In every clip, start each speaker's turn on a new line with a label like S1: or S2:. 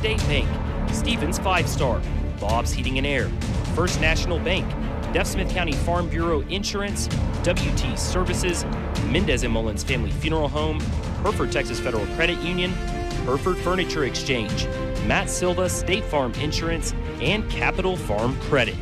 S1: State Bank, Stevens 5-Star, Bob's Heating and Air, First National Bank, Deaf Smith County Farm Bureau Insurance, WT Services, Mendez and Mullins Family Funeral Home, Hereford Texas Federal Credit Union, Hereford Furniture Exchange, Matt Silva State Farm Insurance, and Capital Farm Credit.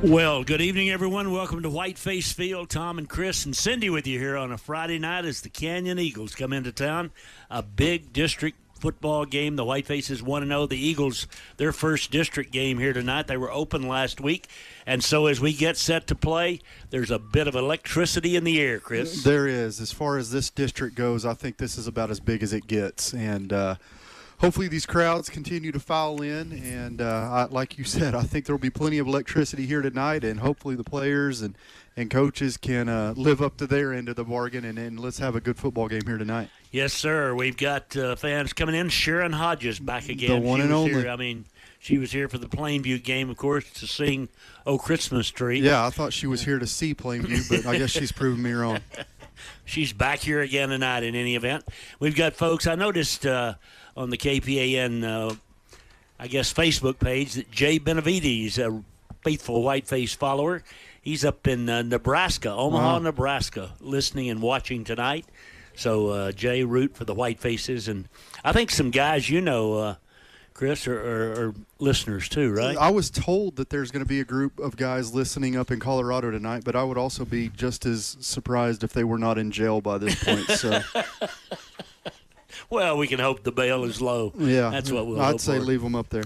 S2: Well, good evening, everyone. Welcome to Whiteface Field. Tom and Chris and Cindy with you here on a Friday night as the Canyon Eagles come into town. A big district football game. The Whitefaces 1-0. The Eagles, their first district game here tonight. They were open last week. And so as we get set to play, there's a bit of electricity in the air, Chris.
S3: There is. As far as this district goes, I think this is about as big as it gets. And hopefully these crowds continue to file in. And like you said, I think there will be plenty of electricity here tonight. And hopefully the players and coaches can live up to their end of the bargain. And let's have a good football game here tonight.
S2: Yes, sir. We've got fans coming in. Sharon Hodges back again.
S3: The one and only.
S2: Here. I mean, she was here for the Plainview game, of course, to sing "Oh Christmas Tree."
S3: Yeah, I thought she was here to see Plainview, but I guess she's proven me wrong.
S2: She's back here again tonight in any event. We've got folks, I noticed on the KPAN, I guess, Facebook page that Jay Benavides, a faithful Whiteface follower, he's up in Nebraska, Omaha, Nebraska, listening and watching tonight. So, Jay, root for the Whitefaces. And I think some guys Chris, are listeners too, right?
S3: I was told that there's going to be a group of guys listening up in Colorado tonight, but I would also be just as surprised if they were not in jail by this point. So,
S2: well, we can hope the bail is low.
S3: Yeah,
S2: that's what we'll
S3: I'd
S2: hope
S3: say
S2: for.
S3: leave them up there.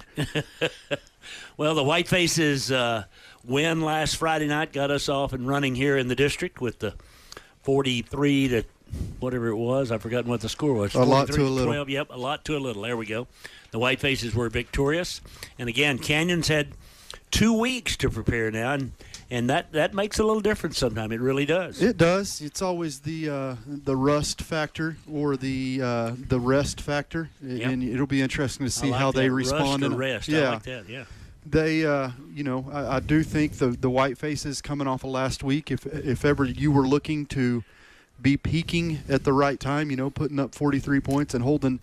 S2: Well, the Whitefaces win last Friday night got us off and running here in the district with the 43 to whatever it was. I've forgotten what the score was.
S3: A lot to a little.
S2: 12, yep, a lot to a little. There we go. The Whitefaces were victorious. And, again, Canyon's had 2 weeks to prepare now, and that makes a little difference sometimes. It really does.
S3: It does. It's always the rust factor or the rest factor,
S2: Yep.
S3: and it'll be interesting to see
S2: I like
S3: how they
S2: that.
S3: respond.
S2: Rust or rest.
S3: Yeah.
S2: I like that, yeah.
S3: They, I do think the Whitefaces coming off of last week, if ever you were looking to be peaking at the right time, putting up 43 points and holding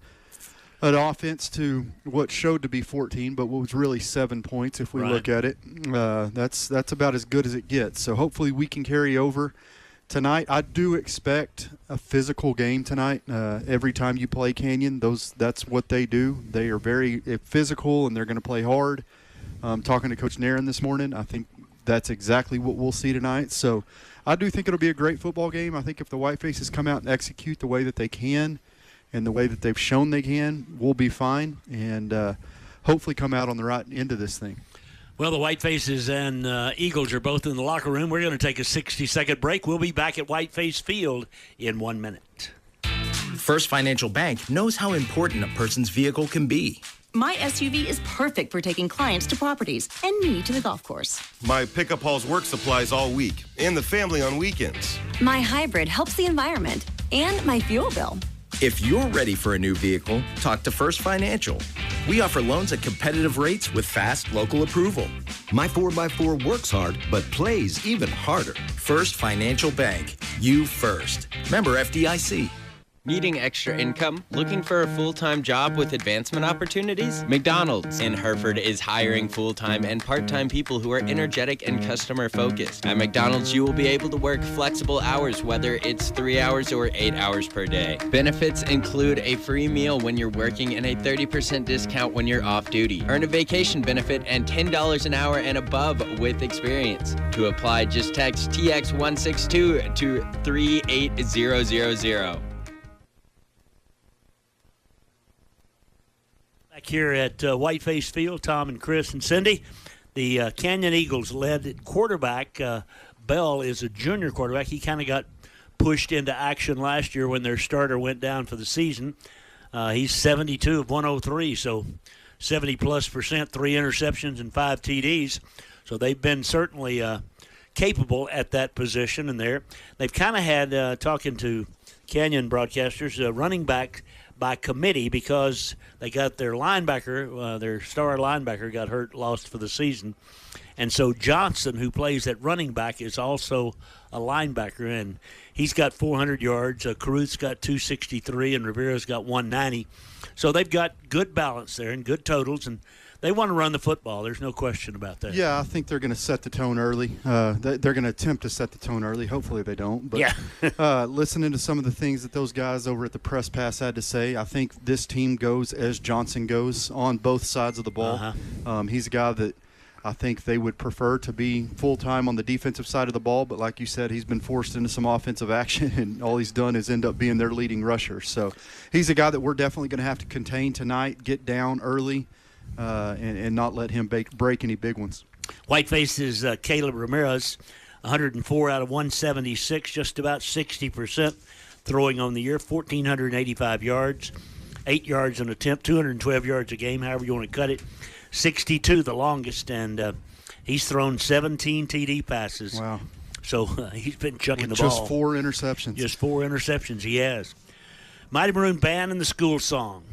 S3: an offense to what showed to be 14, but what was really 7 points if we look at it. That's about as good as it gets. So hopefully we can carry over tonight. I do expect a physical game tonight. Every time you play Canyon, that's what they do. They are very physical, and they're going to play hard. Talking to Coach Nairn this morning, I think that's exactly what we'll see tonight. So I do think it'll be a great football game. I think if the Whitefaces come out and execute the way that they can and the way that they've shown they can, we'll be fine and hopefully come out on the right end of this thing.
S2: Well, the Whitefaces and Eagles are both in the locker room. We're going to take a 60-second break. We'll be back at Whiteface Field in 1 minute.
S4: First Financial Bank knows how important a person's vehicle can be.
S5: My SUV is perfect for taking clients to properties and me to the golf course.
S6: My pickup hauls work supplies all week and the family on weekends.
S5: My hybrid helps the environment and my fuel bill.
S4: If you're ready for a new vehicle, talk to First Financial. We offer loans at competitive rates with fast local approval.
S7: My 4x4 works hard, but plays even harder.
S4: First Financial Bank. You first. Member FDIC.
S8: Needing extra income? Looking for a full-time job with advancement opportunities? McDonald's in Hereford is hiring full-time and part-time people who are energetic and customer-focused. At McDonald's, you will be able to work flexible hours, whether it's 3 hours or 8 hours per day. Benefits include a free meal when you're working and a 30% discount when you're off-duty. Earn a vacation benefit and $10 an hour and above with experience. To apply, just text TX162 to 38000.
S2: Back here at Whiteface Field, Tom and Chris and Cindy. The Canyon Eagles led at quarterback. Bell is a junior quarterback. He kind of got pushed into action last year when their starter went down for the season. He's 72 of 103, so 70+%, 3 interceptions and 5 TDs. So they've been certainly capable at that position in there. They've kind of had, talking to Canyon broadcasters, running back by committee because they got their linebacker, their star linebacker got hurt, lost for the season. And so Johnson, who plays at running back, is also a linebacker, and he's got 400 yards. Caruth's got 263, and Rivera's got 190. So they've got good balance there and good totals, and they want to run the football. There's no question about that.
S3: Yeah, I think they're going to set the tone early. They're going to attempt to set the tone early. Hopefully they don't. But
S2: yeah.
S3: Listening to some of the things that those guys over at the press pass had to say, I think this team goes as Johnson goes on both sides of the ball. He's a guy that I think they would prefer to be full-time on the defensive side of the ball, but like you said, he's been forced into some offensive action, and all he's done is end up being their leading rusher. So he's a guy that we're definitely going to have to contain tonight, get down early, and not let him break any big ones.
S2: Whiteface is Caleb Ramirez, 104 out of 176, just about 60% throwing on the year, 1,485 yards, 8 yards an attempt, 212 yards a game, however you want to cut it. 62 the longest, and he's thrown 17 TD passes.
S3: Wow.
S2: So he's been chucking the ball.
S3: Just 4 interceptions.
S2: Just 4 interceptions he has. Mighty Maroon Band and the school song.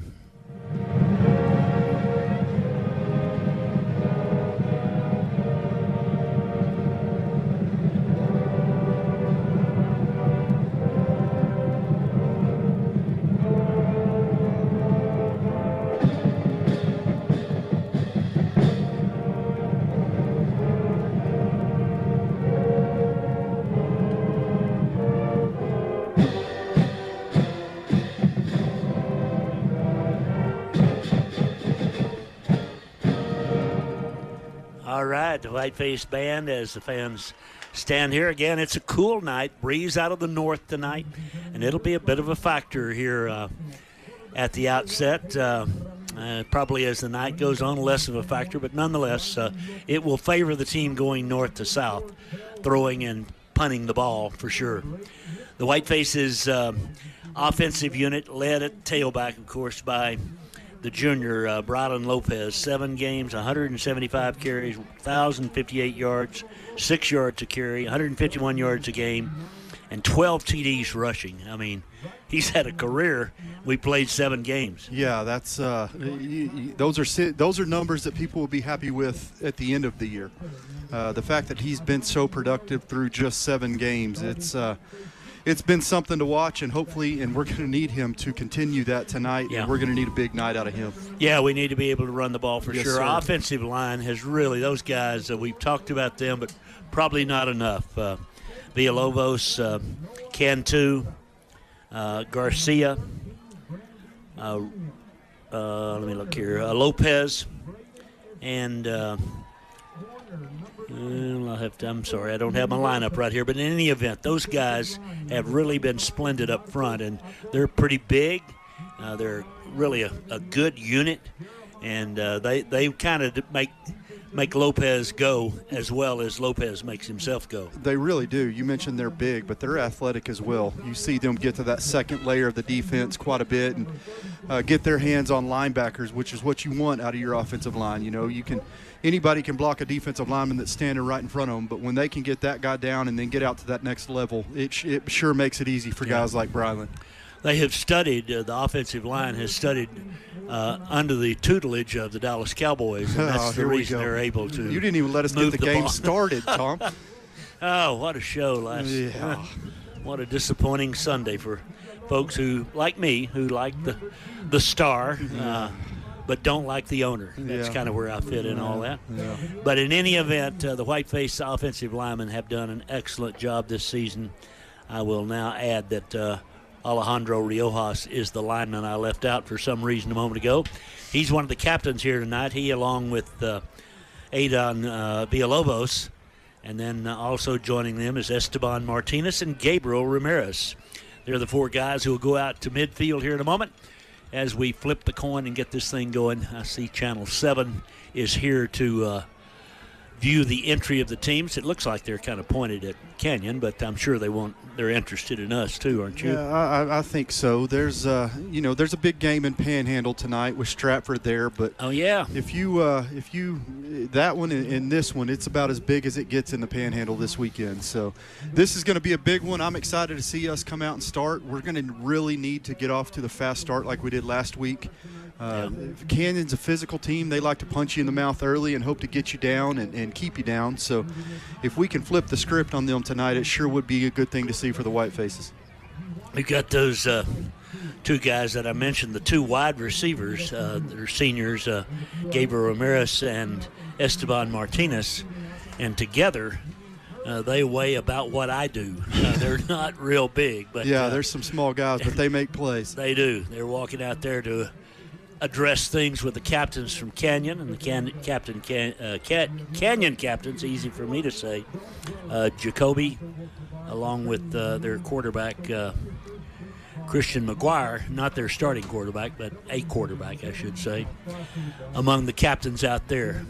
S2: All right, the Whiteface Band as the fans stand here. Again, it's a cool night, breeze out of the north tonight, and it'll be a bit of a factor here at the outset. Probably as the night goes on, less of a factor, but nonetheless, it will favor the team going north to south, throwing and punting the ball for sure. The Whiteface's offensive unit led at tailback, of course, by the junior, Brylan Lopez, 7 games, 175 carries, 1,058 yards, 6 yards a carry, 151 yards a game, and 12 TDs rushing. I mean, he's had a career. We played 7 games.
S3: Yeah, that's those are numbers that people will be happy with at the end of the year. The fact that he's been so productive through just 7 games, it's been something to watch, and hopefully, and we're going to need him to continue that tonight, and we're going to need a big night out of him.
S2: Yeah, we need to be able to run the ball for sure.
S3: Sir.
S2: Our offensive line has really, those guys, we've talked about them, but probably not enough. Villalobos, Cantu, Garcia, let me look here, Lopez, and I'm sorry, I don't have my lineup right here, but in any event, those guys have really been splendid up front, and they're pretty big. They're really a good unit, and they kind of make Lopez go as well as Lopez makes himself go.
S3: They really do. You mentioned they're big, but they're athletic as well. You see them get to that second layer of the defense quite a bit and get their hands on linebackers, which is what you want out of your offensive line. You know, anybody can block a defensive lineman that's standing right in front of them, but when they can get that guy down and then get out to that next level, it sure makes it easy for guys like Brylan.
S2: They have studied, the offensive line has studied under the tutelage of the Dallas Cowboys, and that's the reason they're able to.
S3: You didn't even let us get the game started, Tom.
S2: Oh, what a show last. Yeah. What a disappointing Sunday for folks who, like me, who like the star, but don't like the owner. That's kind of where I fit in all that. Yeah. But in any event, the Whiteface offensive linemen have done an excellent job this season. I will now add that Alejandro Riojas is the lineman I left out for some reason a moment ago. He's one of the captains here tonight. He, along with Adon Villalobos, and then also joining them is Esteban Martinez and Gabriel Ramirez. They're the 4 guys who will go out to midfield here in a moment as we flip the coin and get this thing going. I see Channel 7 is here to view the entry of the teams. It looks like they're kind of pointed at Canyon, but I'm sure they're interested in us too, aren't you?
S3: Yeah, I think so. There's there's a big game in Panhandle tonight with Stratford there, but if you that one and this one, it's about as big as it gets in the Panhandle this weekend. So this is going to be a big one. I'm excited to see us come out and start. We're going to really need to get off to the fast start like we did last week. Canyon's a physical team. They like to punch you in the mouth early and hope to get you down and keep you down. So if we can flip the script on them tonight, it sure would be a good thing to see for the Whitefaces.
S2: We got those two guys that I mentioned, the two wide receivers. They're seniors, Gabriel Ramirez and Esteban Martinez. And together, they weigh about what I do. They're not real big. But
S3: there's some small guys, but they make plays.
S2: They do. They're walking out there to address things with the captains from Canyon and the Canyon captains, easy for me to say, Jacoby, along with their quarterback, Christian McGuire, not their starting quarterback, but a quarterback, I should say, among the captains out there.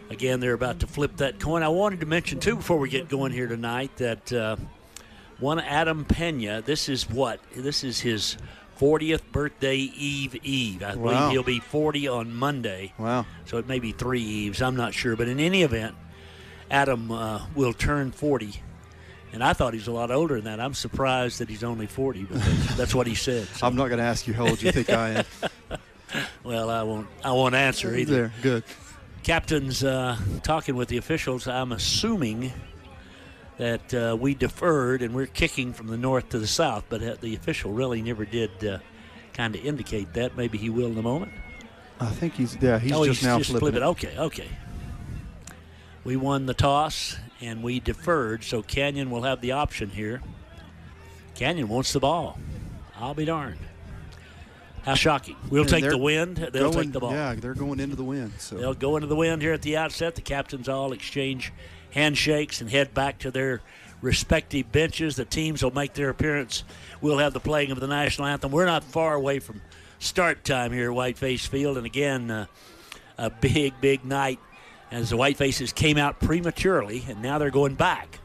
S2: Again, they're about to flip that coin. I wanted to mention, too, before we get going here tonight, that one Adam Pena, this is his 40th birthday eve. I believe he'll be 40 on Monday.
S3: Wow.
S2: So it may be 3 eves. I'm not sure. But in any event, Adam will turn 40. And I thought he's a lot older than that. I'm surprised that he's only 40, but that's what he said. So.
S3: I'm not going to ask you how old you think I am.
S2: Well, I won't answer either.
S3: There, good.
S2: Captain's talking with the officials. I'm assuming that we deferred and we're kicking from the north to the south, but the official really never did kind of indicate that. Maybe he will in a moment.
S3: I think he's just now flipping it.
S2: Okay. We won the toss and we deferred, so Canyon will have the option here. Canyon wants the ball. I'll be darned. How shocking. We'll take the wind. They'll take the ball.
S3: Yeah, they're going into the wind. So
S2: they'll go into the wind here at the outset. The captains all exchange handshakes and head back to their respective benches. The teams will make their appearance. We'll have the playing of the national anthem. We're not far away from start time here at Whiteface Field. And again, a big night as the Whitefaces came out prematurely, and now they're going back.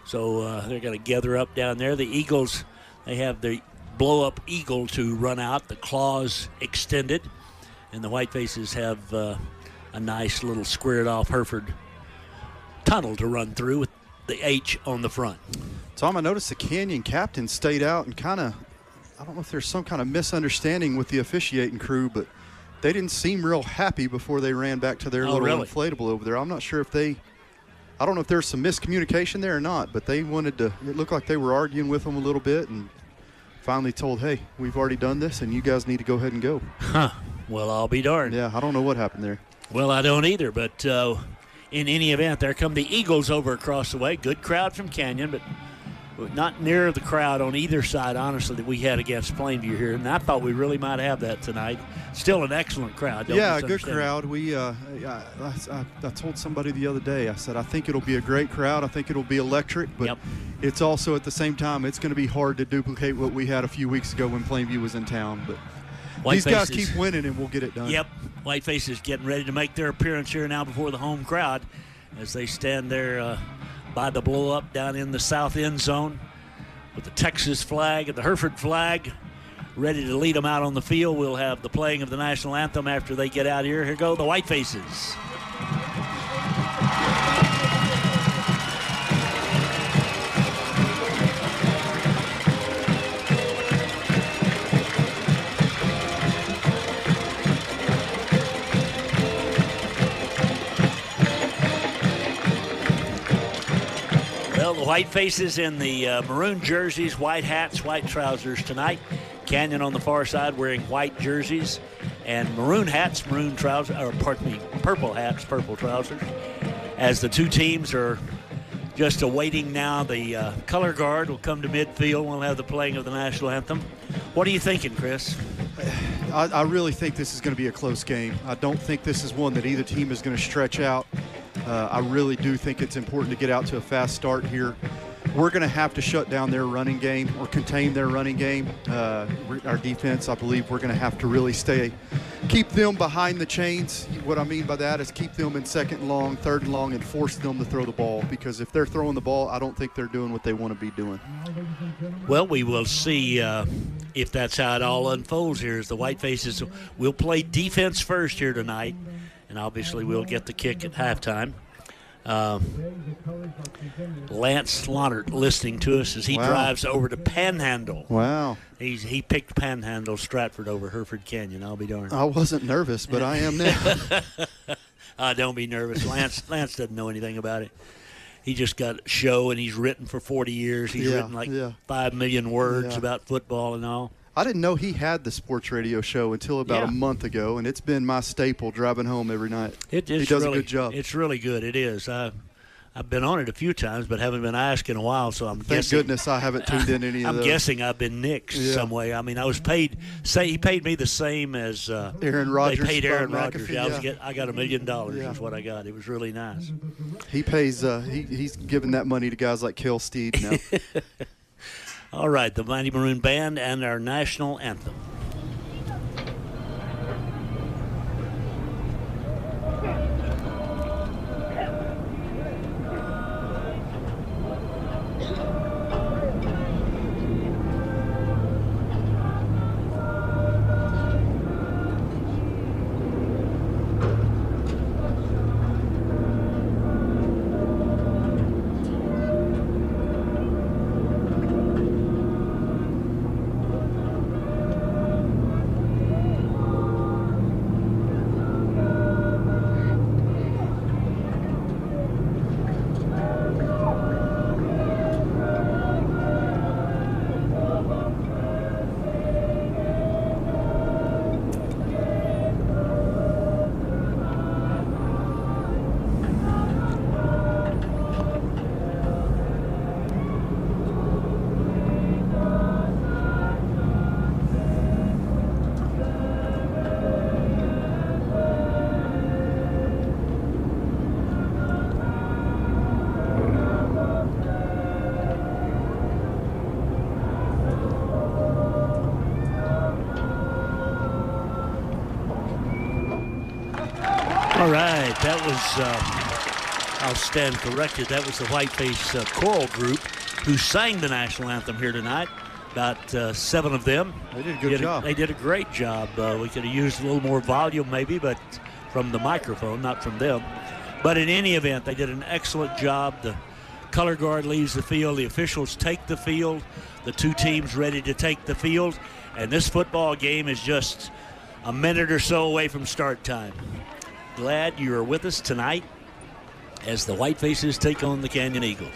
S2: So they're going to gather up down there. The Eagles, they have the blow-up eagle to run out, the claws extended, and the Whitefaces have a nice little squared-off Hereford tunnel to run through with the H on the front.
S3: Tom, I noticed the Canyon captain stayed out and I don't know if there's some kind of misunderstanding with the officiating crew, but they didn't seem real happy before they ran back to their inflatable over there. I'm not sure if I don't know if there's some miscommunication there or not, but it looked like they were arguing with them a little bit and finally told, hey, we've already done this and you guys need to go ahead and go.
S2: Well, I'll be darned.
S3: Yeah, I don't know what happened there.
S2: Well, I don't either, but in any event, there come the Eagles over across the way. Good crowd from Canyon, but not near the crowd on either side, honestly, that we had against Plainview here. And I thought we really might have that tonight. Still an excellent crowd.
S3: Yeah, good crowd. I told somebody the other day, I said, I think it'll be a great crowd. I think it'll be electric, but it's also at the same time, it's going to be hard to duplicate what we had a few weeks ago when Plainview was in town. But these guys keep winning and we'll get it done.
S2: Yep. Whiteface is getting ready to make their appearance here now before the home crowd as they stand there by the blow-up down in the south end zone with the Texas flag and the Hereford flag ready to lead them out on the field. We'll have the playing of the national anthem after they get out here. Here go the Whitefaces. The Whitefaces in the maroon jerseys, white hats, white trousers tonight. Canyon on the far side wearing white jerseys and maroon hats, maroon trousers, or pardon me, purple hats, purple trousers. As the two teams are just awaiting now, the color guard will come to midfield. We'll have the playing of the national anthem. What are you thinking, Chris?
S3: I really think this is going to be a close game. I don't think this is one that either team is going to stretch out. I really do think it's important to get out to a fast start here. We're going to have to shut down their running game or contain their running game. Our defense, I believe we're going to have to really keep them behind the chains. What I mean by that is keep them in second and long, third and long, and force them to throw the ball. Because if they're throwing the ball, I don't think they're doing what they want to be doing.
S2: Well, we will see if that's how it all unfolds here. As the Whitefaces will play defense first here tonight. And obviously we'll get the kick at halftime. Lance Slaughter listening to us as he drives over to Panhandle.
S3: Wow.
S2: He picked Panhandle Stratford over Hereford Canyon. I'll be darned.
S3: I wasn't nervous, but I am now.
S2: Don't be nervous. Lance doesn't know anything about it. He just got a show, and he's written for 40 years. He's written like 5 million words about football and all.
S3: I didn't know he had the sports radio show until about a month ago, and it's been my staple driving home every night. He does a good job.
S2: It's really good. It is. I've been on it a few times, but haven't been asked in a while, so I'm guessing.
S3: Thank goodness I haven't tuned in any of those.
S2: I'm guessing I've been nixed some way. I mean, I was paid. Say he paid me the same as
S3: Aaron Rodgers.
S2: They paid Aaron Rodgers.
S3: McAfee,
S2: I got $1 million. Is what I got. It was really nice.
S3: He pays. He's giving that money to guys like Kel Steed now.
S2: All right, the Mighty Maroon Band and our national anthem. All right, that was, I'll stand corrected, that was the Whiteface choral group who sang the national anthem here tonight. About 7 of them.
S3: They did a good job.
S2: They did a great job. We could have used a little more volume maybe, but from the microphone, not from them. But in any event, they did an excellent job. The color guard leaves the field. The officials take the field. The two teams ready to take the field. And this football game is just a minute or so away from start time. Glad you are with us tonight as the Whitefaces take on the Canyon Eagles.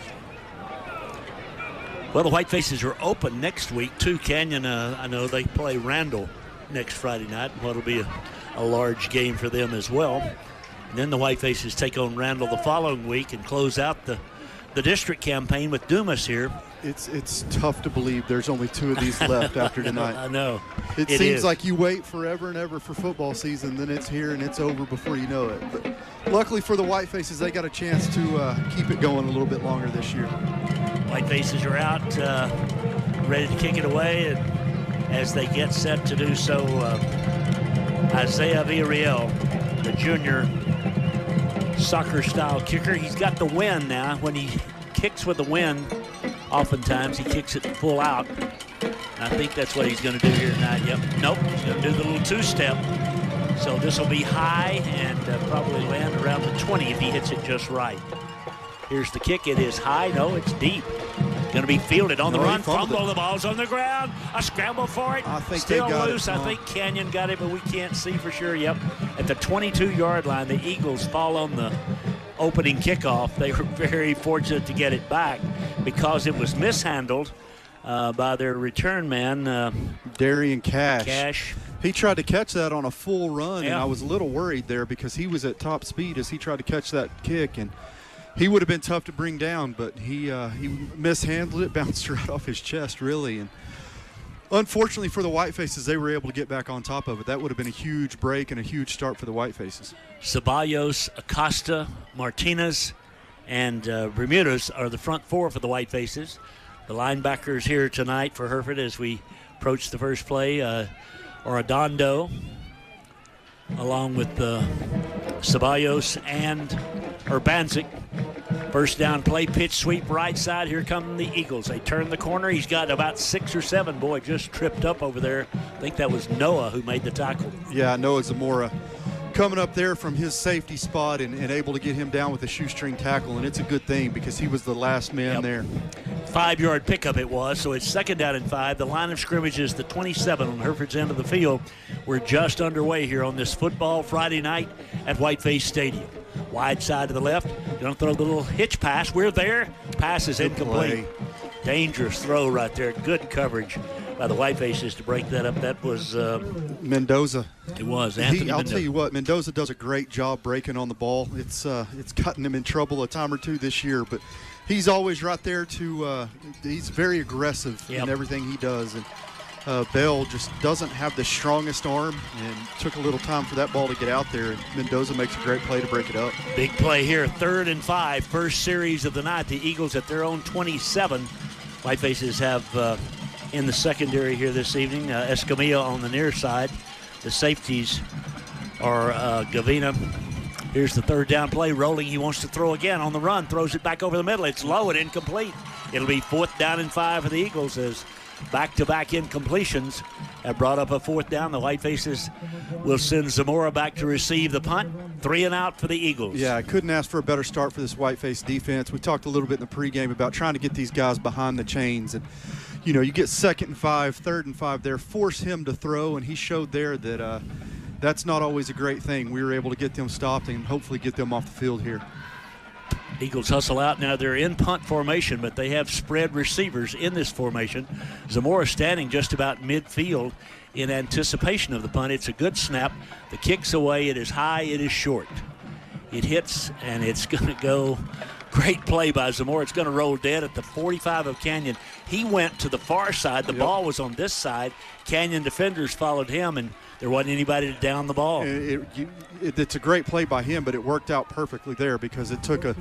S2: Well, the Whitefaces are open next week, too. Canyon, I know they play Randall next Friday night. Well, it'll be a large game for them as well. And then the Whitefaces take on Randall the following week and close out the district campaign with Dumas here.
S3: It's tough to believe there's only 2 of these left after tonight.
S2: I know.
S3: It seems like you wait forever and ever for football season, then it's here and it's over before you know it. But luckily for the Whitefaces, they got a chance to keep it going a little bit longer this year.
S2: Whitefaces are out, ready to kick it away, and as they get set to do so, Isaiah Villarreal, the junior soccer-style kicker, he's got the wind now. When he kicks with the wind, oftentimes he kicks it full out. And I think that's what he's going to do here tonight. Yep. Nope. He's going to do the little 2-step. So this will be high and probably land around the 20 if he hits it just right. Here's the kick. It is high. No, it's deep. Going to be fielded on the run. Fumble. The ball's on the ground. A scramble for it.
S3: I think
S2: still
S3: they got
S2: loose.
S3: it.
S2: I think Canyon got it, but we can't see for sure. Yep. At the 22-yard line, the Eagles fall on the opening kickoff. They were very fortunate to get it back because it was mishandled by their return man,
S3: Darian Cash.
S2: Cash.
S3: He tried to catch that on a full run, and I was a little worried there because he was at top speed as he tried to catch that kick, and he would have been tough to bring down, but he mishandled it, bounced right off his chest, really. And unfortunately for the Whitefaces, they were able to get back on top of it. That would have been a huge break and a huge start for the Whitefaces.
S2: Ceballos, Acosta, Martinez, and Bermudez are the front 4 for the Whitefaces. The linebackers here tonight for Hereford as we approach the first play, Arredondo, along with Ceballos and Urbanzik. First down play, pitch sweep right side. Here come the Eagles. They turn the corner. He's got about 6 or 7. Boy, just tripped up over there. I think that was Noah who made the tackle.
S3: Yeah, Noah Zamora coming up there from his safety spot and able to get him down with a shoestring tackle, and it's a good thing because he was the last man there.
S2: 5-yard pickup it was, so it's 2nd down and 5. The line of scrimmage is the 27 on Hereford's end of the field. We're just underway here on this football Friday night at Whiteface Stadium. Wide side to the left. Going to throw the little hitch pass. We're there. Pass is incomplete. Dangerous throw right there. Good coverage by the Whitefaces to break that up. That was
S3: Mendoza.
S2: It was Anthony
S3: I'll
S2: Mendoza.
S3: tell you what, Mendoza does a great job breaking on the ball. It's gotten him in trouble a time or two this year, but he's always right there to he's very aggressive in everything he does. And Bell just doesn't have the strongest arm and took a little time for that ball to get out there. And Mendoza makes a great play to break it up.
S2: Big play here, 3rd and 5, first series of the night. The Eagles at their own 27. Whitefaces have in the secondary here this evening, Escamilla on the near side. The safeties are Gavina. Here's the 3rd down play, rolling. He wants to throw again on the run, throws it back over the middle. It's low and incomplete. It'll be 4th down and 5 for the Eagles as back-to-back incompletions have brought up a 4th down. The Whitefaces will send Zamora back to receive the punt. 3 and out for the Eagles.
S3: Yeah, I couldn't ask for a better start for this Whiteface defense. We talked a little bit in the pregame about trying to get these guys behind the chains. And, you know, you get 2nd and 5, 3rd and 5 there, force him to throw, and he showed there that that's not always a great thing. We were able to get them stopped and hopefully get them off the field here.
S2: Eagles hustle out. Now they're in punt formation, but they have spread receivers in this formation. Zamora standing just about midfield in anticipation of the punt. It's a good snap. The kick's away. It is high. It is short. It hits, and it's going to go. Great play by Zamora. It's going to roll dead at the 45 of Canyon. He went to the far side. The ball was on this side. Canyon defenders followed him, and there wasn't anybody to down the ball.
S3: It's a great play by him, but it worked out perfectly there because it took a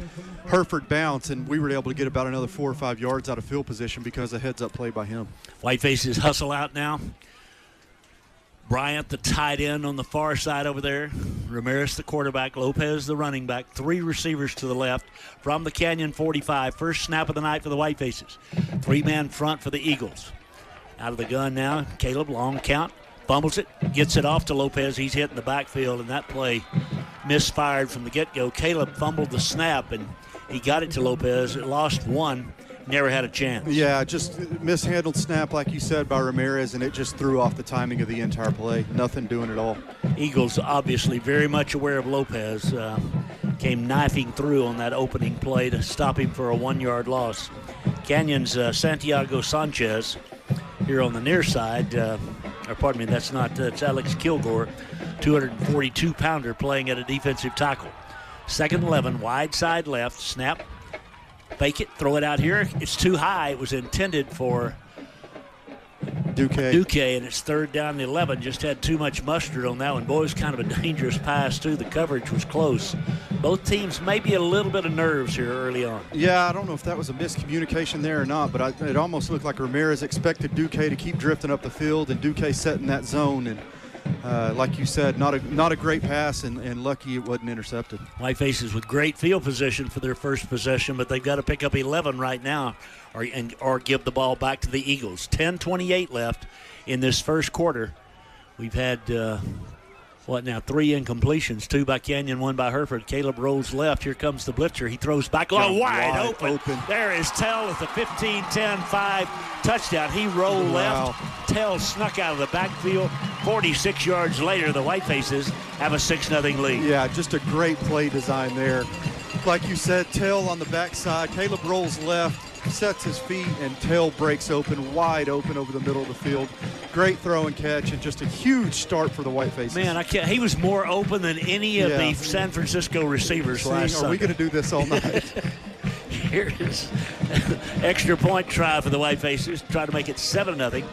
S3: Hereford bounce, and we were able to get about another 4 or 5 yards out of field position because of a heads-up play by him.
S2: Whitefaces hustle out now. Bryant, the tight end on the far side over there. Ramirez, the quarterback. Lopez, the running back. 3 receivers to the left from the Canyon 45. First snap of the night for the Whitefaces. 3-man front for the Eagles. Out of the gun now. Caleb, long count. Fumbles it. Gets it off to Lopez. He's hit in the backfield, and that play misfired from the get-go. Caleb fumbled the snap, and he got it to Lopez. It lost 1. Never had a chance.
S3: Yeah, just mishandled snap, like you said, by Ramirez, and it just threw off the timing of the entire play. Nothing doing at all.
S2: Eagles obviously very much aware of Lopez. Came knifing through on that opening play to stop him for a 1-yard loss. Canyon's Santiago Sanchez here on the near side. That's Alex Kilgore, 242-pounder playing at a defensive tackle. 2nd and 11, wide side left, snap. Fake it, throw it out here. It's too high. It was intended for Duque, and it's 3rd down and 11. Just had too much mustard on that one. Boy, it was kind of a dangerous pass, too. The coverage was close. Both teams maybe a little bit of nerves here early on.
S3: Yeah, I don't know if that was a miscommunication there or not, but it almost looked like Ramirez expected Duque to keep drifting up the field, and Duque set in that zone. And like you said, not a great pass, and lucky it wasn't intercepted. Whitefaces
S2: with great field position for their first possession, but they've got to pick up 11 right now or give the ball back to the Eagles. 10:28 left in this first quarter. We've had, 3 incompletions, 2 by Canyon, 1 by Hereford. Caleb rolls left. Here comes the blitzer. He throws back. Wide open. There is Tell with the 15-10-5 touchdown. He rolled left. Tell snuck out of the backfield. 46 yards later, the Whitefaces have a 6-0 lead.
S3: Yeah, just a great play design there. Like you said, Tell on the backside. Caleb rolls left, sets his feet, and Tell breaks open, wide open over the middle of the field. Great throw and catch, and just a huge start for the Whitefaces.
S2: Man, he was more open than any of the San Francisco receivers last Sunday.
S3: Are we going to do this all night?
S2: Here's extra point try for the Whitefaces. Try to make it 7-0.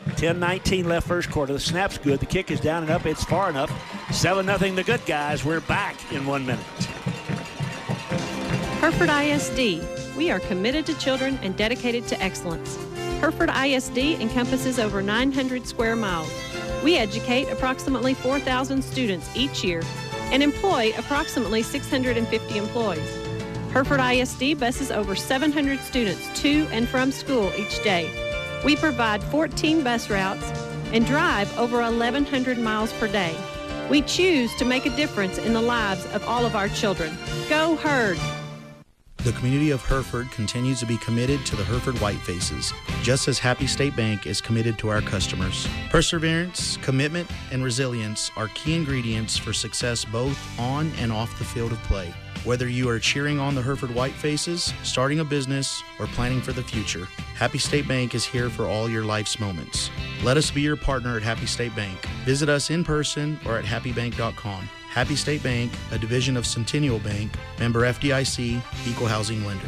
S2: 10:19 left first quarter. The snap's good. The kick is down and up. It's far enough. 7-0 the good guys. We're back in 1 minute.
S9: Hereford ISD. We are committed to children and dedicated to excellence. Hereford ISD encompasses over 900 square miles. We educate approximately 4,000 students each year and employ approximately 650 employees. Hereford ISD buses over 700 students to and from school each day. We provide 14 bus routes and drive over 1,100 miles per day. We choose to make a difference in the lives of all of our children. Go Herd!
S10: The community of Hereford continues to be committed to the Hereford Whitefaces, just as Happy State Bank is committed to our customers. Perseverance, commitment, and resilience are key ingredients for success both on and off the field of play. Whether you are cheering on the Hereford Whitefaces, starting a business, or planning for the future, Happy State Bank is here for all your life's moments. Let us be your partner at Happy State Bank. Visit us in person or at happybank.com. Happy State Bank, a division of Centennial Bank, member FDIC, equal housing lender.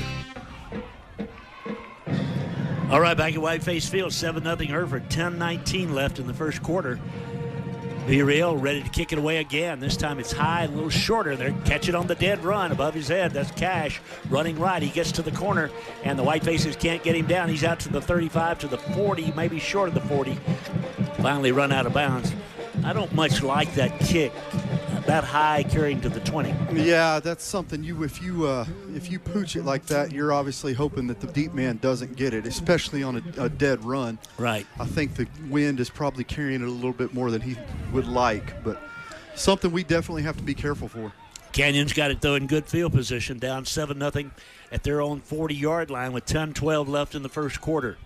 S2: All right, back at Whiteface Field, 7-0 Hereford, 10:19 left in the first quarter. Villarreal ready to kick it away again. This time it's high, a little shorter. They're catching on the dead run above his head. That's Cash running right. He gets to the corner, and the Whitefaces can't get him down. He's out to the 35, to the 40, maybe short of the 40. Finally run out of bounds. I don't much like that kick, that high carrying to the 20.
S3: Yeah, that's something if you pooch it like that, you're obviously hoping that the deep man doesn't get it, especially on a dead run.
S2: Right.
S3: I think the wind is probably carrying it a little bit more than he would like, but something we definitely have to be careful for.
S2: Canyon's got it, though, in good field position, down 7-0 at their own 40-yard line with 10:12 left in the first quarter.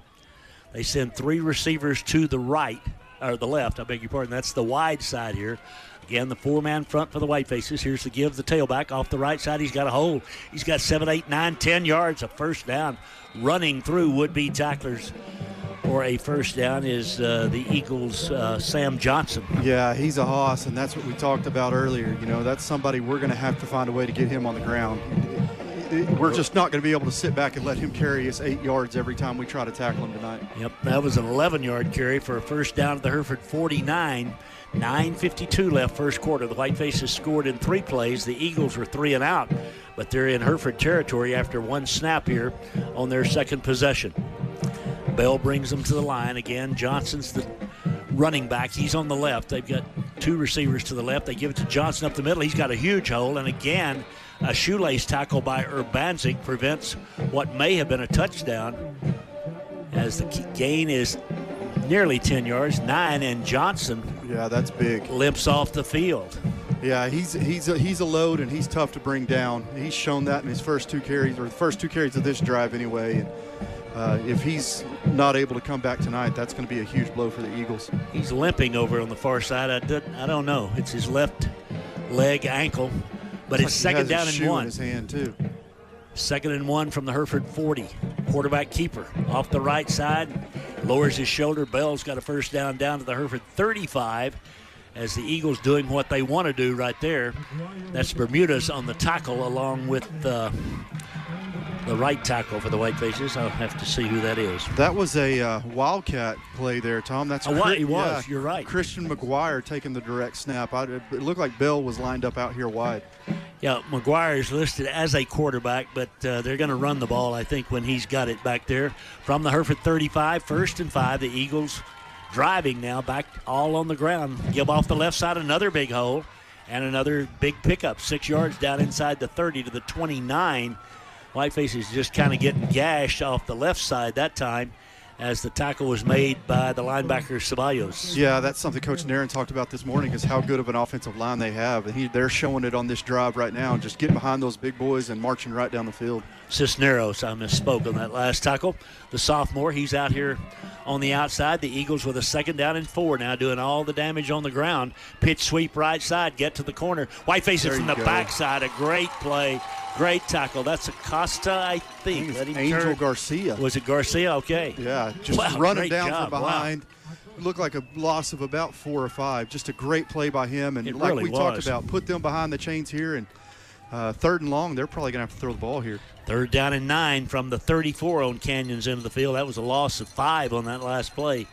S2: They send 3 receivers to the right, or the left, I beg your pardon. That's the wide side here. Again, the 4-man front for the Whitefaces. Here's the give, the tailback off the right side. He's got a hole. He's got 7, 8, 9, 10 yards, a first down. Running through would-be tacklers for a first down is the Eagles' Sam Johnson.
S3: Yeah, he's a hoss, and that's what we talked about earlier. You know, that's somebody we're going to have to find a way to get him on the ground. We're just not going to be able to sit back and let him carry us 8 yards every time we try to tackle him tonight.
S2: Yep, that was an 11-yard carry for a first down at the Hereford 49. 9:52 left first quarter. The Whitefaces scored in 3 plays. The Eagles were 3 and out, but they're in Hereford territory after 1 snap here on their second possession. Bell brings them to the line again. Johnson's the running back. He's on the left. They've got 2 receivers to the left. They give it to Johnson up the middle. He's got a huge hole, and again, a shoelace tackle by Urbanzik prevents what may have been a touchdown, as the gain is nearly 10 yards, 9, and Johnson.
S3: Yeah, that's big.
S2: Limps off the field.
S3: Yeah, he's a load, and he's tough to bring down. He's shown that in his first 2 carries, or the first 2 carries of this drive anyway. And if he's not able to come back tonight, that's going to be a huge blow for the Eagles.
S2: He's limping over on the far side. I don't know. It's his left leg, ankle, but it's second down and 1.
S3: In his hand too.
S2: 2nd and 1 from the Hereford 40. Quarterback keeper off the right side, lowers his shoulder. Bell's got a first down to the Hereford 35, as the Eagles doing what they want to do right there. That's Bermudez on the tackle, along with the right tackle for the Whitefaces. I'll have to see who that is.
S3: That was a Wildcat play there, Tom. That's
S2: he was. Yeah, you're right.
S3: Christian McGuire taking the direct snap. It looked like Bell was lined up out here wide.
S2: Yeah, McGuire is listed as a quarterback, but they're going to run the ball, I think, when he's got it back there. From the Hereford 35, 1st and 5, the Eagles driving now, back all on the ground. Give off the left side, another big hole, and another big pickup, 6 yards down inside the 30 to the 29. Whiteface is just kind of getting gashed off the left side that time, as the tackle was made by the linebacker Ceballos.
S3: Yeah, that's something Coach Nairn talked about this morning, is how good of an offensive line they have. And they're showing it on this drive right now, just getting behind those big boys and marching right down the field.
S2: Cisneros, I misspoke on that last tackle. The sophomore, he's out here on the outside. The Eagles with a 2nd down and 4 now, doing all the damage on the ground. Pitch sweep right side, get to the corner. Whiteface is from the backside, a great play. Great tackle. That's Acosta, I think.
S3: Angel Garcia.
S2: Was it Garcia? Okay.
S3: Yeah, just running down from behind. Wow. Looked like a loss of about 4 or 5. Just a great play by him. And like we talked about, put them behind the chains here. And 3rd and long, they're probably going to have to throw the ball here.
S2: 3rd down and 9 from the 34 on Canyon's end of the field. That was a loss of 5 on that last play.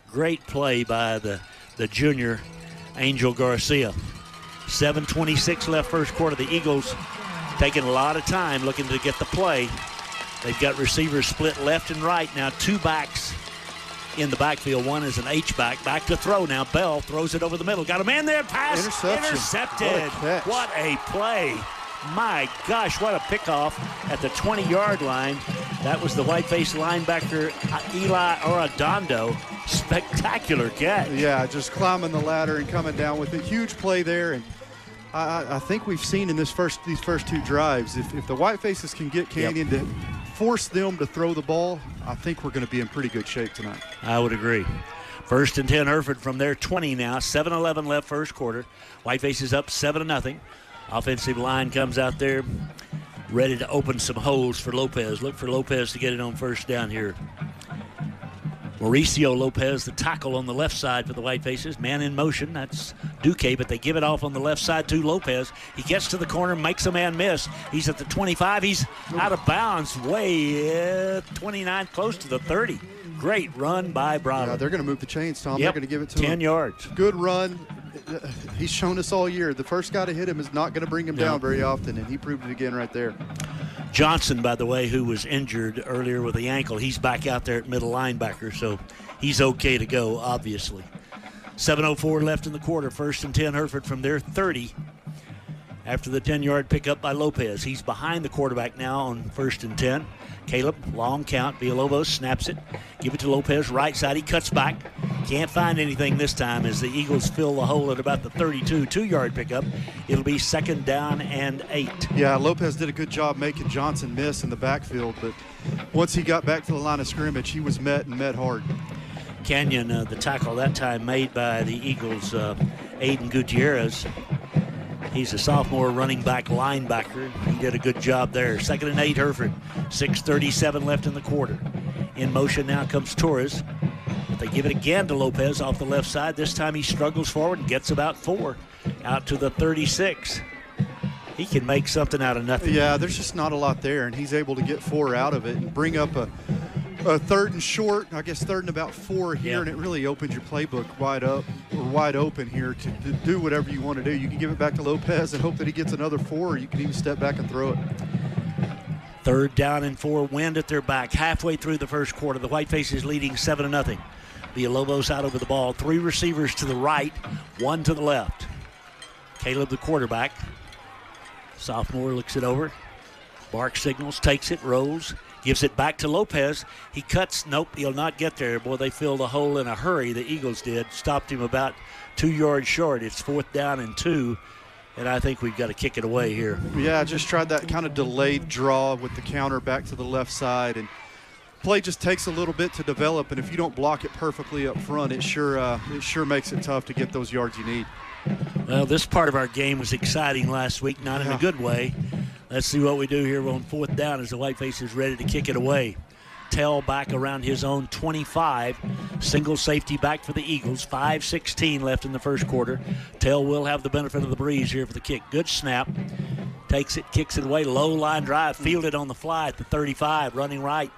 S2: Great play by the junior Angel Garcia. 7:26 left first quarter. The Eagles taking a lot of time looking to get the play. They've got receivers split left and right now. 2 backs in the backfield. One is an H-back. Back to throw now. Bell throws it over the middle. Got a man there. Pass intercepted. What a play My gosh, what a pickoff at the 20-yard line. That was the Whiteface linebacker, Eli Arredondo. Spectacular catch.
S3: Yeah, just climbing the ladder and coming down with a huge play there. And I think we've seen in these first two drives, if the Whitefaces can get Canyon to force them to throw the ball, I think we're going to be in pretty good shape tonight.
S2: I would agree. 1st and 10, Hereford from their 20 now. 7:11 left first quarter. Whitefaces up 7-0. Offensive line comes out there ready to open some holes for Lopez. Look for Lopez to get it on first down here. Mauricio Lopez, the tackle on the left side for the Whitefaces. Man in motion, that's Duque, but they give it off on the left side to Lopez. He gets to the corner, makes a man miss. He's at the 25. He's out of bounds, way 29, close to the 30. Great run by Bravo.
S3: Yeah, they're going to move the chains, Tom.
S2: Yep.
S3: They're going to give it to
S2: 10
S3: him.
S2: yards.
S3: Good run. He's shown us all year. The first guy to hit him is not going to bring him down very often, and he proved it again right there.
S2: Johnson, by the way, who was injured earlier with the ankle, he's back out there at middle linebacker, so he's okay to go, obviously. 7:04 left in the quarter. 1st and 10, Hereford from their 30. After the 10-yard pickup by Lopez. He's behind the quarterback now on 1st and 10. Caleb, long count. Villalobos snaps it. Give it to Lopez, right side. He cuts back. Can't find anything this time as the Eagles fill the hole at about the 32. 2-yard pickup. It'll be 2nd down and 8.
S3: Yeah, Lopez did a good job making Johnson miss in the backfield, but once he got back to the line of scrimmage, he was met hard.
S2: Canyon, the tackle that time made by the Eagles, Aiden Gutierrez. He's a sophomore running back linebacker. He did a good job there. 2nd and 8, Hereford. 6:37 left in the quarter. In motion now comes Torres. But they give it again to Lopez off the left side. This time he struggles forward and gets about 4 out to the 36. He can make something out of nothing.
S3: Yeah, there's just not a lot there, and he's able to get 4 out of it and bring up a 3rd and short, I guess 3rd and about 4 here, and it really opens your playbook wide open here to do whatever you want to do. You can give it back to Lopez and hope that he gets another 4, or you can even step back and throw it.
S2: 3rd down and 4, wind at their back. Halfway through the first quarter, the Whitefaces leading 7-0. Villalobos out over the ball. 3 receivers to the right, 1 to the left. Caleb, the quarterback. Sophomore looks it over. Bark signals, takes it, rolls. Gives it back to Lopez. He cuts. Nope, he'll not get there. Boy, they filled the hole in a hurry. The Eagles did. Stopped him about 2 yards short. It's 4th down and 2, and I think we've got to kick it away here.
S3: Yeah, just tried that kind of delayed draw with the counter back to the left side, and play just takes a little bit to develop, and if you don't block it perfectly up front, it sure makes it tough to get those yards you need.
S2: Well, this part of our game was exciting last week, not in a good way. Let's see what we do here on 4th down as the Whiteface is ready to kick it away. Tell back around his own 25. Single safety back for the Eagles. 5:16 left in the first quarter. Tell will have the benefit of the breeze here for the kick. Good snap. Takes it, kicks it away. Low line drive. Fielded on the fly at the 35. Running right.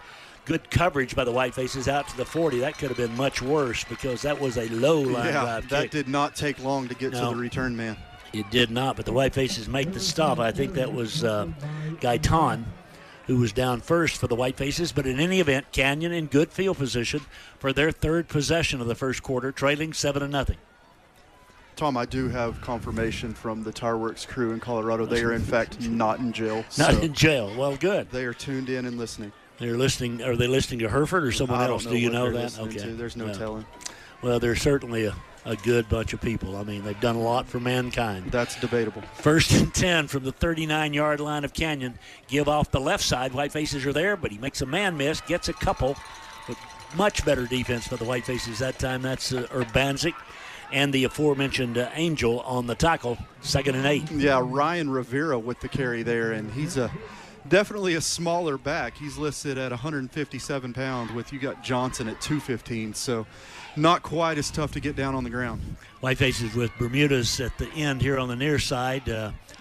S2: Good coverage by the Whitefaces out to the 40. That could have been much worse because that was a low line drive kick.
S3: That did not take long to get to the return man.
S2: It did not, but the Whitefaces make the stop. I think that was Gaitan who was down first for the Whitefaces. But in any event, Canyon in good field position for their 3rd possession of the first quarter, trailing 7-0.
S3: Tom, I do have confirmation from the Tire Works crew in Colorado. They are, in fact, not in jail.
S2: Not in jail. Well, good.
S3: They are tuned in and listening.
S2: They're listening. Are they listening to Hereford or someone else? Do you know that?
S3: Okay. There's no telling.
S2: Well, they're certainly a good bunch of people. I mean, they've done a lot for mankind.
S3: That's debatable.
S2: 1st and 10 from the 39-yard line of Canyon. Give off the left side. Whitefaces are there, but he makes a man miss, gets a couple. But much better defense for the Whitefaces that time. That's Urbanzik and the aforementioned Angel on the tackle. 2nd and 8.
S3: Yeah, Ryan Rivera with the carry there, and he's definitely a smaller back. He's listed at 157 pounds with you got Johnson at 215, so not quite as tough to get down on the ground.
S2: Whitefaces with Bermudez at the end here on the near side,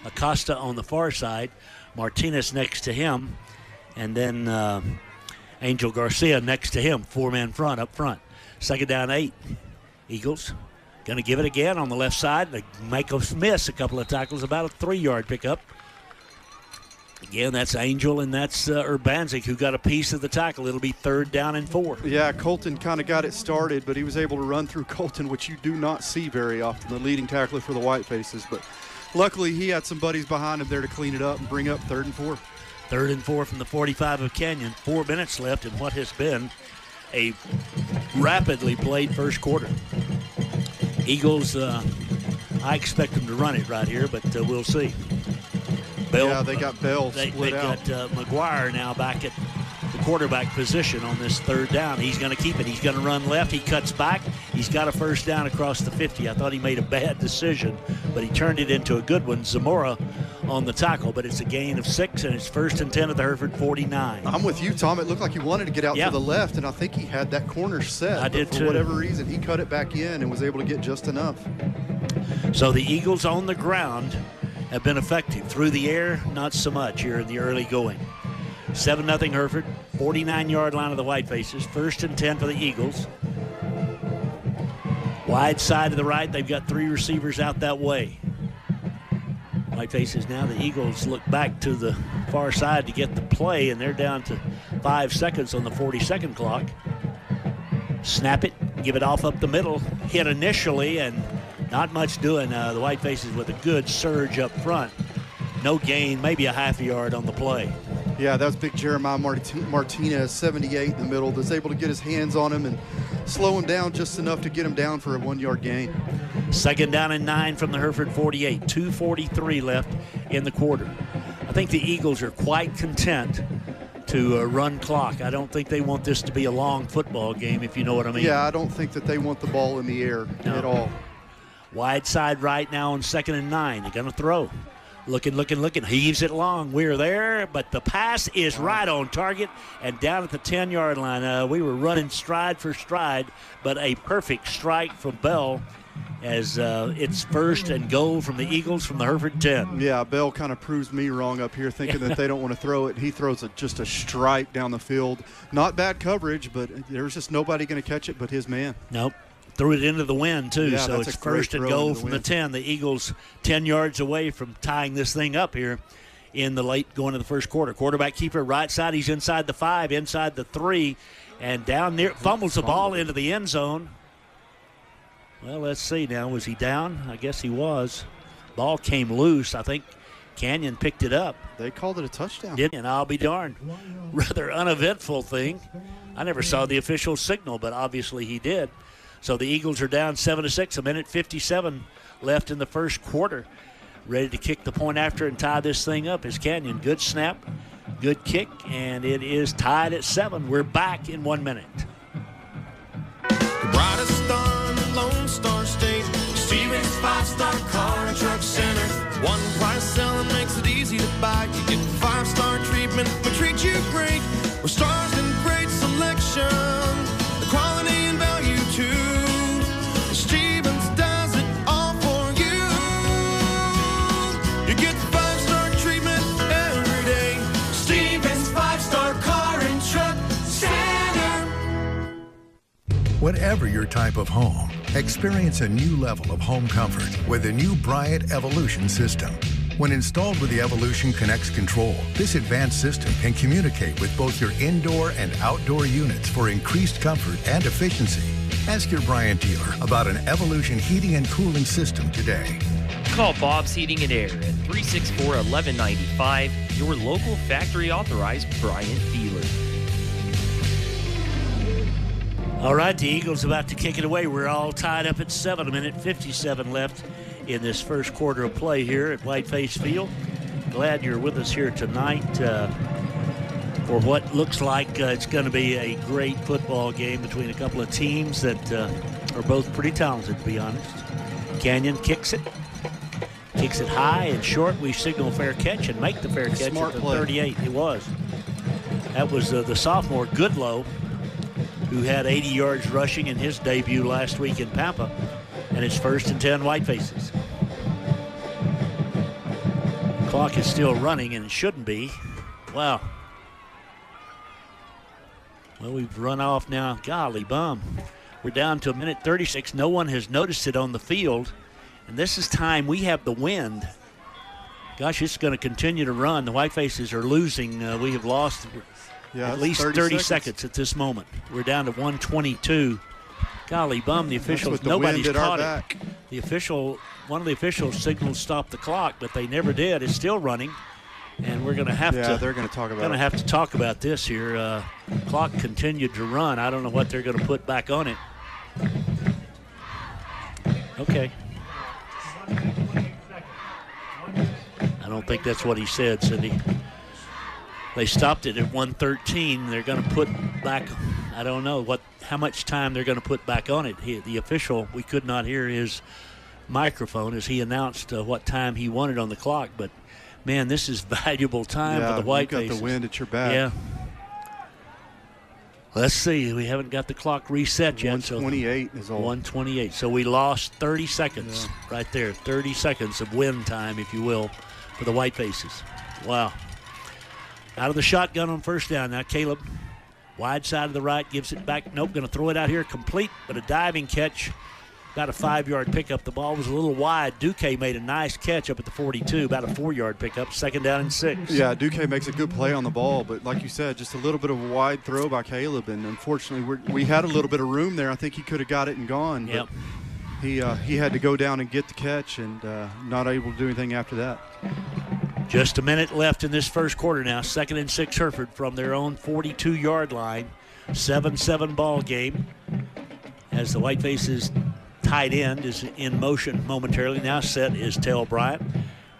S2: Acosta on the far side, Martinez next to him, and then Angel Garcia next to him, 4-man front up front. 2nd down 8. Eagles going to give it again on the left side. They make us miss a couple of tackles, about a 3-yard pickup. Again, that's Angel and that's Urbanzik who got a piece of the tackle. It'll be 3rd down and 4.
S3: Yeah, Colton kind of got it started, but he was able to run through Colton, which you do not see very often, the leading tackler for the Whitefaces. But Luckily, he had some buddies behind him there to clean it up and bring up 3rd and 4.
S2: 3rd and 4 from the 45 of Canyon. 4 minutes left in what has been a rapidly played first quarter. Eagles, I expect them to run it right here, but we'll see. Bell,
S3: yeah, they got Bell split out.
S2: They got McGuire now back at the quarterback position on this 3rd down. He's going to keep it. He's going to run left. He cuts back. He's got a first down across the 50. I thought he made a bad decision, but he turned it into a good one. Zamora on the tackle, but it's a gain of 6, and it's 1st and 10 at the Hereford 49.
S3: I'm with you, Tom. It looked like he wanted to get out to the left, and I think he had that corner set.
S2: I did too.
S3: For whatever reason, he cut it back in and was able to get just enough.
S2: So the Eagles on the ground have been effective. Through the air, not so much here in the early going. 7-0 Hereford, 49-yard line of the Whitefaces. 1st and 10 for the Eagles. Wide side to the right, they've got 3 receivers out that way. Whitefaces now, the Eagles look back to the far side to get the play, and they're down to 5 seconds on the 40-second clock. Snap it, give it off up the middle, hit initially, and not much doing. The Whitefaces with a good surge up front. No gain, maybe a half a yard on the play.
S3: Yeah, that was big Jeremiah Martinez, 78 in the middle, that's able to get his hands on him and slow him down just enough to get him down for a 1-yard gain.
S2: 2nd down and 9 from the Hereford 48. 2:43 left in the quarter. I think the Eagles are quite content to run clock. I don't think they want this to be a long football game, if you know what I mean.
S3: Yeah, I don't think that they want the ball in the air at all.
S2: Wide side right now on 2nd and 9. They're going to throw. Looking. Heaves it long. We're there, but the pass is right on target and down at the 10-yard line. We were running stride for stride, but a perfect strike from Bell as it's 1st and goal from the Eagles from the Hereford 10.
S3: Yeah, Bell kind of proves me wrong up here, thinking that they don't want to throw it. He throws just a strike down the field. Not bad coverage, but there's just nobody going to catch it but his man.
S2: Nope. Threw it into the wind, too,
S3: yeah,
S2: so it's 1st and goal from the 10. The Eagles 10 yards away from tying this thing up here in the late going to the first quarter. Quarterback keeper right side. He's inside the 5, inside the 3, and down near, fumbles the ball into the end zone. Well, let's see now. Was he down? I guess he was. Ball came loose. I think Canyon picked it up.
S3: They called it a touchdown.
S2: And I'll be darned. Rather uneventful thing. I never saw the official signal, but obviously he did. So the Eagles are down 7-6, a minute 57 left in the first quarter. Ready to kick the point after and tie this thing up is Canyon. Good snap, good kick, and it is tied at 7. We're back in 1 minute.
S11: The brightest star in the Lone Star State, Stevens 5-Star Car and Truck Center. One price selling makes it easy to buy. You get 5-star treatment, we treat you great. We're stars in great selection, the quality and value too. Stevens does it all for you. You get 5-star treatment every day. Stevens 5-Star Car and Truck Center.
S12: Whatever your type of home, experience a new level of home comfort with the new Bryant Evolution system. When installed with the Evolution Connects control, this advanced system can communicate with both your indoor and outdoor units for increased comfort and efficiency. Ask your Bryant dealer about an Evolution heating and cooling system today.
S1: Call Bob's Heating and Air at 364-1195, your local factory authorized Bryant dealer.
S2: All right, the Eagles about to kick it away. We're all tied up at 7, a minute 57 left in this first quarter of play here at Whiteface Field. Glad you're with us here tonight for what looks like it's going to be a great football game between a couple of teams that are both pretty talented, to be honest. Canyon kicks it high and short. We signal fair catch and make the fair catch at the 38. It was. That was the sophomore Goodlow, who had 80 yards rushing in his debut last week in Pampa. And it's 1st and 10 Whitefaces. Clock is still running, and it shouldn't be. Wow. Well, we've run off now. Golly bum. We're down to a minute 36. No one has noticed it on the field. And this is time we have the wind. Gosh, it's going to continue to run. The Whitefaces are losing. We have lost at least 30 seconds at this moment. We're down to 1:22 Golly bum, the officials, nobody's caught it. One of the officials signaled stop the clock, but they never did. It's still running, and we're going to have to.
S3: They're going to talk about.
S2: Going to have to talk about this here. Clock continued to run. I don't know what they're going to put back on it. Okay. I don't think that's what he said, Cindy. They stopped it at 1:13. They're going to put back, I don't know how much time they're going to put back on it. The official, we could not hear his microphone as he announced what time he wanted on the clock. But, man, this is valuable time for the Whitefaces.
S3: You got the wind at your back.
S2: Yeah. Let's see. We haven't got the clock reset yet.
S3: 128 is all.
S2: 128. So we lost 30 seconds right there. 30 seconds of win time, if you will, for the Whitefaces. Wow. Out of the shotgun on first down. Now Caleb, wide side of the right, gives it back. Nope, going to throw it out here complete, but a diving catch. About a 5-yard pickup. The ball was a little wide. Duque made a nice catch up at the 42, about a 4-yard pickup, 2nd down and 6.
S3: Yeah, Duque makes a good play on the ball, but like you said, just a little bit of a wide throw by Caleb, and unfortunately we had a little bit of room there. I think he could have got it and gone, but he had to go down and get the catch and not able to do anything after that.
S2: Just a minute left in this first quarter now. 2nd and 6 Hereford from their own 42-yard line. 7-7 ball game as the Whitefaces tight end is in motion momentarily. Now set is Tell Bryant.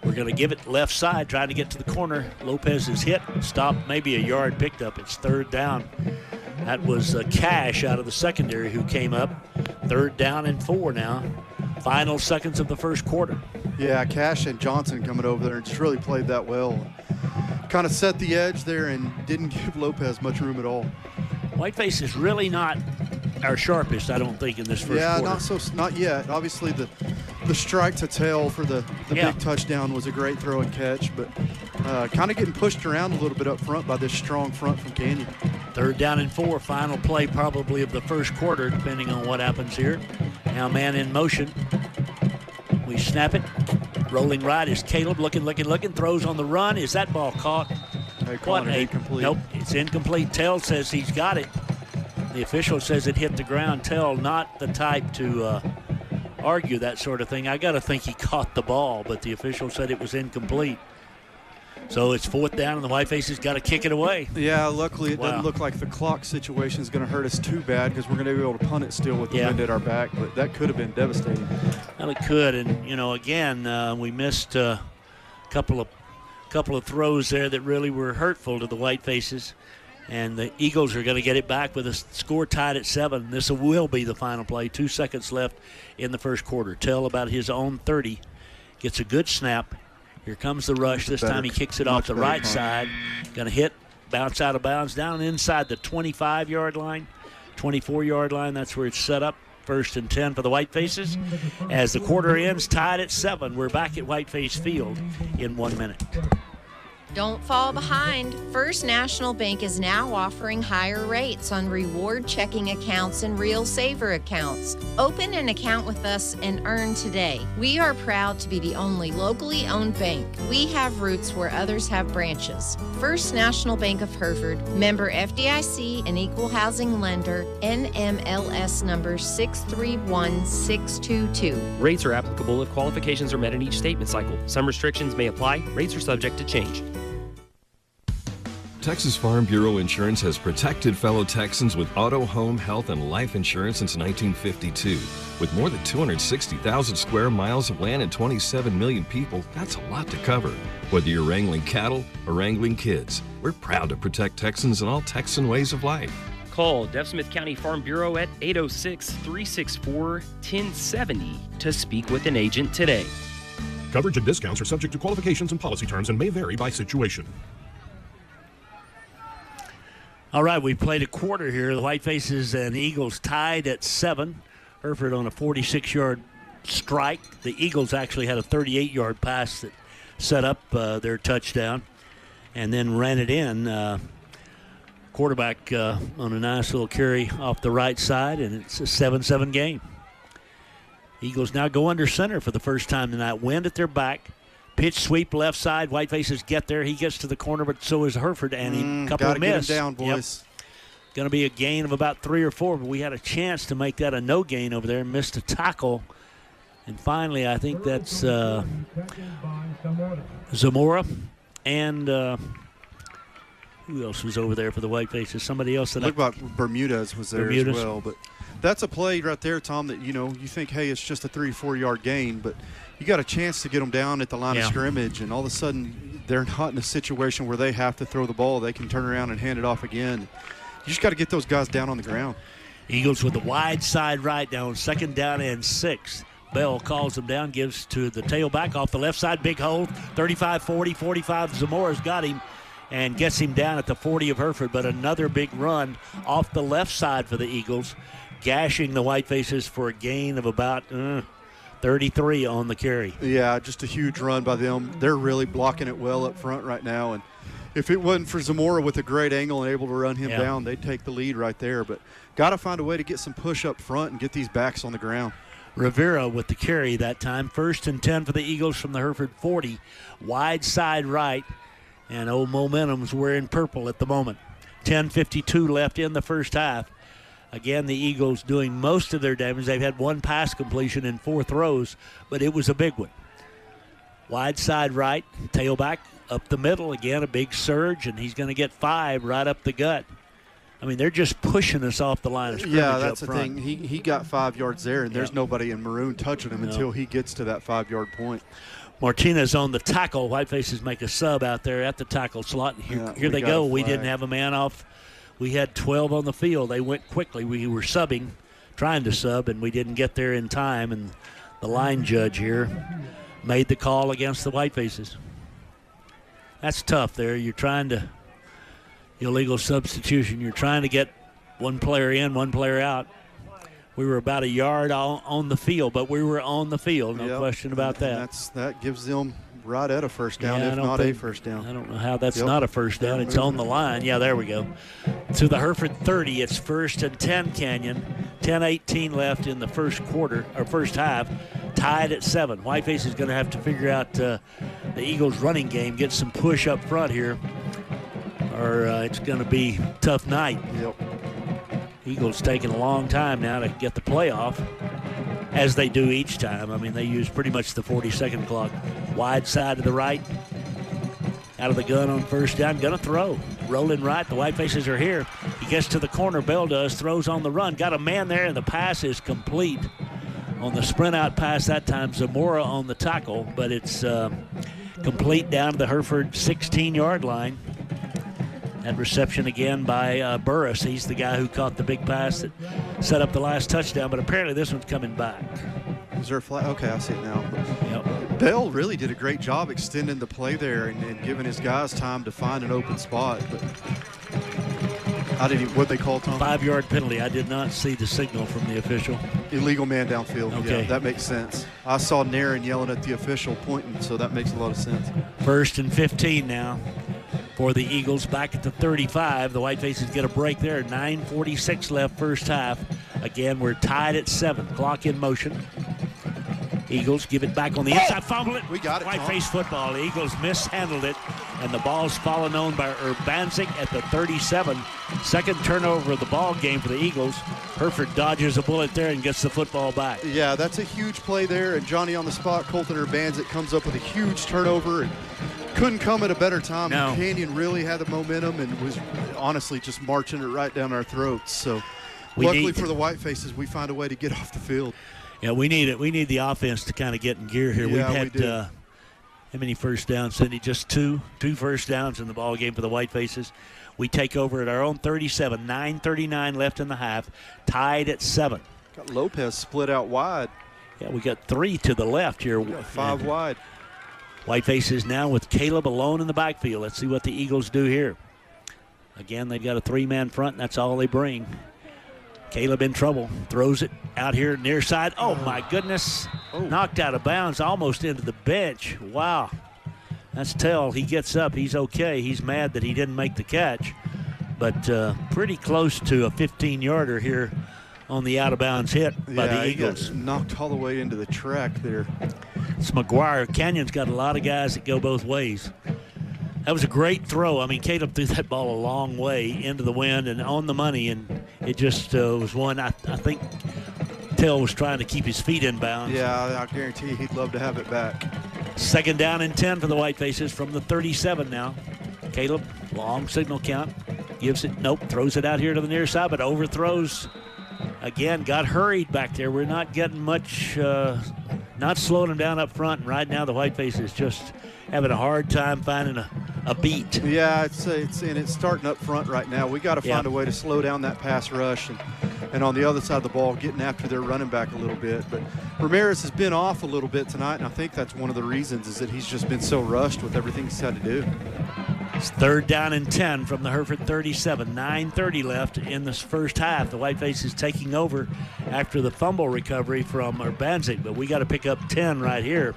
S2: We're going to give it left side, trying to get to the corner. Lopez is hit, stopped, maybe a yard picked up. It's 3rd down. That was Cash out of the secondary who came up. 3rd down and 4 now. Final seconds of the first quarter.
S3: Yeah, Cash and Johnson coming over there and just really played that well. Kind of set the edge there and didn't give Lopez much room at all.
S2: Whiteface is really not our sharpest, I don't think, in this first quarter.
S3: Yeah, not yet. Obviously, the strike to Tell for the big touchdown was a great throw and catch, but kind of getting pushed around a little bit up front by this strong front from Canyon.
S2: 3rd down and 4, final play probably of the first quarter, depending on what happens here. Now man in motion. We snap it. Rolling right is Caleb, looking, throws on the run. Is that ball caught?
S3: Incomplete.
S2: Nope, it's incomplete. Tell says he's got it. The official says it hit the ground. Tell not the type to argue that sort of thing. I got to think he caught the ball, but the official said it was incomplete. So it's 4th down, and the Whitefaces got to kick it away.
S3: Yeah, luckily it doesn't look like the clock situation is going to hurt us too bad because we're going to be able to punt it still with the wind at our back, but that could have been devastating.
S2: Well, it could, and, again, we missed a couple of throws there that really were hurtful to the Whitefaces, and the Eagles are going to get it back with a score tied at 7. This will be the final play. 2 seconds left in the first quarter. Tell about his own 30. Gets a good snap. Here comes the rush. This time he kicks it off the right side. Going to hit, bounce out of bounds, down inside the 25-yard line, 24-yard line. That's where it's set up. 1st and 10 for the Whitefaces. As the quarter ends, tied at 7. We're back at Whiteface Field in 1 minute.
S13: Don't fall behind. First National Bank is now offering higher rates on reward checking accounts and real saver accounts. Open an account with us and earn today. We are proud to be the only locally owned bank. We have roots where others have branches. First National Bank of Hereford, member FDIC, an equal housing lender, NMLS number 631622.
S1: Rates are applicable if qualifications are met in each statement cycle. Some restrictions may apply. Rates are subject to change.
S14: Texas Farm Bureau Insurance has protected fellow Texans with auto, home, health, and life insurance since 1952. With more than 260,000 square miles of land and 27 million people, that's a lot to cover. Whether you're wrangling cattle or wrangling kids, we're proud to protect Texans in all Texan ways of life.
S1: Call Deaf Smith County Farm Bureau at 806-364-1070 to speak with an agent today.
S15: Coverage and discounts are subject to qualifications and policy terms and may vary by situation.
S2: All right, we played a quarter here. The Whitefaces and Eagles tied at 7. Hereford on a 46-yard strike. The Eagles actually had a 38-yard pass that set up their touchdown and then ran it in. Quarterback on a nice little carry off the right side, and it's a 7-7 game. Eagles now go under center for the first time tonight. Wind at their back. Pitch sweep left side. Whitefaces get there. He gets to the corner, but so is Hereford, and a couple of miss.
S3: Get him down, boys.
S2: Going to be a gain of about 3 or 4, but we had a chance to make that a no gain over there. Missed a tackle. And finally, I think that's Zamora. And who else was over there for the Whitefaces? Somebody else that
S3: looked like Bermudez was there as well. But that's a play right there, Tom, that, you think, hey, it's just a 3-4 yard gain, but you got a chance to get them down at the line of scrimmage, and all of a sudden they're not in a situation where they have to throw the ball. They can turn around and hand it off again. You just got to get those guys down on the ground.
S2: Eagles with the wide side right down, 2nd down and 6. Bell calls them down, gives to the tailback off the left side, big hole, 35-40, 45. Zamora's got him and gets him down at the 40 of Hereford, but another big run off the left side for the Eagles, gashing the Whitefaces for a gain of about 33 on the carry.
S3: Yeah, just a huge run by them. They're really blocking it well up front right now, and if it wasn't for Zamora with a great angle and able to run him down, they'd take the lead right there. But got to find a way to get some push up front and get these backs on the ground.
S2: Rivera with the carry that time. 1st and 10 for the Eagles from the Hereford 40. Wide side right. And old momentum's wearing purple at the moment. 10:52 left in the first half. Again, the Eagles doing most of their damage. They've had 1 pass completion in 4 throws, but it was a big one. Wide side right, tailback up the middle. Again, a big surge, and he's going to get 5 right up the gut. I mean, they're just pushing us off the line of scrimmage.
S3: Yeah, that's
S2: up
S3: the
S2: front.
S3: thing. He got 5 yards there, and there's nobody in maroon touching him until he gets to that 5-yard point.
S2: Martinez on the tackle. Whitefaces make a sub out there at the tackle slot. Here they go. We didn't have a man off. We had 12 on the field. They went quickly. We were subbing, trying to sub, and we didn't get there in time. And the line judge here made the call against the Whitefaces. That's tough there. You're trying to illegal substitution. You're trying to get one player in, one player out. We were about a yard on the field, but we were on the field. No question about that.
S3: That gives them right at a first down, if not a first down.
S2: I don't know how that's not a first down. It's on the line. Yeah, there we go. To the Hereford 30, it's 1st and 10, Canyon. 10:18 left in the first quarter, or first half. Tied at 7. Whiteface is going to have to figure out the Eagles' running game, get some push up front here, or it's going to be a tough night.
S3: Yep.
S2: Eagles taking a long time now to get the playoff, as they do each time. I mean, they use pretty much the 40-second clock. Wide side to the right. Out of the gun on 1st down. Going to throw. Rolling right. The Whitefaces are here. He gets to the corner. Bell does. Throws on the run. Got a man there, and the pass is complete. On the sprint out pass that time, Zamora on the tackle, but it's complete down to the Hereford 16-yard line. That reception again by Burris. He's the guy who caught the big pass that set up the last touchdown, but apparently this one's coming back.
S3: Is there a flag? Okay, I see it now.
S2: Yep.
S3: Bell really did a great job extending the play there and giving his guys time to find an open spot. But what they call, Tom?
S2: 5-yard penalty. I did not see the signal from the official.
S3: Illegal man downfield.
S2: Okay.
S3: Yeah, that makes sense. I saw Naren yelling at the official, pointing, so that makes a lot of sense.
S2: 1st and 15 now for the Eagles back at the 35. The Whitefaces get a break there. 9:46 left first half. Again, we're tied at 7. Clock in motion. Eagles give it back on the inside. Fumble it.
S3: We got it,
S2: Whiteface football. The Eagles mishandled it, and the ball's fallen on by Urbanzik at the 37. Second turnover of the ball game for the Eagles. Hereford dodges a bullet there and gets the football back.
S3: Yeah, that's a huge play there, and Johnny on the spot, Colton Urbanzik comes up with a huge turnover and couldn't come at a better time.
S2: No.
S3: Canyon really had the momentum and was honestly just marching it right down our throats. So
S2: We
S3: luckily for the Whitefaces, we find a way to get off the field.
S2: Yeah, we need it. We need the offense to kind of get in gear here.
S3: Yeah,
S2: We've had how many first downs, Cindy? Just two first downs in the ball game for the Whitefaces. We take over at our own 37. 9:39 left in the half. Tied at 7.
S3: Got Lopez split out wide.
S2: Yeah, we got 3 to the left here.
S3: We got 5 wide.
S2: Whitefaces now with Caleb alone in the backfield. Let's see what the Eagles do here. Again, they've got a 3-man front, and that's all they bring. Caleb in trouble. Throws it out here near side. Oh, my goodness. Knocked out of bounds, almost into the bench. Wow. That's tell. He gets up. He's okay. He's mad that he didn't make the catch. But pretty close to a 15-yarder here on the out-of-bounds hit by the Eagles.
S3: He got knocked all the way into the track there.
S2: It's McGuire. Canyon's got a lot of guys that go both ways. That was a great throw. I mean, Caleb threw that ball a long way into the wind and on the money, and it just was one I think Tell was trying to keep his feet in bounds.
S3: Yeah, I guarantee you he'd love to have it back.
S2: 2nd down and 10 for the Whitefaces from the 37 now. Caleb, long signal count, gives it, nope, throws it out here to the near side, but overthrows. Again, got hurried back there. We're not getting much, not slowing him down up front. And right now the Whitefaces just having a hard time finding a beat.
S3: Yeah, it's starting up front right now. We got to find a way to slow down that pass rush, and on the other side of the ball, getting after their running back a little bit. But Ramirez has been off a little bit tonight, and I think that's one of the reasons is that he's just been so rushed with everything he's had to do.
S2: It's 3rd down and 10 from the Hereford 37. 9:30 left in this first half. The Whitefaces taking over after the fumble recovery from Urbanzik, but we got to pick up 10 right here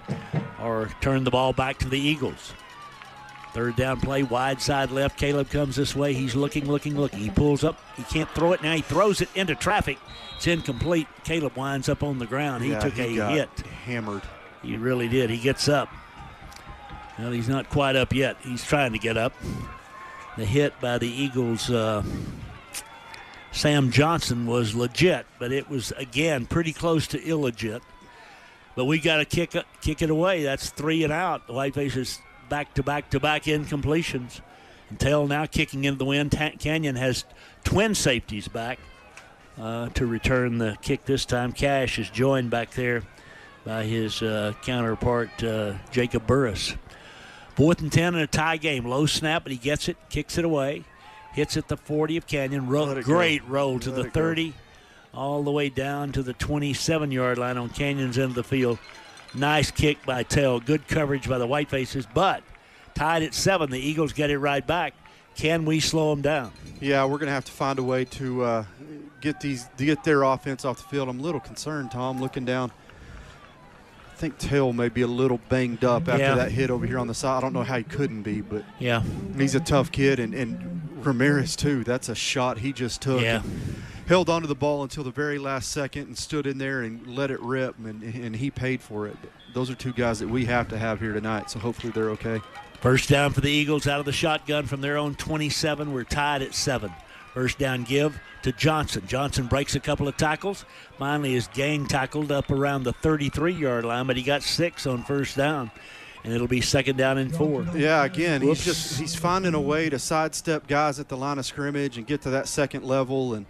S2: or turn the ball back to the Eagles. 3rd down play, wide side left. Caleb comes this way. He's looking. He pulls up. He can't throw it. Now he throws it into traffic. It's incomplete. Caleb winds up on the ground. He took a hit.
S3: Hammered.
S2: He really did. He gets up. Well, he's not quite up yet. He's trying to get up. The hit by the Eagles, Sam Johnson, was legit, but it was, again, pretty close to illegit. But we got to kick it away. That's 3 and out. The Whitefaces back-to-back incompletions. And Tail now kicking into the wind. Canyon has twin safeties back to return the kick this time. Cash is joined back there by his counterpart, Jacob Burris. 4th and 10 in a tie game. Low snap, but he gets it, kicks it away. Hits at the 40 of Canyon. Great roll to the 30. All the way down to the 27-yard line on Canyon's end of the field. Nice kick by Tell. Good coverage by the Whitefaces, but tied at 7. The Eagles get it right back. Can we slow them down?
S3: Yeah, we're going to have to find a way to get their offense off the field. I'm a little concerned, Tom, looking down. I think Tell may be a little banged up after that hit over here on the side. I don't know how he couldn't be, but he's a tough kid. And Ramirez, too, that's a shot he just took.
S2: Yeah.
S3: Held onto the ball until the very last second and stood in there and let it rip, and he paid for it. But those are two guys that we have to have here tonight, so hopefully they're okay.
S2: 1st down for the Eagles out of the shotgun from their own 27. We're tied at 7. 1st down give to Johnson. Johnson breaks a couple of tackles. Finally is gang tackled up around the 33-yard line, but he got 6 on 1st down. And it'll be 2nd down and 4.
S3: Yeah, again, he's finding a way to sidestep guys at the line of scrimmage and get to that second level, and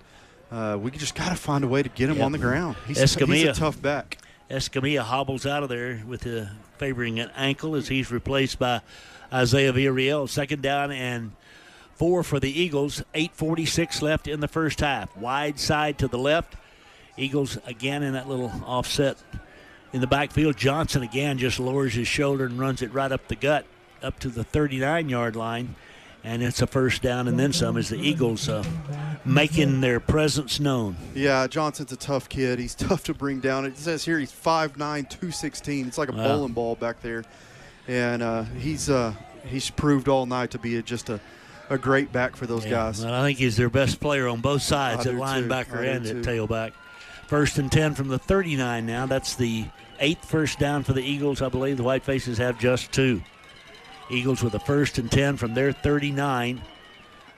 S3: we just got to find a way to get him on the ground. He's a tough back.
S2: Escamilla hobbles out of there with favoring an ankle as he's replaced by Isaiah Villarreal. 2nd down and 4 for the Eagles. 8:46 left in the first half. Wide side to the left. Eagles again in that little offset in the backfield. Johnson again just lowers his shoulder and runs it right up the gut, up to the 39-yard line. And it's a 1st down and then some as the Eagles making their presence known.
S3: Yeah, Johnson's a tough kid. He's tough to bring down. It says here he's 5'9", 216. It's like a bowling ball back there. And he's proved all night to be just a great back for those guys.
S2: Well, I think he's their best player on both sides, at linebacker and at tailback. 1st and 10 from the 39 now. That's the 8th 1st down for the Eagles. I believe the Whitefaces have just 2. Eagles with a 1st and 10 from their 39.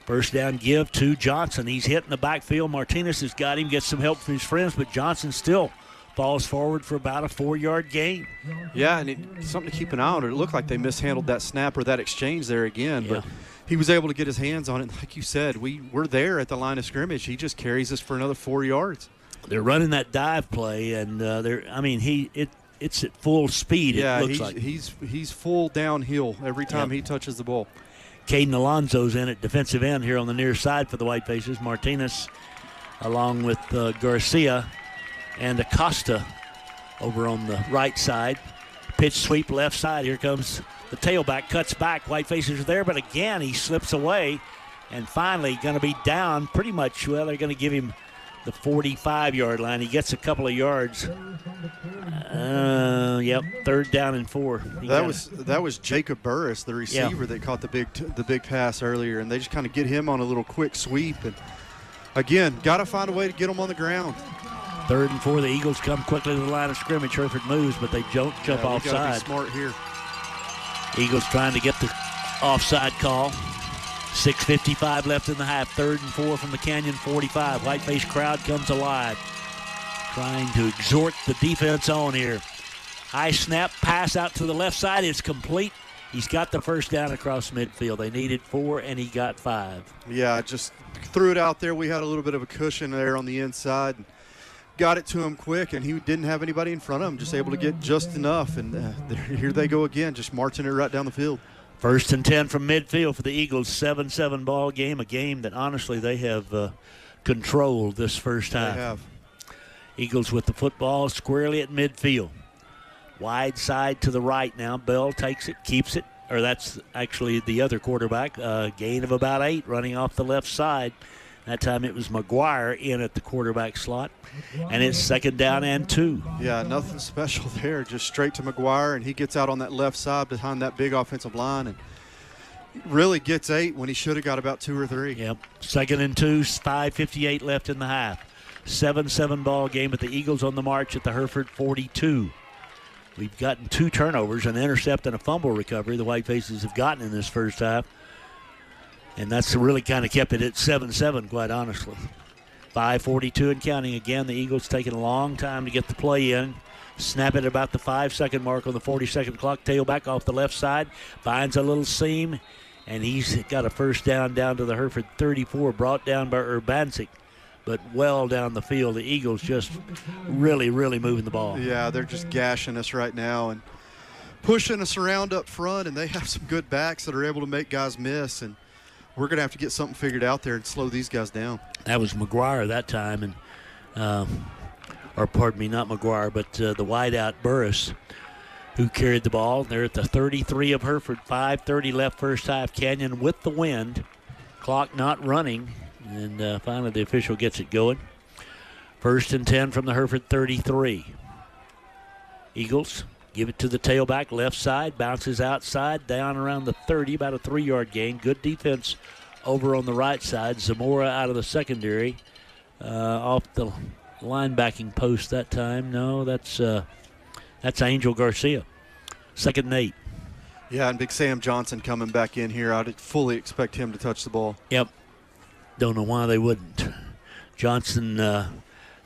S2: 1st down give to Johnson. He's hitting the backfield. Martinez has got him, gets some help from his friends, but Johnson still falls forward for about a 4-yard gain.
S3: Yeah, and something to keep an eye on. It looked like they mishandled that snap or that exchange there again, but he was able to get his hands on it. Like you said, we're there at the line of scrimmage. He just carries us for another 4 yards.
S2: They're running that dive play, and it's at full speed, it looks like.
S3: He's full downhill every time he touches the ball.
S2: Caden Alonzo's in at defensive end here on the near side for the Whitefaces. Martinez along with Garcia and Acosta over on the right side. Pitch sweep left side. Here comes the tailback, cuts back. Whitefaces are there, but again he slips away and finally going to be down pretty much. Well, they're going to give him the 45-yard line. He gets a couple of yards. 3rd down and 4.
S3: That was Jacob Burris, the receiver that caught the big pass earlier, and they just kind of get him on a little quick sweep. And again, got to find a way to get him on the ground.
S2: 3rd and 4. The Eagles come quickly to the line of scrimmage. Hereford moves, but they don't jump offside.
S3: Be smart here.
S2: Eagles trying to get the offside call. 6:55 left in the half. 3rd and 4 from the Canyon 45. Whiteface crowd comes alive, trying to exhort the defense on here. High snap, pass out to the left side. It's complete. He's got the first down across midfield. They needed 4, and he got 5.
S3: Yeah, just threw it out there. We had a little bit of a cushion there on the inside. Got it to him quick, and he didn't have anybody in front of him, just able to get just enough. And here they go again, just marching it right down the field.
S2: 1st and 10 from midfield for the Eagles. 7-7 ball game, a game that honestly they have controlled this first half.
S3: They have.
S2: Eagles with the football squarely at midfield. Wide side to the right now. Bell takes it, keeps it, or that's actually the other quarterback. Gain of about 8 running off the left side. That time it was McGuire in at the quarterback slot. And it's 2nd down and 2.
S3: Yeah, nothing special there. Just straight to McGuire, and he gets out on that left side behind that big offensive line and really gets 8 when he should have got about 2 or 3.
S2: Yep. 2nd and 2, 5:58 left in the half. 7-7 ball game, but the Eagles on the march at the Hereford 42. We've gotten 2 turnovers, an intercept and a fumble recovery the Whitefaces have gotten in this first half. And that's really kind of kept it at 7-7, quite honestly. 5:42 and counting again. The Eagles taking a long time to get the play in. Snap it about the 5-second mark on the 40-second clock. Tailback off the left side. Finds a little seam, and he's got a first down to the Hereford 34, brought down by Urbanczyk, but well down the field. The Eagles just really, really moving the ball.
S3: Yeah, they're just gashing us right now and pushing us around up front, and they have some good backs that are able to make guys miss, and we're going to have to get something figured out there and slow these guys down.
S2: That was McGuire that time, and or pardon me, not McGuire, but the wideout Burris, who carried the ball. They're at the 33 of Hereford. 5:30 left first half. Canyon with the wind. Clock not running, and finally the official gets it going. 1st and 10 from the Hereford 33. Eagles give it to the tailback, left side, bounces outside, down around the 30, about a 3-yard gain. Good defense over on the right side. Zamora out of the secondary, off the linebacking post that time. No, that's Angel Garcia. 2nd and 8.
S3: Yeah, and Big Sam Johnson coming back in here. I'd fully expect him to touch the ball.
S2: Yep. Don't know why they wouldn't. Johnson,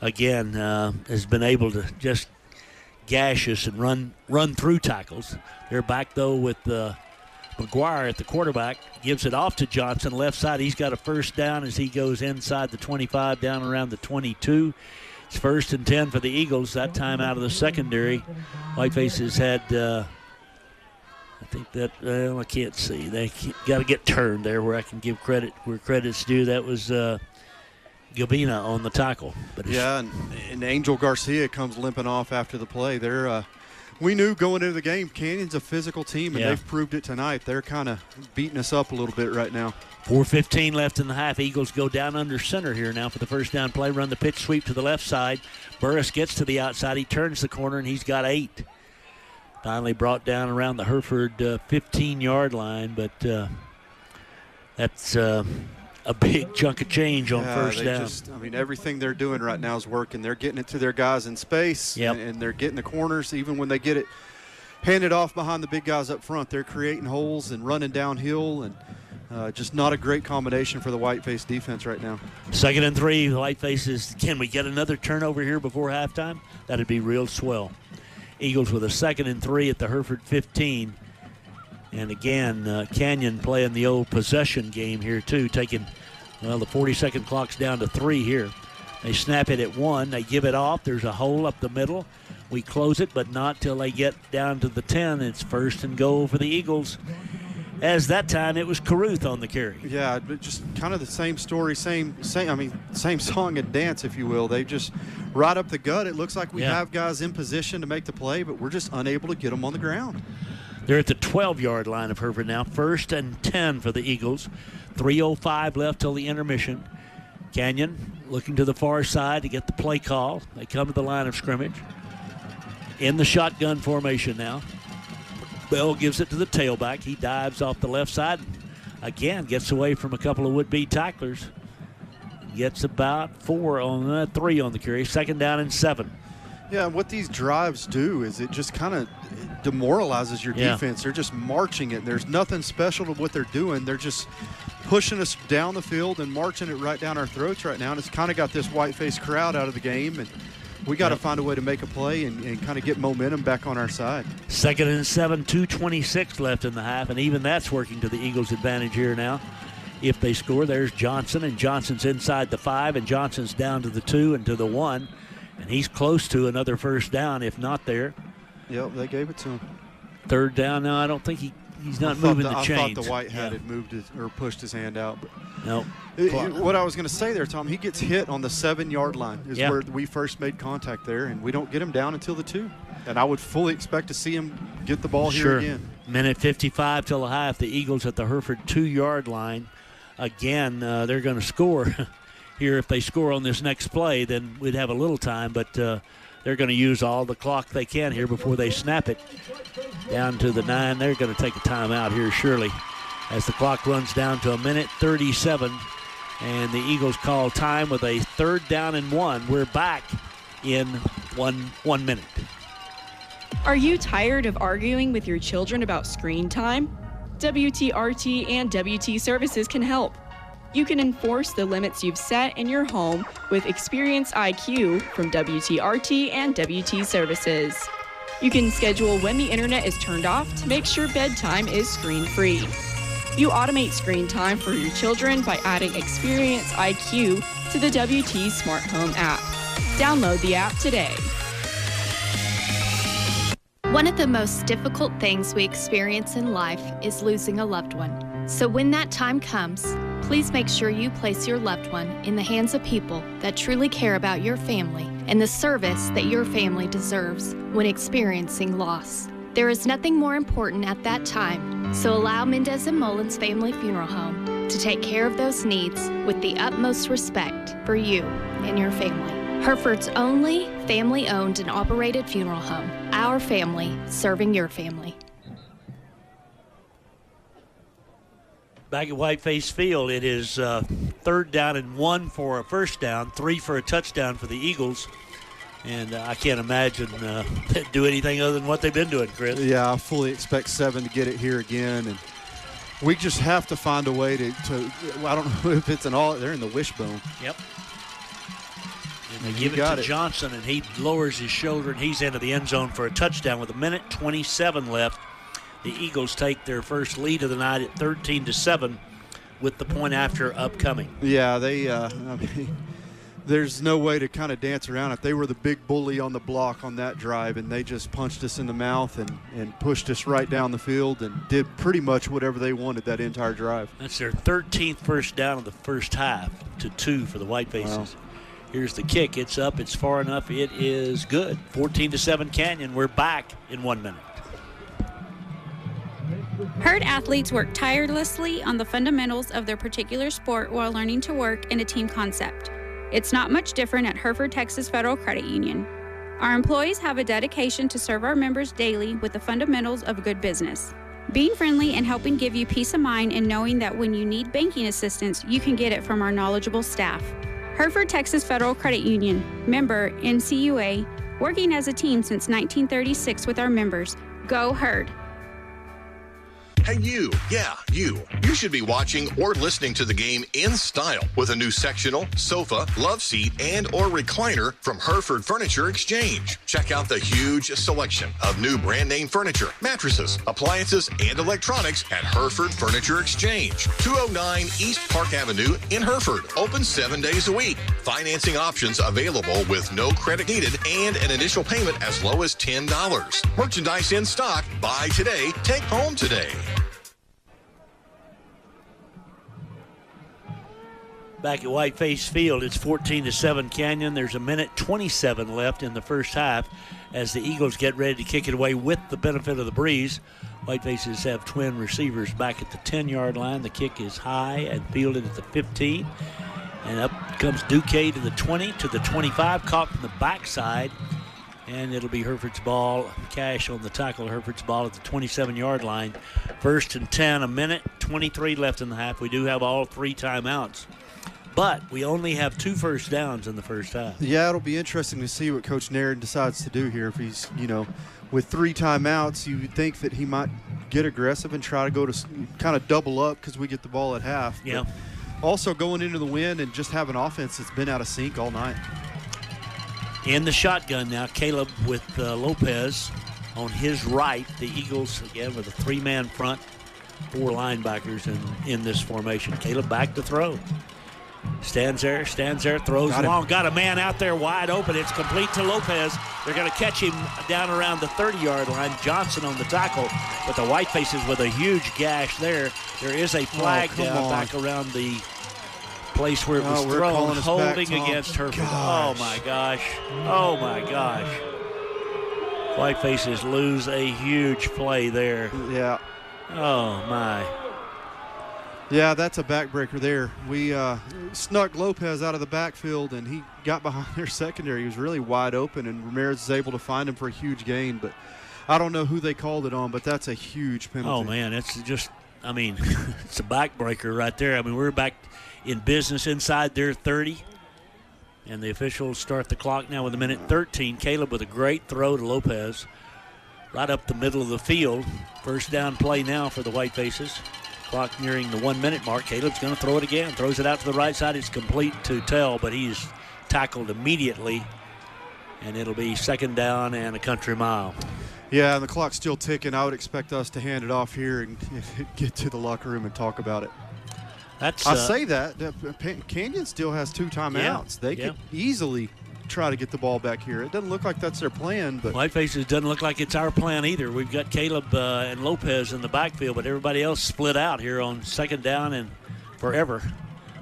S2: again, has been able to just gash us and run through tackles. They're back, though, with McGuire at the quarterback. Gives it off to Johnson, left side. He's got a first down as he goes inside the 25, down around the 22. It's 1st and 10 for the Eagles, that time out of the secondary. Whiteface has had, I think that, well, I can't see. They got to get turned there where I can give credit where credit's due. That was Gabina on the tackle. But
S3: yeah, and Angel Garcia comes limping off after the play. We knew going into the game, Canyon's a physical team, and they've proved it tonight. They're kind of beating us up a little bit right now.
S2: 4:15 left in the half. Eagles go down under center here now for the first down play. Run the pitch sweep to the left side. Burris gets to the outside. He turns the corner, and he's got 8. Finally brought down around the Hereford 15-yard line, but that's a big chunk of change on first down.
S3: Everything they're doing right now is working. They're getting it to their guys in space, and they're getting the corners. Even when they get it handed off behind the big guys up front, they're creating holes and running downhill, and just not a great combination for the Whiteface defense right now.
S2: 2nd and 3, Whitefaces. Can we get another turnover here before halftime? That'd be real swell. Eagles with a 2nd and 3 at the Hereford 15. And again, Canyon playing the old possession game here too, taking, the 40-second clock's down to 3 here. They snap it at 1. They give it off. There's a hole up the middle. We close it, but not till they get down to the 10. It's 1st and goal for the Eagles. As that time it was Caruth on the carry.
S3: Yeah, but just kind of the same story, same song and dance, if you will. They just right up the gut. It looks like we have guys in position to make the play, but we're just unable to get them on the ground.
S2: They're at the 12-yard line of Hereford now. 1st and 10 for the Eagles. 3:05 left till the intermission. Canyon looking to the far side to get the play call. They come to the line of scrimmage. In the shotgun formation now. Bell gives it to the tailback. He dives off the left side. Again, gets away from a couple of would-be tacklers. Gets about 3 on the carry. 2nd down and 7.
S3: Yeah, what these drives do is it just kind of demoralizes your defense. They're just marching it. There's nothing special to what they're doing. They're just pushing us down the field and marching it right down our throats right now. And it's kind of got this Whiteface crowd out of the game. And we got to find a way to make a play and kind of get momentum back on our side.
S2: 2nd and 7, 2:26 left in the half. And even that's working to the Eagles' advantage here now. If they score, there's Johnson. And Johnson's inside the 5. And Johnson's down to the 2 and to the 1. And he's close to another first down, if not there.
S3: Yep, they gave it to him.
S2: 3rd down now. I don't think he's not moving the chains.
S3: I thought the white hat had moved or pushed his hand out. But
S2: no.
S3: What I was going to say there, Tom, he gets hit on the 7-yard line is where we first made contact there, and we don't get him down until the 2. And I would fully expect to see him get the ball here again.
S2: Minute 55 till the half. The Eagles at the Hereford 2-yard line. Again, they're going to score. Here, if they score on this next play, then we'd have a little time, but they're going to use all the clock they can here before they snap it. Down to the 9, they're going to take a timeout here, surely, as the clock runs down to 1:37, and the Eagles call time with a 3rd down and 1. We're back in one minute.
S16: Are you tired of arguing with your children about screen time? WTRT and WT Services can help. You can enforce the limits you've set in your home with Experience IQ from WTRT and WT Services. You can schedule when the internet is turned off to make sure bedtime is screen-free. You automate screen time for your children by adding Experience IQ to the WT Smart Home app. Download the app today.
S17: One of the most difficult things we experience in life is losing a loved one. So when that time comes, please make sure you place your loved one in the hands of people that truly care about your family and the service that your family deserves when experiencing loss. There is nothing more important at that time, so allow Mendez and Mullins Family Funeral Home to take care of those needs with the utmost respect for you and your family. Hereford's only family-owned and operated funeral home. Our family serving your family.
S2: Back at Whiteface Field, it is 3rd down and 1 for a first down, 3 for a touchdown for the Eagles. And I can't imagine they'd do anything other than what they've been doing, Chris.
S3: Yeah, I fully expect 7 to get it here again. And we just have to find a way to I don't know if it's they're in the wishbone.
S2: Yep. And they give it to Johnson, and he lowers his shoulder, and he's into the end zone for a touchdown with 1:27 left. The Eagles take their first lead of the night at 13-7 with the point after upcoming.
S3: Yeah, there's no way to kind of dance around it. They were the big bully on the block on that drive, and they just punched us in the mouth and pushed us right down the field and did pretty much whatever they wanted that entire drive.
S2: That's their 13th first down of the first half to 2 for the Whitefaces. Wow. Here's the kick. It's up. It's far enough. It is good. 14-7 Canyon. We're back in 1 minute.
S18: Herd athletes work tirelessly on the fundamentals of their particular sport while learning to work in a team concept. It's not much different at Hereford Texas Federal Credit Union. Our employees have a dedication to serve our members daily with the fundamentals of good business. Being friendly and helping give you peace of mind and knowing that when you need banking assistance, you can get it from our knowledgeable staff. Hereford Texas Federal Credit Union, member NCUA, working as a team since 1936 with our members. Go Herd!
S19: Hey, you. Yeah, you. You should be watching or listening to the game in style with a new sectional, sofa, love seat, and or recliner from Hereford Furniture Exchange. Check out the huge selection of new brand name furniture, mattresses, appliances, and electronics at Hereford Furniture Exchange. 209 East Park Avenue in Hereford. Open 7 days a week. Financing options available with no credit needed and an initial payment as low as $10. Merchandise in stock. Buy today. Take home today.
S2: Back at Whiteface Field, it's 14-7 Canyon. There's 1:27 left in the first half as the Eagles get ready to kick it away with the benefit of the breeze. Whitefaces have twin receivers back at the 10-yard line. The kick is high and fielded at the 15. And up comes Duque to the 20, to the 25, caught from the backside. And it'll be Hereford's ball. Cash on the tackle. Hereford's ball at the 27-yard line. 1st and 10, 1:23 left in the half. We do have all 3 timeouts. But we only have 2 first downs in the first half.
S3: Yeah, it'll be interesting to see what Coach Nairn decides to do here. If he's, with 3 timeouts, you would think that he might get aggressive and try to go to kind of double up because we get the ball at half.
S2: Yeah.
S3: But also going into the wind and just have an offense that's been out of sync all night.
S2: In the shotgun now, Caleb with Lopez on his right. The Eagles, again, with a 3-man front, 4 linebackers in this formation. Caleb back to throw. Stands there, throws long. Got a man out there wide open. It's complete to Lopez. They're going to catch him down around the 30-yard line. Johnson on the tackle, but the Whitefaces with a huge gash there. There is a flag down back around the place where it was thrown, holding against Hereford. Oh, my gosh. Oh, my gosh. Whitefaces lose a huge play there.
S3: Yeah.
S2: Oh, my.
S3: Yeah, that's a backbreaker there. We snuck Lopez out of the backfield, and he got behind their secondary. He was really wide open, and Ramirez was able to find him for a huge gain. But I don't know who they called it on, but that's a huge penalty.
S2: Oh, man, it's just, it's a backbreaker right there. We're back in business inside their 30, and the officials start the clock now with 1:13. Caleb with a great throw to Lopez right up the middle of the field. First down play now for the Whitefaces. Clock nearing the 1-minute mark. Caleb's going to throw it again. Throws it out to the right side. It's complete to Tell, but he's tackled immediately, and it'll be 2nd down and a country mile.
S3: Yeah, and the clock's still ticking. I would expect us to hand it off here and get to the locker room and talk about it. I say that. Canyon still has 2 timeouts. They could easily try to get the ball back here. It doesn't look like that's their plan. But
S2: Whitefaces doesn't look like it's our plan either. We've got Caleb and Lopez in the backfield, but everybody else split out here on 2nd down and forever.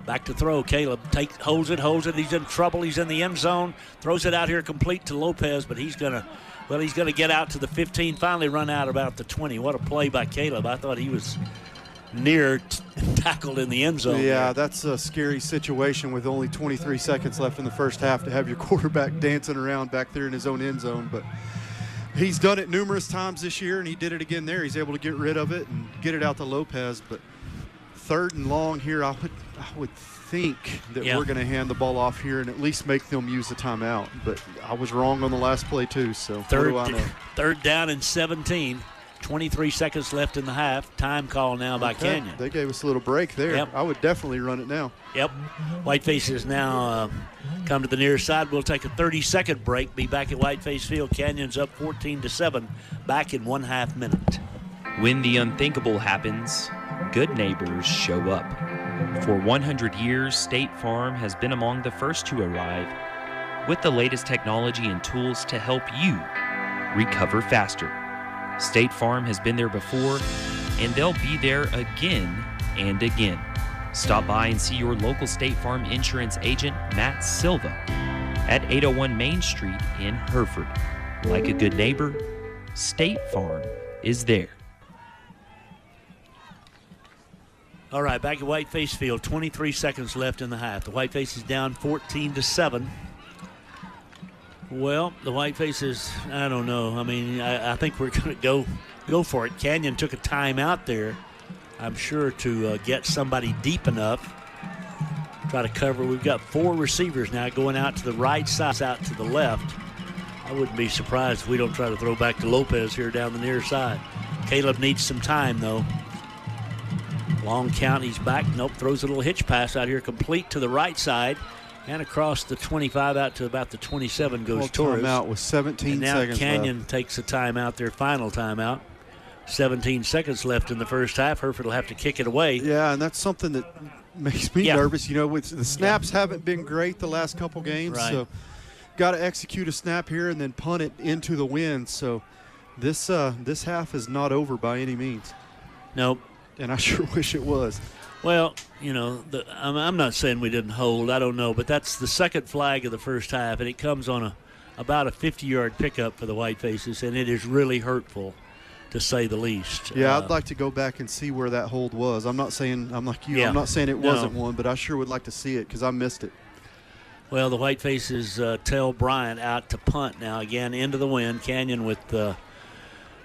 S2: Back to throw. Caleb holds it. He's in trouble. He's in the end zone. Throws it out here complete to Lopez, but he's going to get out to the 15, finally run out about the 20. What a play by Caleb. I thought he was near tackled in the end zone.
S3: Yeah, that's a scary situation with only 23 seconds left in the first half to have your quarterback dancing around back there in his own end zone. But he's done it numerous times this year, and he did it again there. He's able to get rid of it and get it out to Lopez. But 3rd and long here, I would think that we're going to hand the ball off here and at least make them use the timeout. But I was wrong on the last play too, so what do I know?
S2: 3rd down and 17. 23 seconds left in the half. Time call now by Canyon.
S3: They gave us a little break there.
S2: Yep.
S3: I would definitely run it now.
S2: Yep. Whitefaces now come to the near side. We'll take a 30-second break. Be back at Whiteface Field. Canyon's up 14-7. Back in 1/2 minute.
S1: When the unthinkable happens, good neighbors show up. For 100 years, State Farm has been among the first to arrive with the latest technology and tools to help you recover faster. State Farm has been there before, and they'll be there again and again. Stop by and see your local State Farm insurance agent, Matt Silva, at 801 Main Street in Hereford. Like a good neighbor, State Farm is there.
S2: All right, back at Whiteface Field, 23 seconds left in the half. The Whiteface is down 14-7. Well, the Whitefaces, I don't know. I think we're going to go for it. Canyon took a timeout there, I'm sure, to get somebody deep enough. Try to cover. We've got 4 receivers now going out to the right side, out to the left. I wouldn't be surprised if we don't try to throw back to Lopez here down the near side. Caleb needs some time, though. Long count, he's back. Nope, throws a little hitch pass out here, complete to the right side. And across the 25 out to about the 27 goes Torres.
S3: Timeout with 17
S2: now
S3: seconds
S2: Canyon
S3: left.
S2: takes a timeout, their final timeout. 17 seconds left in the first half. Hereford will have to kick it away.
S3: Yeah, and that's something that makes me nervous. With the snaps haven't been great the last couple games, so got to execute a snap here and then punt it into the wind. So this half is not over by any means.
S2: Nope.
S3: And I sure wish it was.
S2: Well, I'm not saying we didn't hold. I don't know, but that's the second flag of the first half, and it comes on about a 50-yard pickup for the Whitefaces, and it is really hurtful, to say the least.
S3: Yeah, I'd like to go back and see where that hold was. I'm not saying I'm like you. Yeah. I'm not saying it wasn't one, but I sure would like to see it because I missed it.
S2: Well, the Whitefaces tell Bryant out to punt now, again into the wind. Canyon with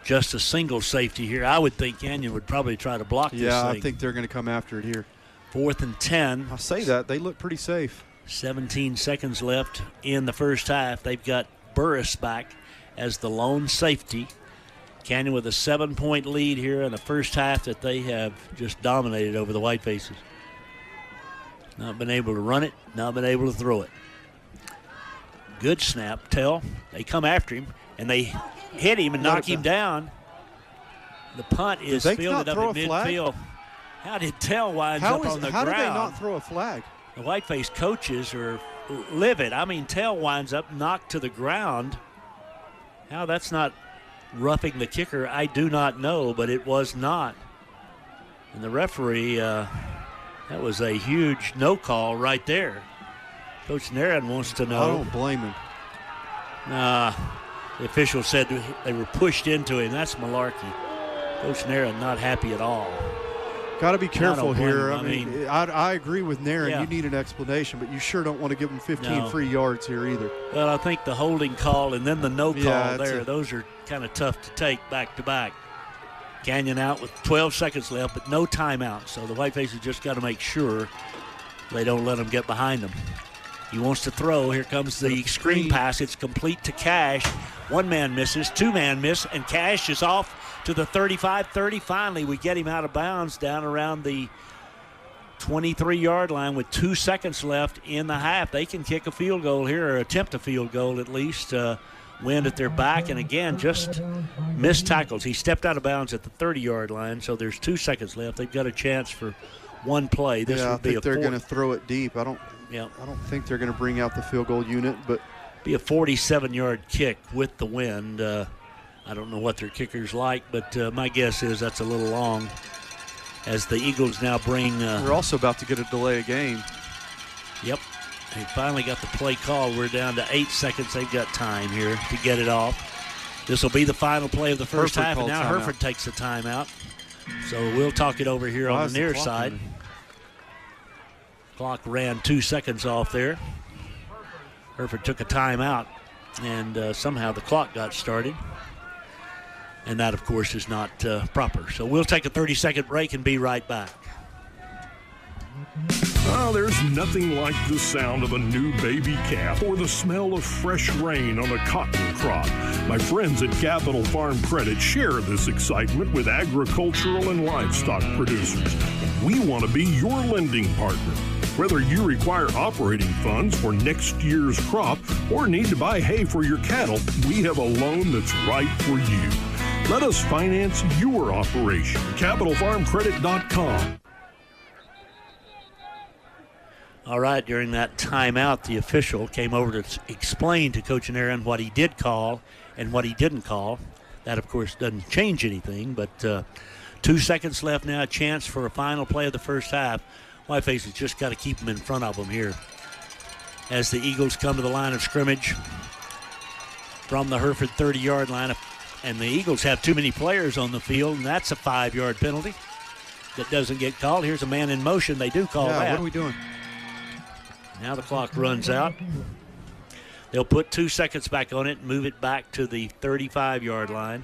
S2: just a single safety here. I would think Canyon would probably try to block this thing.
S3: Yeah, I think they're going to come after it here.
S2: 4th and 10.
S3: I say that. They look pretty safe.
S2: 17 seconds left in the first half. They've got Burris back as the lone safety. Canyon with a 7-point lead here in the first half that they have just dominated over the Whitefaces. Not been able to run it, not been able to throw it. Good snap, Tell. They come after him, and they hit him and knock him down. The punt is fielded up at midfield. How did Tell wind up on the ground?
S3: How did they not throw a flag?
S2: The Whiteface coaches are livid. I mean, Tell winds up knocked to the ground. How that's not roughing the kicker, I do not know, but it was not. And the referee, that was a huge no call right there. Coach Naran wants to know.
S3: I don't blame him.
S2: The official said they were pushed into him. That's malarkey. Coach Naran not happy at all.
S3: Got to be careful here.
S2: I mean,
S3: I agree with Naran.
S2: Yeah.
S3: You need an explanation, but you sure don't want to give him 15 free yards here either.
S2: Well, I think the holding call and then the no call there, those are kind of tough to take back to back. Canyon out with 12 seconds left, but no timeout. So the Whitefaces just got to make sure they don't let them get behind them. He wants to throw. Here comes the screen pass. It's complete to Cash. One man misses, two man miss, and Cash is off to the 35-30. Finally, we get him out of bounds down around the 23-yard line with 2 seconds left in the half. They can kick a field goal here, or attempt a field goal at least. Wind at their back, and again, just missed tackles. He stepped out of bounds at the 30-yard line, so there's 2 seconds left. They've got a chance for one play. This would be
S3: I think they're going to throw it deep. I don't think they're going to bring out the field goal unit, but
S2: be a 47-yard kick with the wind. I don't know what their kicker's like, but my guess is that's a little long. As the Eagles now bring.
S3: They're also about to get a delay of game.
S2: Yep. They finally got the play call. We're down to 8 seconds. They've got time here to get it off. This will be the final play of the first half, and now Hereford takes a timeout. So we'll talk it over here on the near side. Clock ran 2 seconds off there. Hereford took a timeout, and somehow the clock got started. And that, of course, is not proper. So we'll take a 30-second break and be right back.
S15: Oh, there's nothing like the sound of a new baby calf or the smell of fresh rain on a cotton crop. My friends at Capital Farm Credit share this excitement with agricultural and livestock producers. We want to be your lending partner. Whether you require operating funds for next year's crop or need to buy hay for your cattle, we have a loan that's right for you. Let us finance your operation. CapitalFarmCredit.com.
S2: All right, during that timeout, the official came over to explain to Coach Naran what he did call and what he didn't call. That, of course, doesn't change anything, but 2 seconds left now, a chance for a final play of the first half. Whiteface has just got to keep them in front of them here. As the Eagles come to the line of scrimmage from the Hereford 30-yard line, and the Eagles have too many players on the field, and that's a 5-yard penalty that doesn't get called. Here's a man in motion. They do call that.
S3: What are we doing?
S2: Now the clock runs out. They'll put 2 seconds back on it and move it back to the 35-yard line.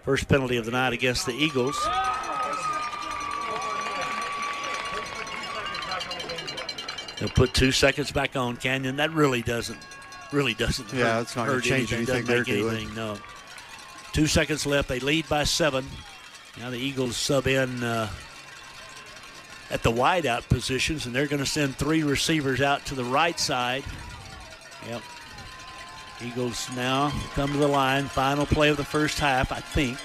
S2: First penalty of the night against the Eagles. They'll put 2 seconds back on. Canyon. That really doesn't
S3: Yeah, it's not going to change anything they're doing.
S2: No. 2 seconds left. They lead by 7. Now the Eagles sub in at the wideout positions, and they're going to send 3 receivers out to the right side. Yep. Eagles now come to the line. Final play of the first half, I think.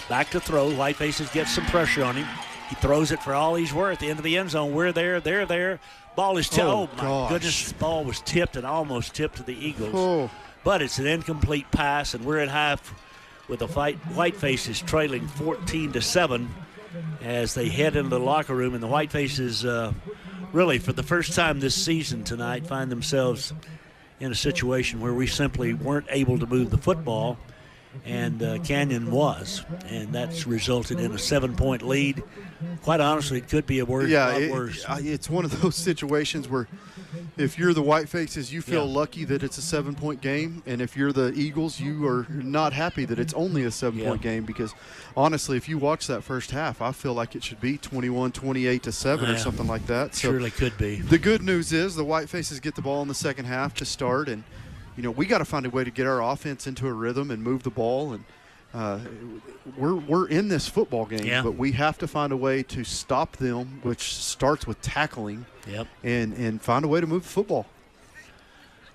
S2: Back to throw. Whitefaces get some pressure on him. He throws it for all he's worth. Into the end zone. We're there. They're there. Ball is tipped. Oh, my goodness. Ball was tipped and almost tipped to the Eagles.
S3: Oh.
S2: But it's an incomplete pass, and we're at half with the Whitefaces trailing 14-7 as they head into the locker room. And the Whitefaces really, for the first time this season tonight, find themselves in a situation where we simply weren't able to move the football. and Canyon was, and that's resulted in a 7-point lead. Quite honestly, it could be a lot worse.
S3: It's one of those situations where if you're the Whitefaces, you feel lucky that it's a 7-point game, and if you're the Eagles, you are not happy that it's only a 7-point game, because honestly, if you watch that first half, I feel like it should be 21-28-7 or something like that. So
S2: surely could be.
S3: The good news is the Whitefaces get the ball in the second half to start, and we got to find a way to get our offense into a rhythm and move the ball, and we're in this football game, but we have to find a way to stop them, which starts with tackling, and find a way to move the football.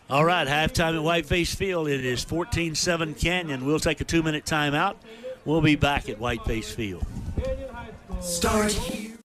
S2: All right, halftime at Whiteface Field. It is 14-7 Canyon. We'll take a 2-minute timeout. We'll be back at Whiteface Field.
S11: Start here.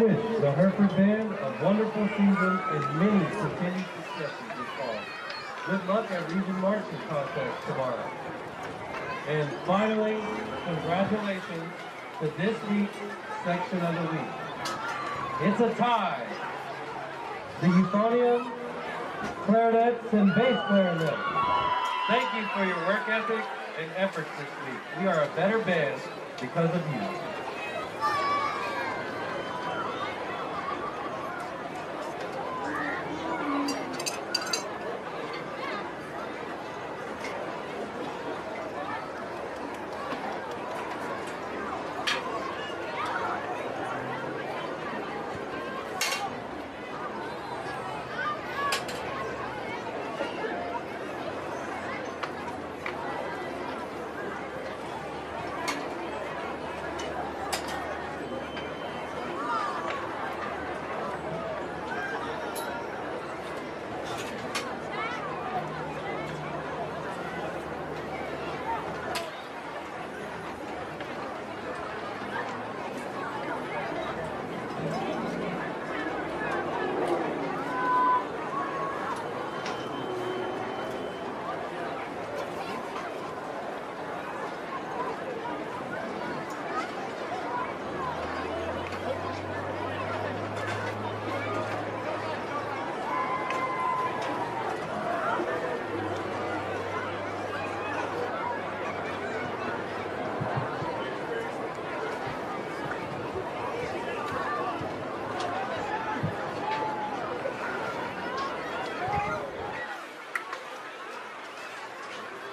S20: wish the Hereford Band a wonderful season and many continued successes this fall. Good luck at Region Marching Contest tomorrow. And finally, congratulations to this week's section of the week. It's a tie. The euphonium, clarinets, and bass clarinet. Thank you for your work ethic and efforts this week. We are a better band because of you.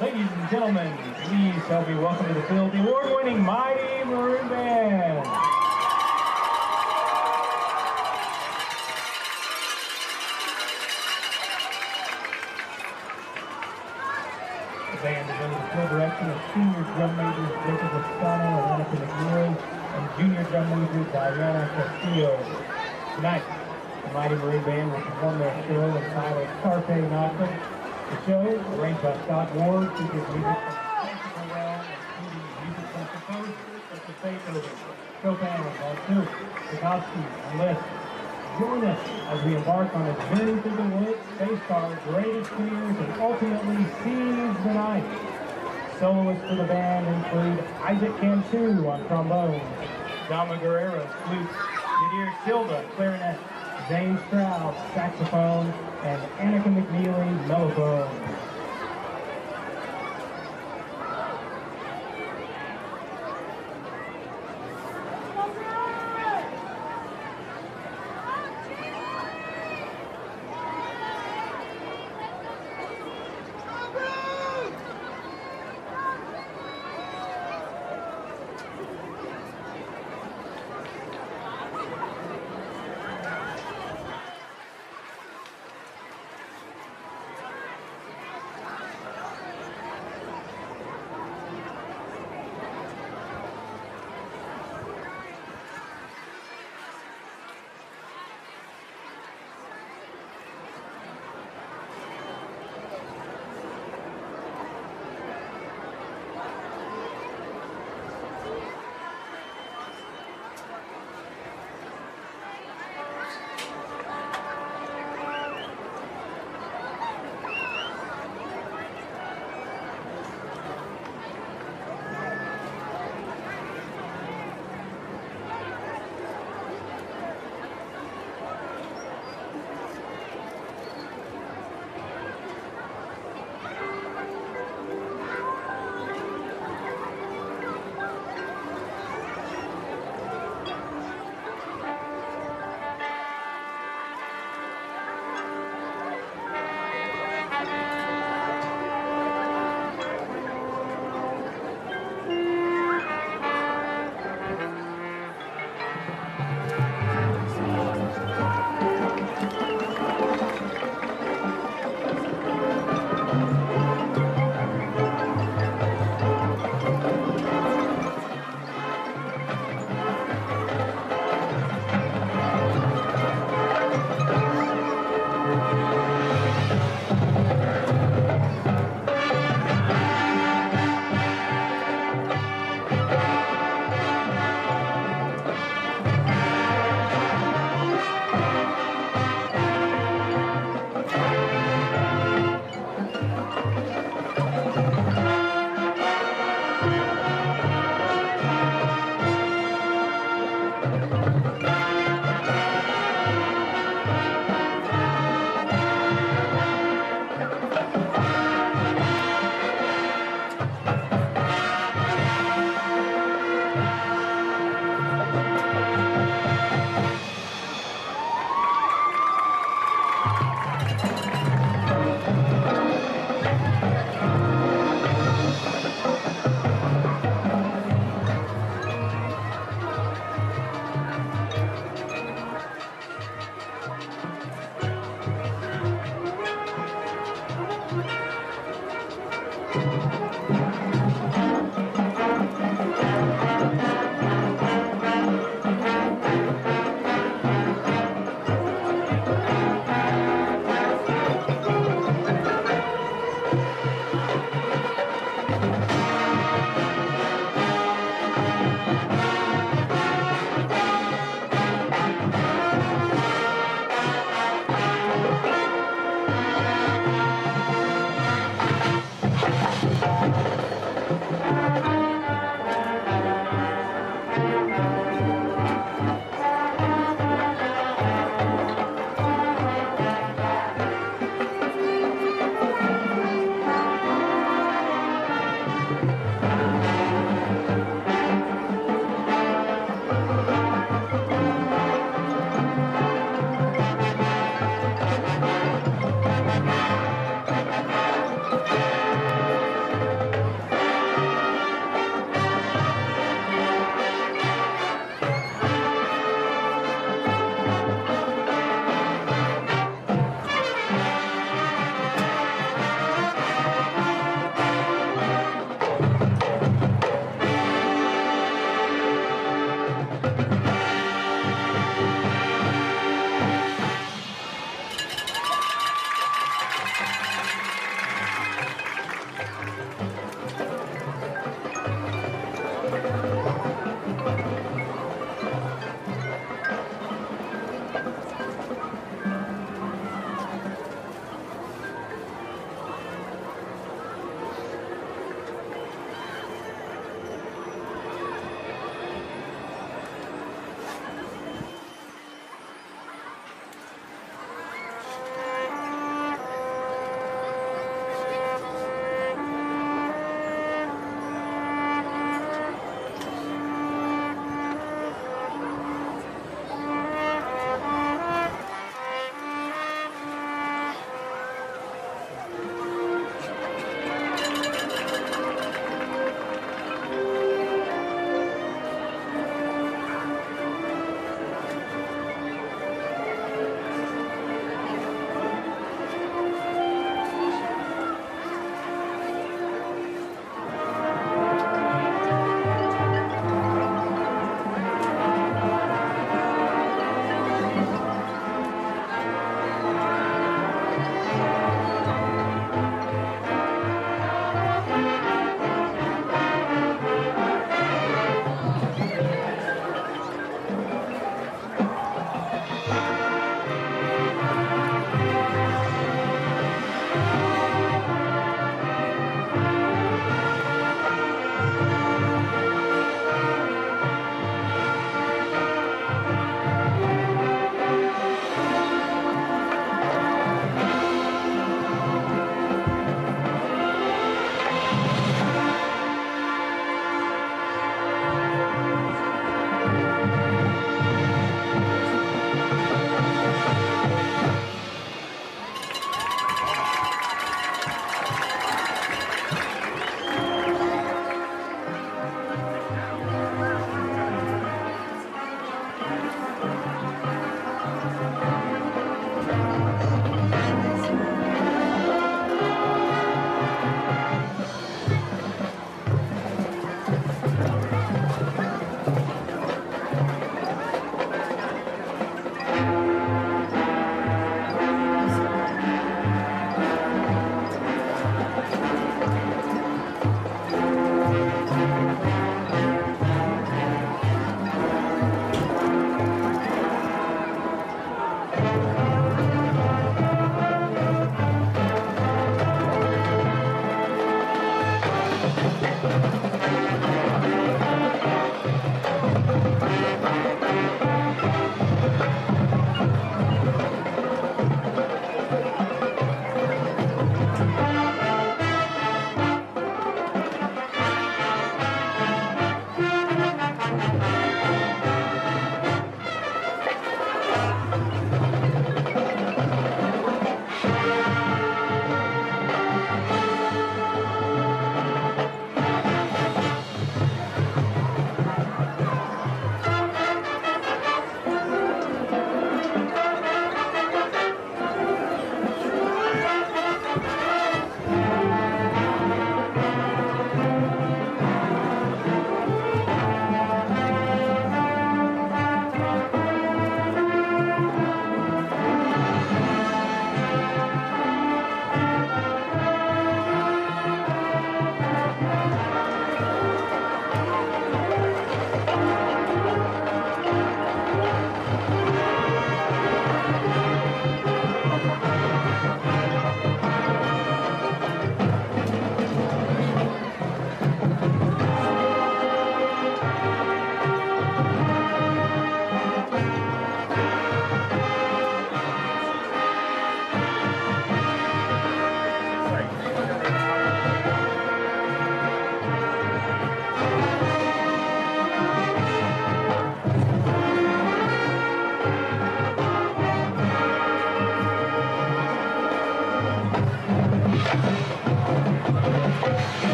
S20: Ladies and gentlemen, please help me welcome to the field the award-winning Mighty Maroon Band. The band is under the field direction of senior drum majors Jacob Lozano and Annika McNeely and junior drum major Diana Castillo. Tonight, the Mighty Maroon Band will perform their show entitled Carpe Noctem. The show, arranged by Scott Ward, features music from classical realm, including music from composers such as Beethoven, Chopin, Bartok, Tchaikovsky, and Liszt. Join us as we embark on a journey through the woods, face our greatest fears, and ultimately seize the night. Soloists for the band include Isaac Cantu on trombone, Dama Guerrero flute, Yadir Silva clarinet, Zane Stroud saxophone, and Annika McNeely mellophone.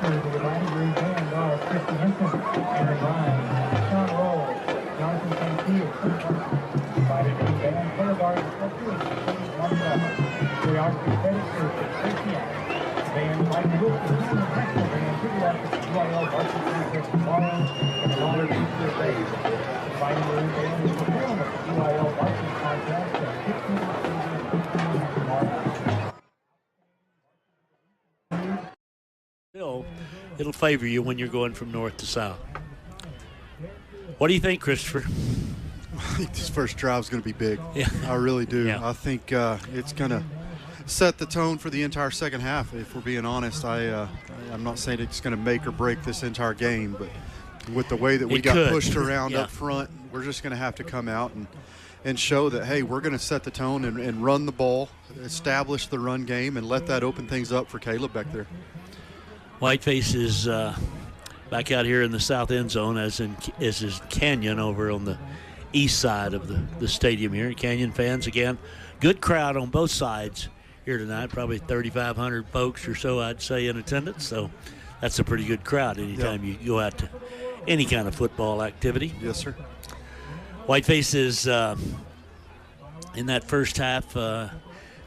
S20: director of the Divided Green Band are Christy Henson, Aaron Ryan, Sean Roll, Jonathan Santiago, Divided Green Band, color guard, Mark Butler, choreography credit to Tracy Allen, band Mike Wilson, national band, to the left, UIL varsity contest tomorrow, and the honor feature phase. Divided Green Band is performing at the UIL varsity contest at 15 tomorrow.
S2: It'll favor you when you're going from north to south. What do you think, Christopher?
S3: I think this first drive is going to be big.
S2: Yeah.
S3: I really do.
S2: Yeah.
S3: I think it's going to set the tone for the entire second half, if we're being honest. I'm not saying it's going to make or break this entire game, but with the way that we got pushed around up front, we're just going to have to come out and show that, hey, we're going to set the tone and run the ball, establish the run game, and let that open things up for Caleb back there.
S2: Whiteface is back out here in the south end zone, as is Canyon over on the east side of the stadium here. Canyon fans, again, good crowd on both sides here tonight, probably 3,500 folks or so, I'd say, in attendance. So that's a pretty good crowd anytime you go out to any kind of football activity.
S3: Yes, sir.
S2: Whiteface is, in that first half,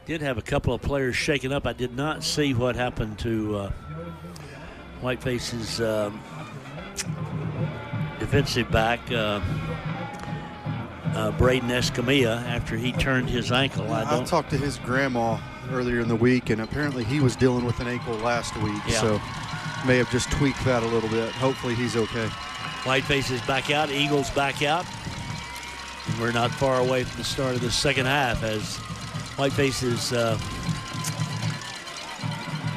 S2: did have a couple of players shaken up. I did not see what happened to Whiteface's defensive back, Braden Escamilla, after he turned his ankle.
S3: I talked to his grandma earlier in the week, and apparently he was dealing with an ankle last week, so may have just tweaked that a little bit. Hopefully he's okay.
S2: Whiteface is back out, Eagles back out. And we're not far away from the start of the second half, as Whiteface is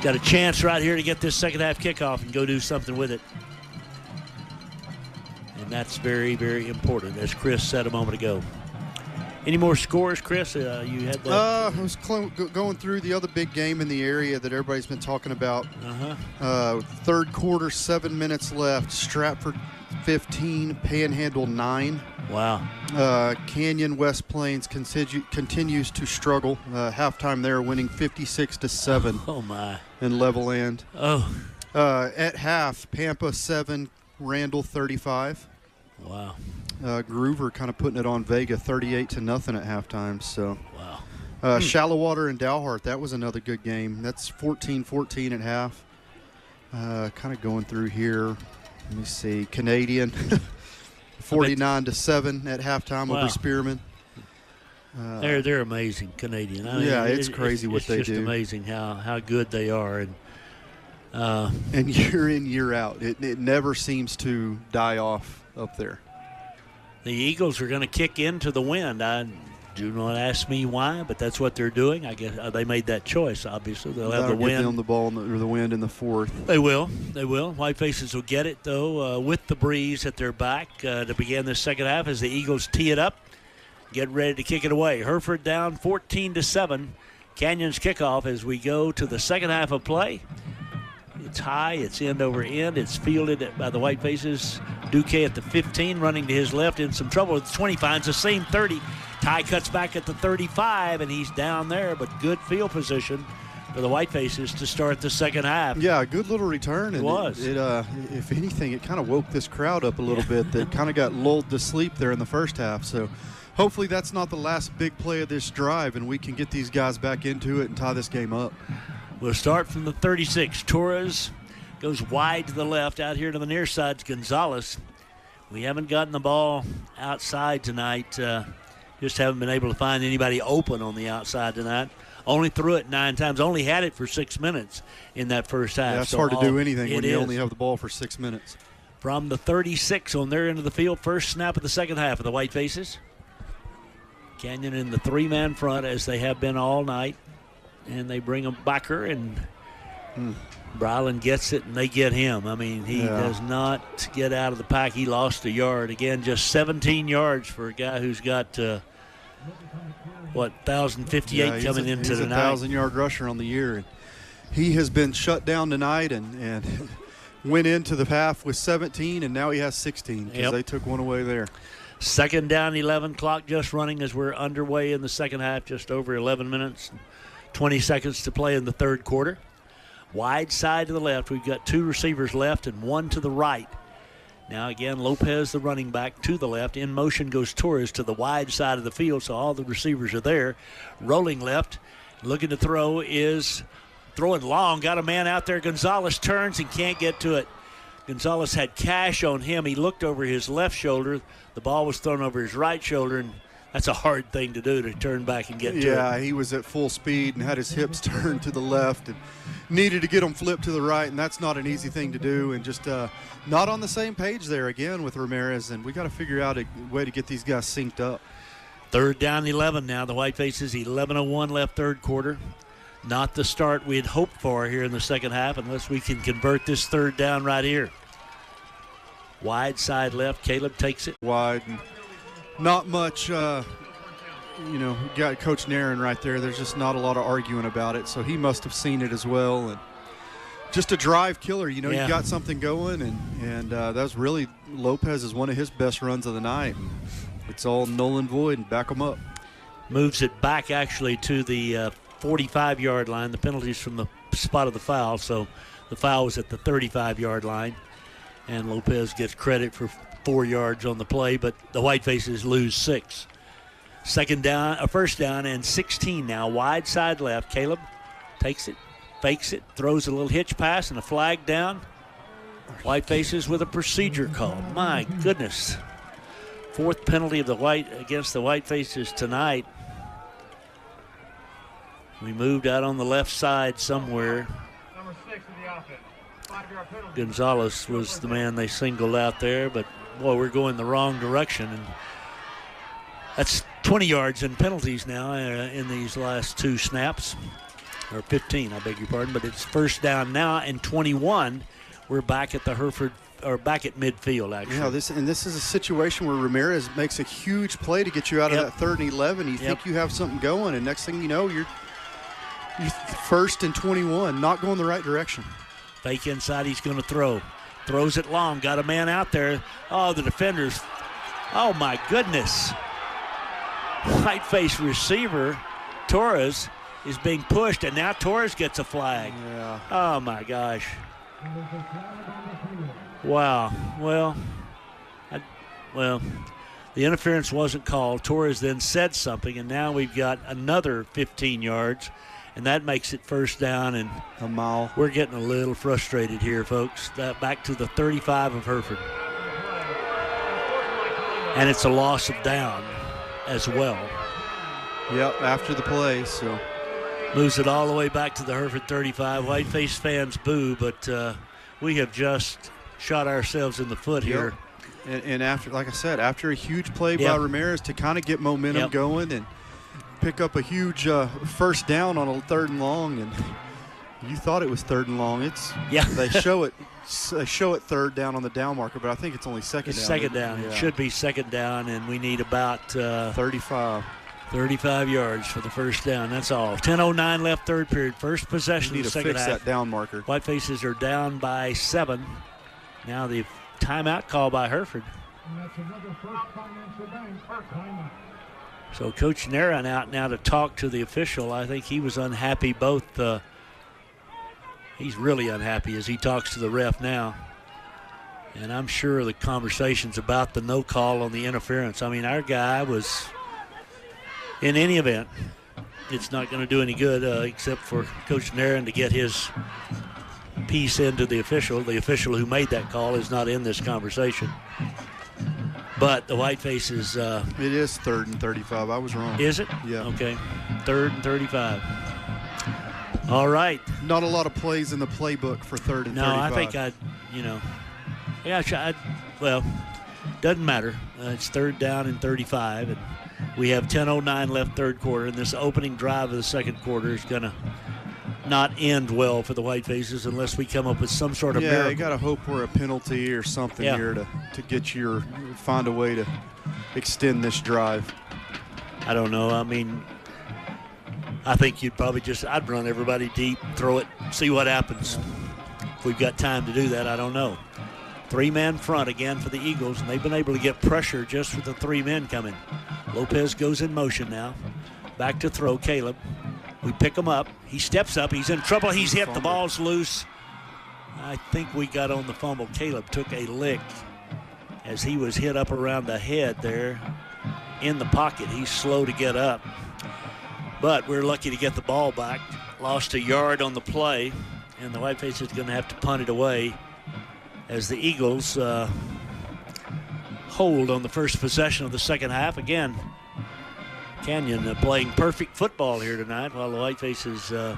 S2: got a chance right here to get this second half kickoff and go do something with it. And that's very, very important, as Chris said a moment ago. Any more scores, Chris? You had that?
S3: I was going through the other big game in the area that everybody's been talking about. Third quarter, 7 minutes left. Stratford 15, Panhandle 9.
S2: Wow.
S3: Canyon West Plains continues to struggle. Halftime there, winning 56-7.
S2: Oh my!
S3: In level end.
S2: Oh.
S3: At half, Pampa 7, Randall 35.
S2: Wow.
S3: Groover kind of putting it on Vega 38-0 at halftime. So.
S2: Wow.
S3: Shallowater and Dalhart, that was another good game. That's 14-14 at half. Kind of going through here. Let me see. Canadian 49-7 at halftime over Spearman.
S2: They're amazing, Canadian. I mean,
S3: it's crazy what they do.
S2: It's just amazing how good they are,
S3: and year in, year out, it never seems to die off up there.
S2: The Eagles are going to kick into the wind. Do not ask me why, but that's what they're doing. I guess they made that choice. Obviously, they'll have the wind.
S3: Get them the ball or the wind in the fourth.
S2: They will. Whitefaces will get it though with the breeze at their back to begin the second half as the Eagles tee it up, get ready to kick it away. Hereford down 14-7. Canyon's kickoff as we go to the second half of play. It's high. It's end over end. It's fielded by the Whitefaces. Duque at the 15, running to his left, in some trouble. It's 20, finds the seam 30. Ty cuts back at the 35, and he's down there, but good field position for the Whitefaces to start the second half.
S3: Yeah, a good little return.
S2: It was.
S3: If anything, it kind of woke this crowd up a little bit. That kind of got lulled to sleep there in the first half. So hopefully that's not the last big play of this drive, and we can get these guys back into it and tie this game up.
S2: We'll start from the 36. Torres goes wide to the left. Out here to the near side's Gonzalez. We haven't gotten the ball outside tonight. Just haven't been able to find anybody open on the outside tonight. Only threw it 9 times. Only had it for 6 minutes in that first half.
S3: Yeah, it's hard to do anything when you only have the ball for 6 minutes.
S2: From the 36 on their end of the field, first snap of the second half of the Whitefaces. Canyon in the 3-man front as they have been all night. And they bring him backer, and Brylan gets it, and they get him. I mean, he does not get out of the pack. He lost a yard. Again, just 17 yards for a guy who's got, 1,058 coming into
S3: he's
S2: tonight.
S3: He's a 1,000-yard rusher on the year. And he has been shut down tonight and went into the half with 17, and now he has 16 because they took one away there.
S2: Second down, 11, clock just running as we're underway in the second half, just over 11 minutes. 20 seconds to play in the third quarter. Wide side to the left. We've got 2 receivers left and 1 to the right. Now again, Lopez, the running back, to the left. In motion goes Torres to the wide side of the field, so all the receivers are there. Rolling left, looking to throw, is throwing long. Got a man out there. Gonzalez turns and can't get to it. Gonzalez had cash on him. He looked over his left shoulder. The ball was thrown over his right shoulder, and that's a hard thing to do, to turn back and get to it.
S3: Yeah, he was at full speed and had his hips turned to the left and needed to get them flipped to the right, and that's not an easy thing to do. And just not on the same page there again with Ramirez, and we got to figure out a way to get these guys synced up.
S2: 3rd down, 11 now. The Whitefaces, 11:01 left third quarter. Not the start we had hoped for here in the second half unless we can convert this 3rd down right here. Wide side left. Caleb takes it.
S3: Wide. And not much, got Coach Nairn right there. There's just not a lot of arguing about it, so he must have seen it as well. And just a drive killer. You got something going, and that was really Lopez is one of his best runs of the night. And it's all null and void and back them up.
S2: Moves it back actually to the 45-yard line. The penalties from the spot of the foul, so the foul was at the 35-yard line, and Lopez gets credit for 4 yards on the play, but the Whitefaces lose 6. First down and 16 now. Wide side left. Caleb takes it, fakes it, throws a little hitch pass and a flag down. Whitefaces with a procedure call. My goodness. 4th penalty of against the Whitefaces tonight. We moved out on the left side somewhere.
S20: Number 6 of the offense. 5-yard penalty.
S2: Gonzalez was the man they singled out there, but boy, we're going the wrong direction. And that's 20 yards in penalties now in these last 2 snaps. Or 15, I beg your pardon, but it's first down now and 21. We're back at the Hereford, or back at midfield, actually.
S3: Yeah, this is a situation where Ramirez makes a huge play to get you out of that 3rd and 11. You think you have something going, and next thing you know, you're 1st and 21, not going the right direction.
S2: Fake inside, he's going to throw. Throws it long, got a man out there. Oh, the defenders. Oh, my goodness. Whiteface receiver, Torres, is being pushed, and now Torres gets a flag.
S3: Yeah.
S2: Oh, my gosh. Wow. Well, the interference wasn't called. Torres then said something, and now we've got another 15 yards, and that makes it first down. And
S3: a mile.
S2: We're getting a little frustrated here, folks. Back to the 35 of Hereford. And it's a loss of down as well.
S3: Yep, after the play, so.
S2: Moves it all the way back to the Hereford 35. Whiteface fans boo, but we have just shot ourselves in the foot here.
S3: And after, like I said, after a huge play by Ramirez to kind of get momentum going and pick up a huge first down on a 3rd and long, and you thought it was 3rd and long. They show it 3rd down on the down marker, but I think it's only second down.
S2: It's second down.
S3: Yeah.
S2: It should be second down, and we need about 35 yards for the first down. That's all. 10:09 left third period. First possession of the second half.
S3: Need to fix that down marker.
S2: Whitefaces are down by 7. Now the timeout call by Hereford. So Coach Nairn out now to talk to the official. I think he was unhappy both. He's really unhappy as he talks to the ref now. And I'm sure the conversation's about the no call on the interference. I mean, our guy was, in any event, it's not going to do any good except for Coach Nairn to get his piece into the official. The official who made that call is not in this conversation. But the Whitefaces.
S3: It is 3rd and 35. I was wrong.
S2: Is it?
S3: Yeah.
S2: Okay. 3rd and 35. All right.
S3: Not a lot of plays in the playbook for 3rd and 35.
S2: No, I think doesn't matter. It's 3rd down and 35, and we have 10:09 left third quarter, and this opening drive of the second quarter is going to not end well for the Whitefaces unless we come up with some sort of miracle.
S3: Yeah, you got to hope we're a penalty or something here to get find a way to extend this drive.
S2: I don't know. I mean, I think you'd probably I'd run everybody deep, throw it, see what happens. If we've got time to do that, I don't know. 3-man front again for the Eagles, and they've been able to get pressure just with the 3 men coming. Lopez goes in motion now. Back to throw, Caleb. We pick him up. He steps up. He's in trouble. He's hit. The ball's loose. I think we got on the fumble. Caleb took a lick as he was hit up around the head there in the pocket. He's slow to get up. But we're lucky to get the ball back. Lost a yard on the play, and the Whiteface is going to have to punt it away as the Eagles hold on the first possession of the second half. Again, Canyon playing perfect football here tonight, while the Whitefaces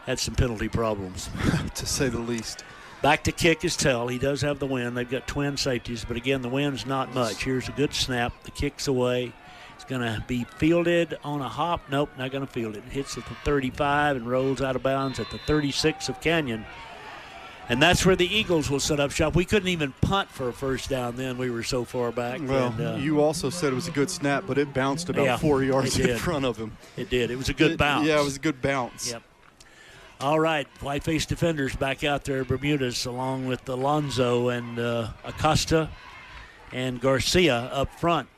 S2: had some penalty problems.
S3: To say the least.
S2: Back to kick is Tell. He does have the win. They've got twin safeties, but again, the win's not much. Here's a good snap. The kick's away. It's going to be fielded on a hop. Nope, not going to field it. It hits at the 35 and rolls out of bounds at the 36 of Canyon. And that's where the Eagles will set up shop. We couldn't even punt for a first down then. We were so far back.
S3: Well,
S2: and,
S3: you also said it was a good snap, but it bounced about 4 yards in front of him.
S2: It did. It was a good bounce.
S3: Yeah, it was a good bounce.
S2: Yep. All right, Whiteface defenders back out there, Bermudez, along with Alonzo and Acosta and Garcia up front.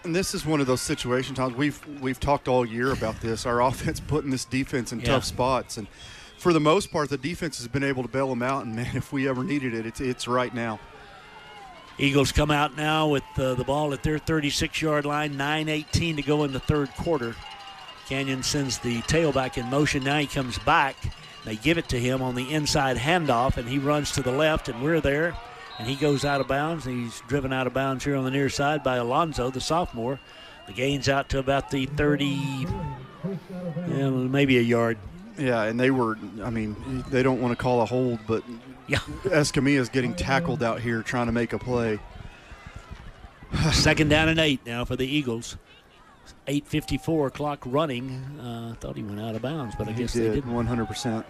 S3: And this is one of those situations, Tom, we've talked all year about this. Our offense putting this defense in tough spots. And for the most part, the defense has been able to bail them out. And, man, if we ever needed it, it's right now.
S2: Eagles come out now with the ball at their 36-yard line, 9:18 to go in the third quarter. Canyon sends the tailback in motion. Now he comes back. They give it to him on the inside handoff, and he runs to the left, and we're there. And he goes out of bounds. He's driven out of bounds here on the near side by Alonzo, the sophomore. The gain's out to about the 30, maybe a yard.
S3: Yeah, and they don't want to call a hold, but Escamilla's getting tackled out here trying to make a play.
S2: Second down and 8 now for the Eagles. 8:54 clock running. I thought he went out of bounds, but I guess they didn't.
S3: 100%.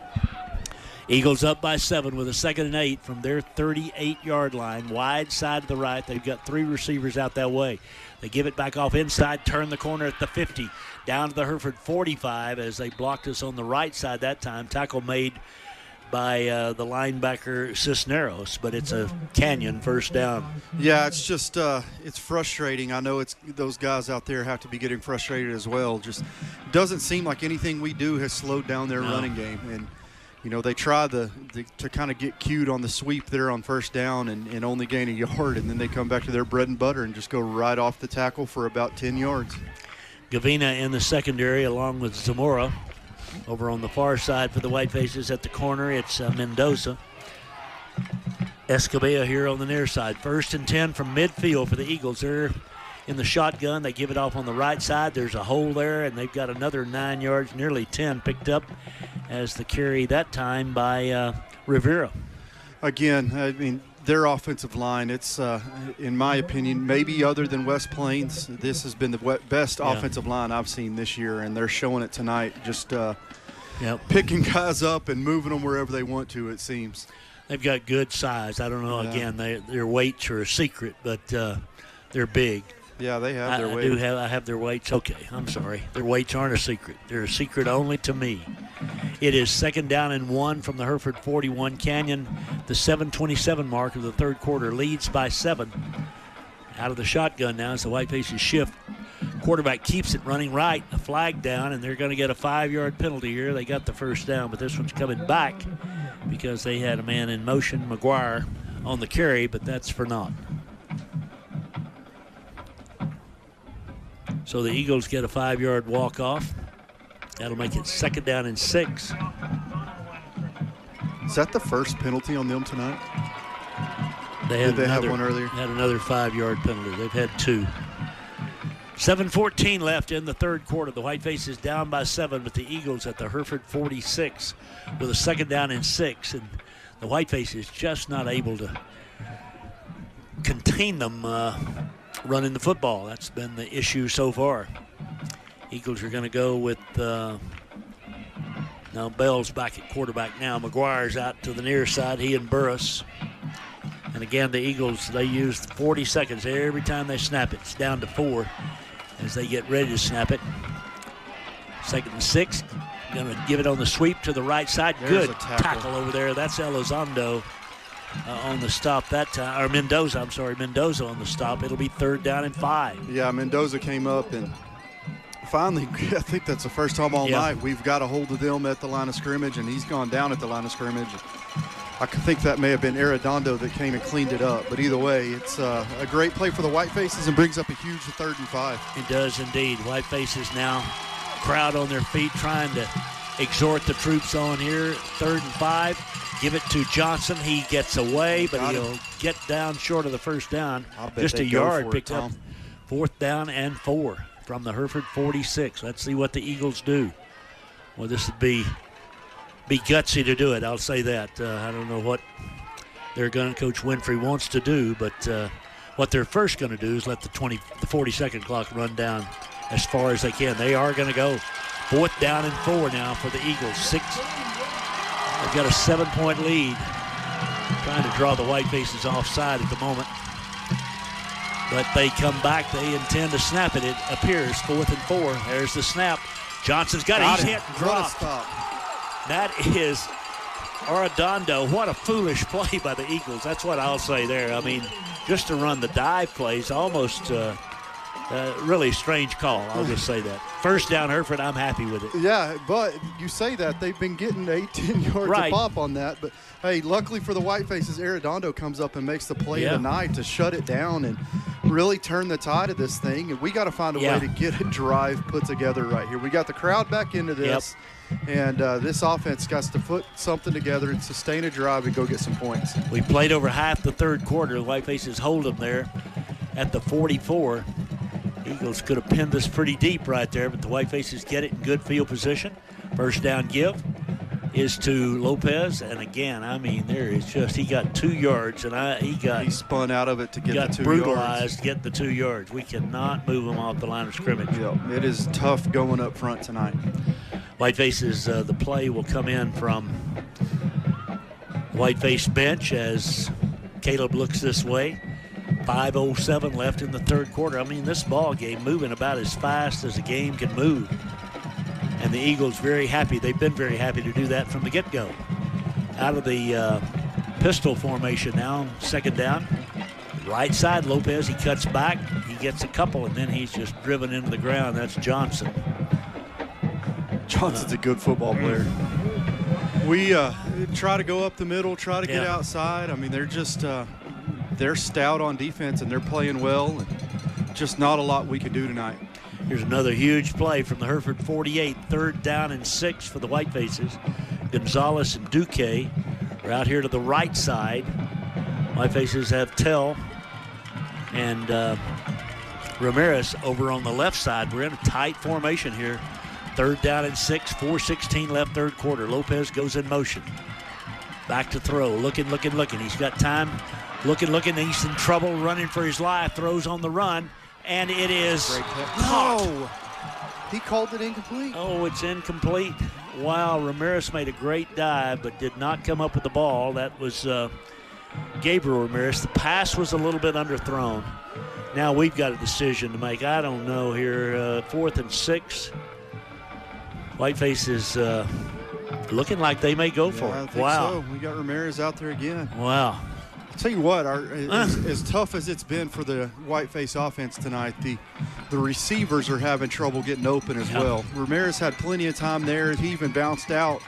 S2: Eagles up by 7 with a 2nd and 8 from their 38-yard line, wide side to the right. They've got 3 receivers out that way. They give it back off inside, turn the corner at the 50, down to the Hereford 45 as they blocked us on the right side that time. Tackle made by the linebacker Cisneros, but it's a Canyon first down.
S3: Yeah, it's just it's frustrating. I know those guys out there have to be getting frustrated as well. Just doesn't seem like anything we do has slowed down their running game. And they try to kind of get cued on the sweep there on first down and only gain a yard, and then they come back to their bread and butter and just go right off the tackle for about 10 yards.
S2: Gavina in the secondary along with Zamora. Over on the far side for the Whitefaces at the corner, it's Mendoza. Escamilla here on the near side. 1st and 10 from midfield for the Eagles. They're in the shotgun. They give it off on the right side. There's a hole there, and they've got another 9 yards, nearly 10 picked up as the carry that time by Rivera.
S3: Again, their offensive line, it's, in my opinion, maybe other than West Plains, this has been the best offensive line I've seen this year, and they're showing it tonight, just picking guys up and moving them wherever they want to, it seems.
S2: They've got good size. I don't know, again, their weights are a secret, but they're big.
S3: Yeah, they have their weights.
S2: I have their weights. Okay, I'm sorry. Their weights aren't a secret. They're a secret only to me. It is 2nd down and 1 from the Hereford 41. Canyon, the 7:27 mark of the third quarter, leads by 7. Out of the shotgun now as the Whitefaces shift. Quarterback keeps it running right, a flag down, and they're going to get a 5-yard penalty here. They got the first down, but this one's coming back because they had a man in motion, McGuire, on the carry, but that's for naught. So the Eagles get a 5-yard walk-off. That'll make it 2nd down and 6.
S3: Is that the first penalty on them tonight?
S2: Did
S3: they have one earlier?
S2: Had another 5-yard penalty. They've had 2. 7:14 left in the third quarter. The Whitefaces down by 7, but the Eagles at the Hereford 46 with a 2nd down and 6. And the Whitefaces just not able to contain them running the football. That's been the issue so far. Eagles are going to go with now Bell's back at quarterback now. McGuire's out to the near side, he and Burris. And again, the Eagles, they use 40 seconds every time they snap it. It's down to 4 as they get ready to snap it. 2nd and 6. Going to give it on the sweep to the right side.
S3: There's
S2: Good
S3: a tackle
S2: over there. That's Elizondo on the stop that time. Or Mendoza, I'm sorry. Mendoza on the stop. It'll be 3rd down and 5.
S3: Yeah, Mendoza came up and finally, I think that's the first time all night we've got a hold of them at the line of scrimmage, and he's gone down at the line of scrimmage. I think that may have been Arredondo that came and cleaned it up. But either way, it's a great play for the Whitefaces and brings up a huge 3rd and 5.
S2: It does indeed. Whitefaces now crowd on their feet trying to exhort the troops on here. 3rd and 5. Give it to Johnson. He gets away, but he'll get down short of the first down. Just a yard picked up. 4th down and 4 from the Hereford 46. Let's see what the Eagles do. Well, this would be gutsy to do it. I'll say that. I don't know what their gun coach Winfrey wants to do, but what they're first going to do is let the 40-second clock run down as far as they can. They are going to go 4th down and 4 now for the Eagles. They've got a 7-point lead. Trying to draw the Whitefaces offside at the moment. But they come back. They intend to snap it. It appears 4th and 4. There's the snap. Johnson's got it. He's hit and dropped. That is Arredondo. What a foolish play by the Eagles. That's what I'll say there. I mean, just to run the dive plays, almost really strange call. I'll just say that. 1st down, Hereford, I'm happy with it.
S3: Yeah, but you say that. They've been getting 8-10 yards a pop on that. But, hey, luckily for the Whitefaces, Arredondo comes up and makes the play of the night to shut it down and really turn the tide of this thing. And we got to find a way to get a drive put together right here. We got the crowd back into this. And this offense got to put something together and sustain a drive and go get some points.
S2: We played over half the 3rd quarter. The Whitefaces hold them there at the 44. Eagles could have pinned this pretty deep right there, but the Whitefaces get it in good field position. 1st down give is to Lopez, and again, I mean, there is just, he got 2 yards, and he
S3: spun out of it to get the 2 yards.
S2: Got brutalized to get the 2 yards. We cannot move him off the line of scrimmage.
S3: It is tough going up front tonight.
S2: Whitefaces, the play will come in from Whiteface bench as Caleb looks this way. 5:07 left in the 3rd quarter. I mean, this ball game moving about as fast as a game can move. And the Eagles very happy. They've been very happy to do that from the get-go. Out of the pistol formation now, 2nd down. Right side, Lopez, he cuts back. He gets a couple, and then he's just driven into the ground. That's Johnson.
S3: Johnson's a good football player. We try to go up the middle, try to get outside. I mean, they're just they're stout on defense, and they're playing well. And just not a lot we can do tonight.
S2: Here's another huge play from the Hereford 48. 3rd down and 6 for the Whitefaces. Gonzalez and Duque are out here to the right side. Whitefaces have Tell and Ramirez over on the left side. We're in a tight formation here. 3rd down and 6, 4:16 left 3rd quarter. Lopez goes in motion. Back to throw, looking. He's got time, looking. He's in trouble, running for his life. Throws on the run, and it is caught.
S3: No. He called it incomplete.
S2: Oh, it's incomplete. Wow, Ramirez made a great dive, but did not come up with the ball. That was Gabriel Ramirez. The pass was a little bit underthrown. Now we've got a decision to make. I don't know here. 4th and 6. Whiteface is looking like they may go for it.
S3: I think so. We got Ramirez out there again.
S2: Wow.
S3: I'll tell you what, as tough as it's been for the Whiteface offense tonight, the receivers are having trouble getting open as well. Ramirez had plenty of time there. He even bounced out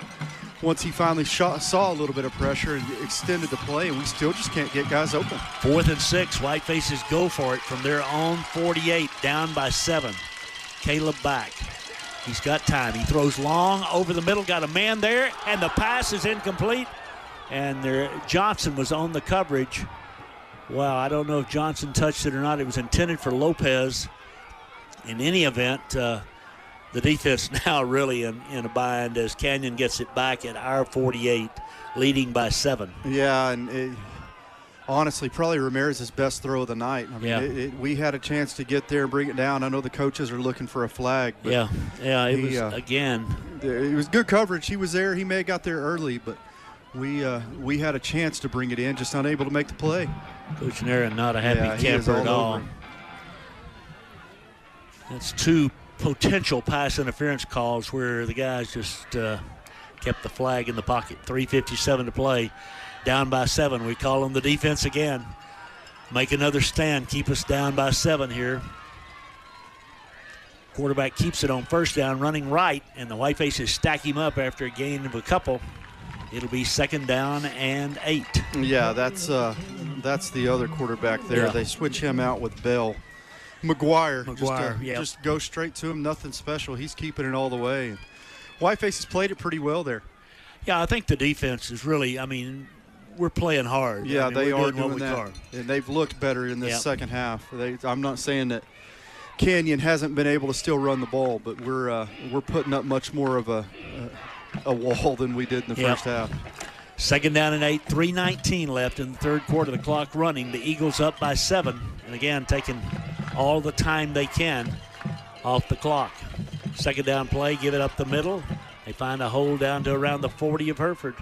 S3: once he finally saw a little bit of pressure and extended the play, and we still just can't get guys open.
S2: 4th and 6. Whitefaces go for it from their own 48, down by 7. Caleb back. He's got time. He throws long over the middle, got a man there, and the pass is incomplete. And Johnson was on the coverage. Wow, I don't know if Johnson touched it or not. It was intended for Lopez. In any event, the defense now really in a bind as Canyon gets it back at our 48, leading by 7.
S3: Yeah, and honestly, probably Ramirez's best throw of the night. I mean, we had a chance to get there and bring it down. I know the coaches are looking for a flag. But
S2: it was, again.
S3: It was good coverage. He was there. He may have got there early, but we had a chance to bring it in, just unable to make the play.
S2: Coach Nera not a happy camper at all. That's 2 potential pass interference calls where the guys just kept the flag in the pocket. 3:57 to play. Down by 7. We call on the defense again. Make another stand. Keep us down by 7 here. Quarterback keeps it on first down, running right, and the Whitefaces stack him up after a gain of a couple. It'll be 2nd down and 8.
S3: Yeah, that's the other quarterback there.
S2: Yeah.
S3: They switch him out with Bell. McGuire,
S2: yep.
S3: just go straight to him, nothing special. He's keeping it all the way. And Whiteface has played it pretty well there.
S2: Yeah, I think the defense is really, we're playing hard.
S3: Yeah, they are doing
S2: what we
S3: that.
S2: can.
S3: And they've looked better in this
S2: Yep.
S3: second half. I'm not saying that Canyon hasn't been able to still run the ball, but we're putting up much more of a wall than we did in the
S2: Yep.
S3: first half.
S2: 2nd down and 8, 3:19 left in the third quarter. The clock running. The Eagles up by 7. And again, taking all the time they can off the clock. 2nd down play, give it up the middle. They find a hole down to around the 40 of Hereford.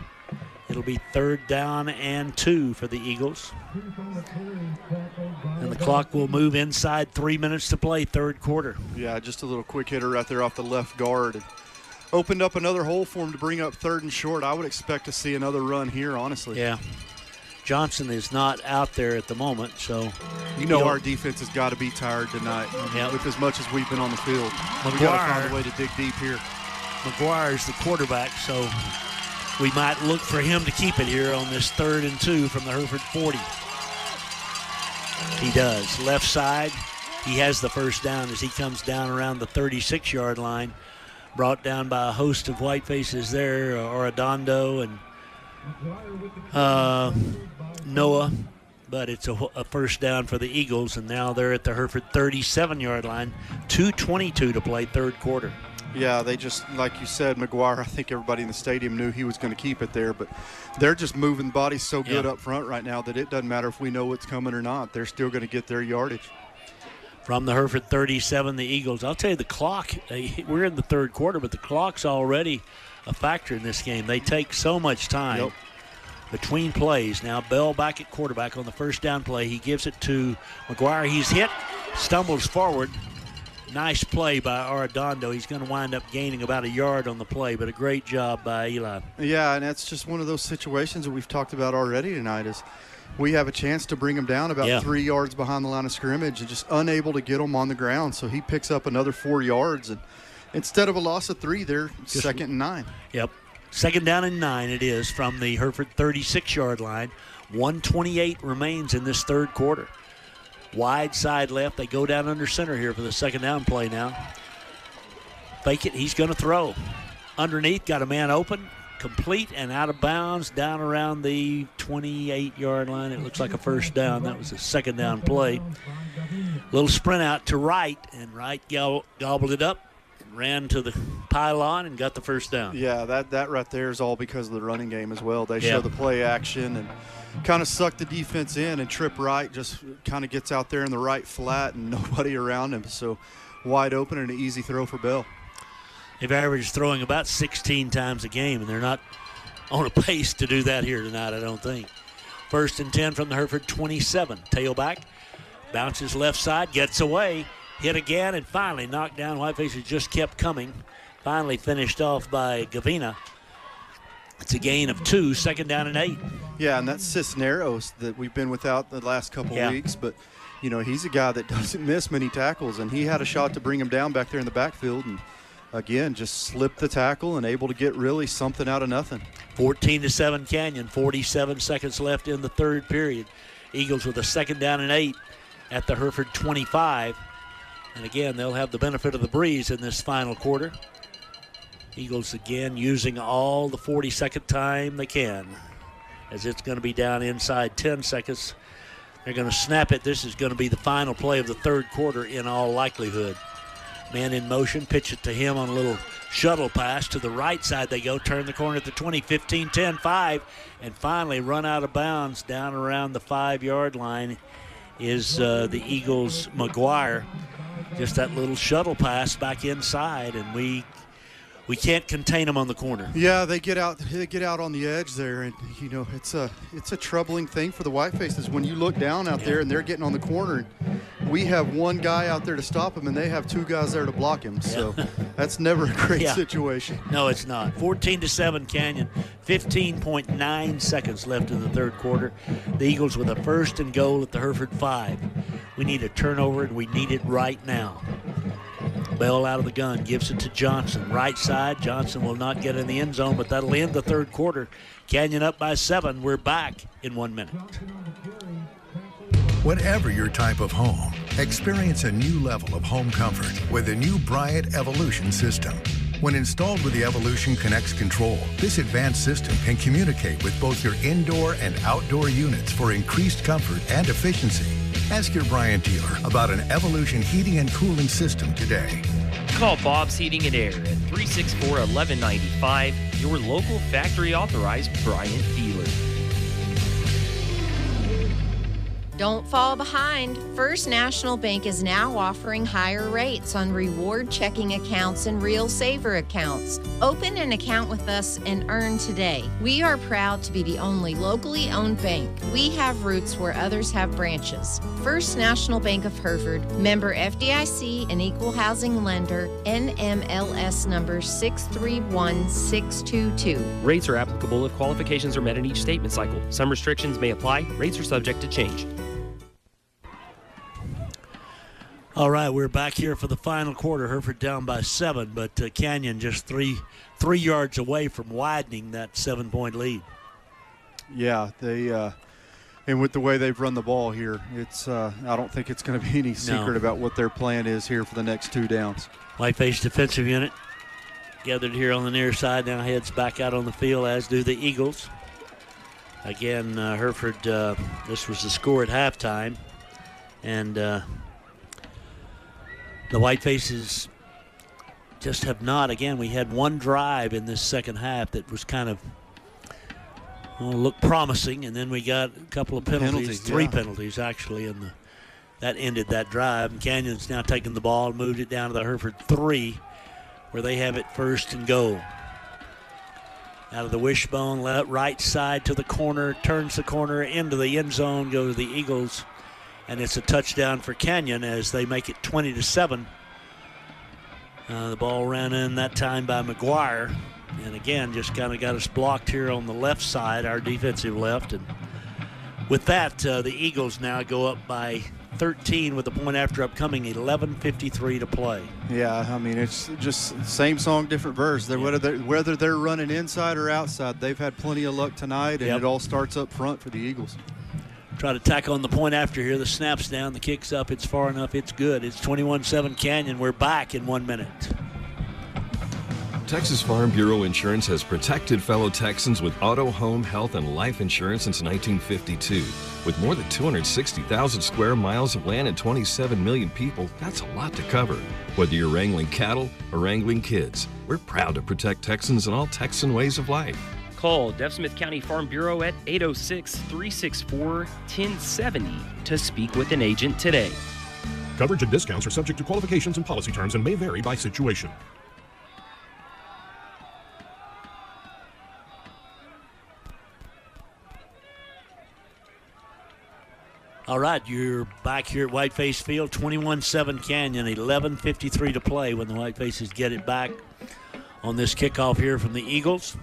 S2: It'll be 3rd down and 2 for the Eagles. And the clock will move inside 3 minutes to play, third quarter.
S3: Yeah, just a little quick hitter right there off the left guard. And opened up another hole for him to bring up 3rd and short. I would expect to see another run here, honestly.
S2: Yeah. Johnson is not out there at the moment, so.
S3: Our defense has got to be tired tonight with as much as we've been on the field. We've got to find a way to dig deep here.
S2: McGuire's the quarterback, so we might look for him to keep it here on this 3rd and 2 from the Hereford 40. He does. Left side, he has the first down as he comes down around the 36-yard line. Brought down by a host of Whitefaces there, Arredondo and Noah. But it's a first down for the Eagles, and now they're at the Hereford 37-yard line. 2:22 to play, third quarter.
S3: Yeah, they just, like you said, McGuire, I think everybody in the stadium knew he was going to keep it there, but they're just moving bodies so good up front right now that it doesn't matter if we know what's coming or not. They're still going to get their yardage.
S2: From the Hereford 37, the Eagles. I'll tell you, the clock, we're in the third quarter, but the clock's already a factor in this game. They take so much time between plays. Now Bell back at quarterback on the first down play. He gives it to McGuire. He's hit, stumbles forward. Nice play by Arredondo. He's going to wind up gaining about a yard on the play, but a great job by Eli.
S3: Yeah, and that's just one of those situations that we've talked about already tonight is we have a chance to bring him down about 3 yards behind the line of scrimmage and just unable to get him on the ground. So he picks up another 4 yards, and instead of a loss of 3, they're just 2nd and 9.
S2: Yep. 2nd down and 9 it is from the Hereford 36-yard line. 1:28 remains in this third quarter. Wide side left. They go down under center here for the 2nd down play now. Fake it. He's going to throw. Underneath, got a man open. Complete and out of bounds down around the 28-yard line. It looks like a first down. That was a 2nd down play. Little sprint out to Wright, and Wright gobbled it up and ran to the pylon and got the first down.
S3: Yeah, that right there is all because of the running game as well. They show the play action and kind of suck the defense in, and Trip Wright just kind of gets out there in the right flat and nobody around him. So wide open and an easy throw for Bell.
S2: They've averaged throwing about 16 times a game, and they're not on a pace to do that here tonight, I don't think. 1st and 10 from the Hereford 27. Tailback, bounces left side, gets away, hit again, and finally knocked down. Whitefaces just kept coming. Finally finished off by Gavina. It's a gain of 2, 2nd down and 8.
S3: Yeah, and that's Cisneros that we've been without the last couple weeks. But, he's a guy that doesn't miss many tackles, and he had a shot to bring him down back there in the backfield. And, again, just slipped the tackle and able to get really something out of nothing.
S2: 14-7 Canyon, 47 seconds left in the third period. Eagles with a 2nd down and 8 at the Hereford 25. And, again, they'll have the benefit of the breeze in this final quarter. Eagles again using all the 40-second time they can, as it's going to be down inside 10 seconds. They're going to snap it. This is going to be the final play of the third quarter in all likelihood. Man in motion, pitch it to him on a little shuttle pass. To the right side they go, turn the corner at the 20, 15, 10, 5, and finally run out of bounds down around the 5-yard line is the Eagles' McGuire. Just that little shuttle pass back inside, and we can't contain them on the corner.
S3: Yeah, they get out on the edge there, and it's a troubling thing for the Whitefaces when you look down out there and they're getting on the corner. We have one guy out there to stop him, and they have 2 guys there to block him. So that's never a great situation.
S2: No, it's not. 14-7 Canyon. 15.9 seconds left in the third quarter. The Eagles with a 1st and goal at the Hereford 5. We need a turnover, and we need it right now. Bell out of the gun, gives it to Johnson. Right side, Johnson will not get in the end zone, but that'll end the third quarter. Canyon up by 7. We're back in 1 minute.
S12: Whatever your type of home, experience a new level of home comfort with the new Bryant Evolution system. When installed with the Evolution Connects control, this advanced system can communicate with both your indoor and outdoor units for increased comfort and efficiency. Ask your Bryant dealer about an Evolution heating and cooling system today.
S1: Call Bob's Heating and Air at 364-1195, your local factory authorized Bryant dealer.
S13: Don't fall behind. First National Bank is now offering higher rates on reward checking accounts and real saver accounts. Open an account with us and earn today. We are proud to be the only locally owned bank. We have roots where others have branches. First National Bank of Hereford, member FDIC and equal housing lender, NMLS number 631622.
S1: Rates are applicable if qualifications are met in each statement cycle. Some restrictions may apply. Rates are subject to change.
S2: All right, we're back here for the final quarter. Hereford down by 7, but Canyon just three yards away from widening that 7-point lead.
S3: Yeah, they and with the way they've run the ball here, it's I don't think it's going to be any secret about what their plan is here for the next 2 downs.
S2: Whiteface defensive unit gathered here on the near side, now heads back out on the field, as do the Eagles. Again, Hereford, this was the score at halftime, and the Whitefaces just have not. Again, we had one drive in this second half that was kind of looked promising, and then we got a couple of penalties, 3 penalties actually, and that ended that drive. And Canyon's now taking the ball and moved it down to the Hereford 3, where they have it 1st and goal. Out of the wishbone, right side to the corner, turns the corner into the end zone, go to the Eagles. And it's a touchdown for Canyon as they make it 20-7. The ball ran in that time by McGuire. And again, just kind of got us blocked here on the left side, our defensive left. And with that, the Eagles now go up by 13 with the point after upcoming, 11:53 to play.
S3: Yeah, I mean, it's just same song, different verse. Whether they're running inside or outside, they've had plenty of luck tonight, and it all starts up front for the Eagles.
S2: Try to tack on the point after here. The snap's down, the kick's up, it's far enough, it's good. It's 21-7 Canyon. We're back in 1 minute.
S14: Texas Farm Bureau Insurance has protected fellow Texans with auto, home, health, and life insurance since 1952. With more than 260,000 square miles of land and 27 million people, that's a lot to cover. Whether you're wrangling cattle or wrangling kids, we're proud to protect Texans in all Texan ways of life.
S1: Call Deaf Smith County Farm Bureau at 806-364-1070 to speak with an agent today.
S15: Coverage and discounts are subject to qualifications and policy terms and may vary by situation.
S2: All right, you're back here at Whiteface Field, 21-7 Canyon, 11:53 to play when the Whitefaces get it back on this kickoff here from the Eagles.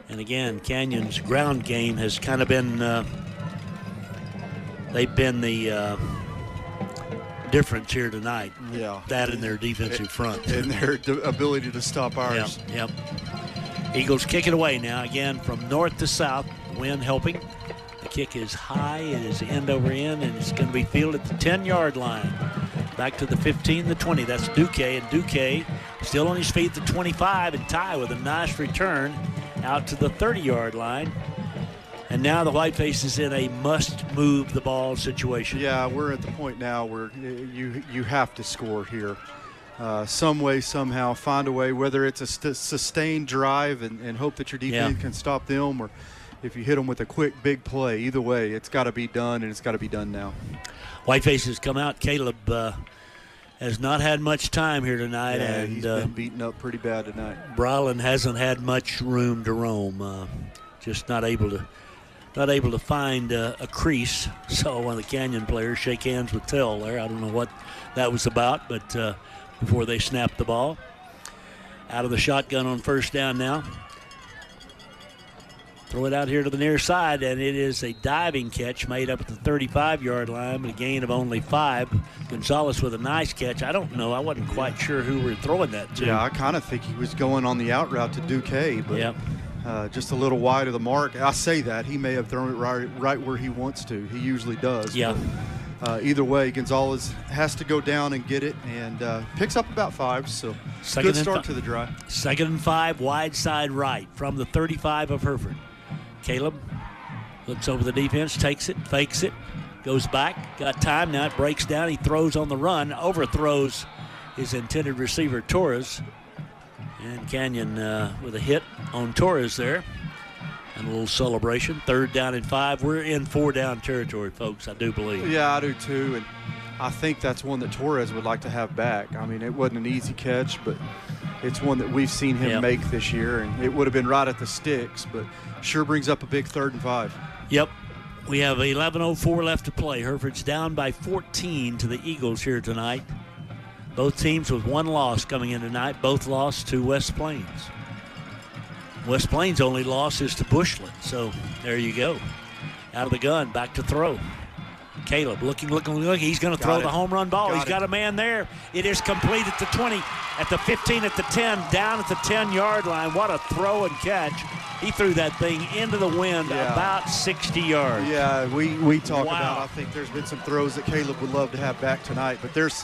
S2: And again, Canyon's ground game has kind of been, they've been the difference here tonight.
S3: Yeah.
S2: That in their defensive front.
S3: And their ability to stop ours.
S2: Yep. Eagles kick it away now, again, from north to south, wind helping. The kick is high, it is end over end, and it's going to be fielded at the 10-yard line. Back to the 15, the 20, that's Duque, and Duque still on his feet at the 25, and Ty with a nice return out to the 30-yard line. And now the Whiteface is in a must-move-the-ball situation.
S3: Yeah, we're at the point now where you have to score here. Some way, somehow, find a way, whether it's a sustained drive and hope that your defense can stop them, or if you hit them with a quick, big play. Either way, it's got to be done, and it's got to be done now.
S2: Whiteface has come out. Caleb has not had much time here tonight.
S3: Yeah,
S2: and
S3: he's been beaten up pretty bad tonight.
S2: Brylan hasn't had much room to roam. Just not able to find a crease. So one of the Canyon players shake hands with Tell there. I don't know what that was about, but before they snapped the ball. Out of the shotgun on first down now. Throw it out here to the near side, and it is a diving catch made up at the 35-yard line, but a gain of only 5. Gonzalez with a nice catch. I don't know. I wasn't quite sure who we were throwing that to.
S3: Yeah, I kind of think he was going on the out route to Duque, but
S2: yep.
S3: Just a little wide of the mark. I say that. He may have thrown it right where he wants to. He usually does.
S2: Yeah.
S3: Either way, Gonzalez has to go down and get it, and picks up about 5, so good start to the drive.
S2: 2nd and 5, wide side right from the 35 of Hereford. Caleb looks over the defense, takes it, fakes it, goes back, got time, now it breaks down, he throws on the run, overthrows his intended receiver, Torres, and Canyon with a hit on Torres there. And a little celebration. 3rd down and 5. We're in 4-down territory, folks, I do believe.
S3: Yeah, I do too. And I think that's one that Torres would like to have back. I mean, it wasn't an easy catch, but it's one that we've seen him make this year. And it would have been right at the sticks, but sure brings up a big 3rd and 5.
S2: Yep. We have 11:04 left to play. Hereford's down by 14 to the Eagles here tonight. Both teams with one loss coming in tonight. Both lost to West Plains. West Plains' only loss is to Bushland, so there you go. Out of the gun, back to throw. Caleb looking. He's going to throw the home run ball. He's got a man there. It is complete at the 20, at the 15, at the 10, down at the 10-yard line. What a throw and catch. He threw that thing into the wind about 60 yards.
S3: Yeah, we talk about, I think there's been some throws that Caleb would love to have back tonight, but there's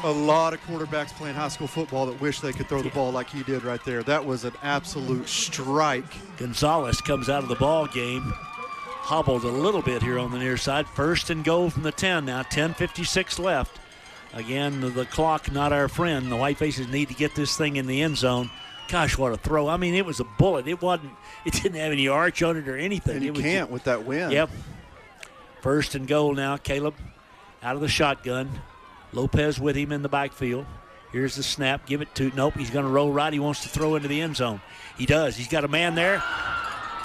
S3: a lot of quarterbacks playing high school football that wish they could throw the ball like he did right there. That was an absolute strike.
S2: Gonzalez comes out of the ball game, hobbled a little bit here on the near side. 1st and goal from the 10 now, 10:56 left. Again, the clock not our friend. The Whitefaces need to get this thing in the end zone. Gosh, what a throw. I mean, it was a bullet. It didn't have any arch on it or anything.
S3: And you can't with that wind.
S2: Yep. 1st and goal now. Caleb out of the shotgun. Lopez with him in the backfield. Here's the snap. Give it to, nope, he's going to roll right. He wants to throw into the end zone. He does. He's got a man there.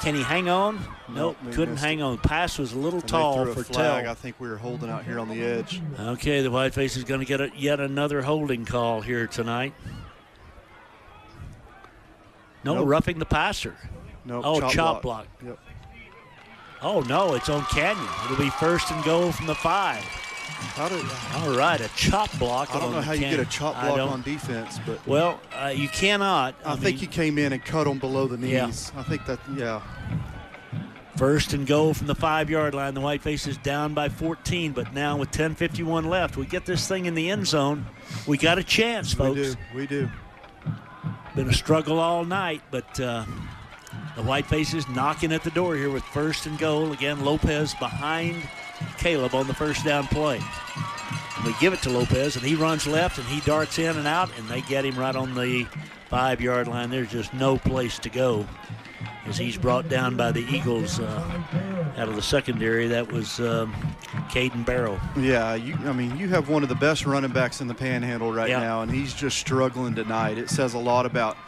S2: Can he hang on? Nope, couldn't hang on. Pass was a little tall for
S3: flag.
S2: Tell.
S3: I think we were holding out here on the edge.
S2: Okay, the Whiteface is going to get yet another holding call here tonight. No, roughing the passer.
S3: Nope,
S2: oh, chop block.
S3: Yep.
S2: Oh, no, it's on Canyon. It'll be 1st and goal from the 5. All right, a chop block.
S3: I don't know how you get a chop block on defense, but
S2: well, you cannot.
S3: I think he came in and cut him below the knees.
S2: Yeah.
S3: I think that,
S2: 1st and goal from the 5-yard line. The Whiteface is down by 14, but now with 10:51 left, we get this thing in the end zone. We got a chance, folks.
S3: We do.
S2: Been a struggle all night, but the Whitefaces knocking at the door here with 1st and goal. Again, Lopez behind Caleb on the 1st down play. And we give it to Lopez, and he runs left, and he darts in and out, and they get him right on the 5-yard line. There's just no place to go as he's brought down by the Eagles out of the secondary. That was Caden Barrow.
S3: Yeah, you have one of the best running backs in the Panhandle right now, and he's just struggling tonight. It says a lot about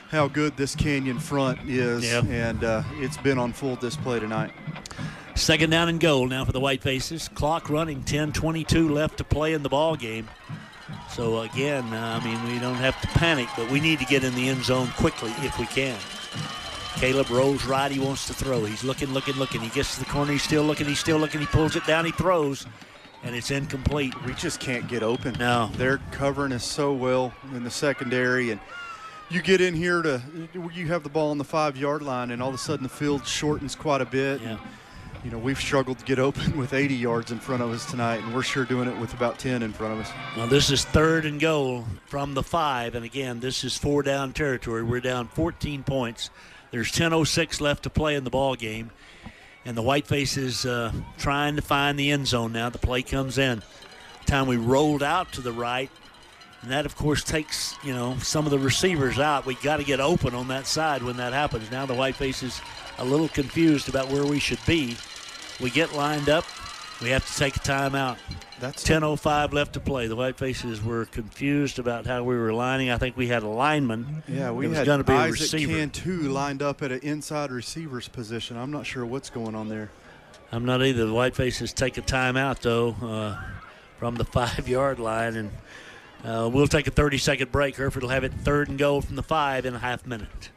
S3: how good this Canyon front is, and it's been on full display tonight.
S2: 2nd down and goal now for the Whitefaces. Clock running, 10:22 left to play in the ball game. So again, we don't have to panic, but we need to get in the end zone quickly if we can. Caleb rolls right. He wants to throw. He's looking. He gets to the corner. He's still looking. He pulls it down. He throws, and it's incomplete.
S3: We just can't get open.
S2: No.
S3: They're covering us so well in the secondary, and you get in here you have the ball on the 5-yard line, and all of a sudden the field shortens quite a bit.
S2: Yeah.
S3: We've struggled to get open with 80 yards in front of us tonight, and we're sure doing it with about 10 in front of us.
S2: Well, this is 3rd and goal from the 5, and again, this is 4-down territory. We're down 14 points. There's 10:06 left to play in the ball game, and the Whiteface is trying to find the end zone now. The play comes in. Time we rolled out to the right, and that, of course, takes, some of the receivers out. We got to get open on that side when that happens. Now the Whiteface is a little confused about where we should be. We get lined up. We have to take a timeout.
S3: That's
S2: 10:05 left to play. The Whitefaces were confused about how we were lining. I think we had a lineman.
S3: Yeah, we had
S2: going to be a
S3: Isaac
S2: receiver.
S3: Cantu lined up at an inside receiver's position. I'm not sure what's going on there.
S2: I'm not either. The Whitefaces take a timeout, though, from the 5-yard line, and we'll take a 30-second break. Hereford will have it 3rd and goal from the 5 in a half minute.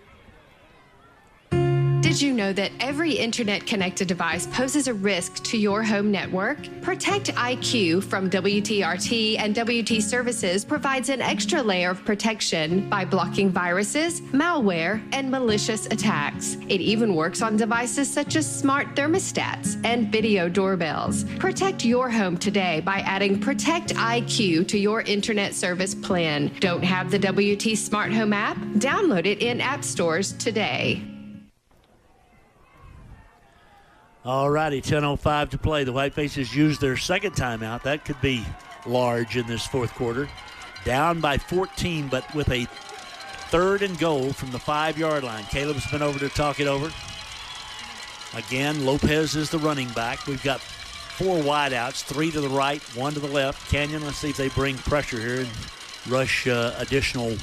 S21: Did you know that every internet-connected device poses a risk to your home network? Protect IQ from WTRT and WT Services provides an extra layer of protection by blocking viruses, malware, and malicious attacks. It even works on devices such as smart thermostats and video doorbells. Protect your home today by adding Protect IQ to your internet service plan. Don't have the WT Smart Home app? Download it in app stores today.
S2: All righty, 10:05 to play. The Whitefaces used their second timeout. That could be large in this fourth quarter. Down by 14, but with a 3rd and goal from the 5-yard line. Caleb's been over to talk it over. Again, Lopez is the running back. We've got 4 wideouts, 3 to the right, 1 to the left. Canyon, let's see if they bring pressure here and rush additional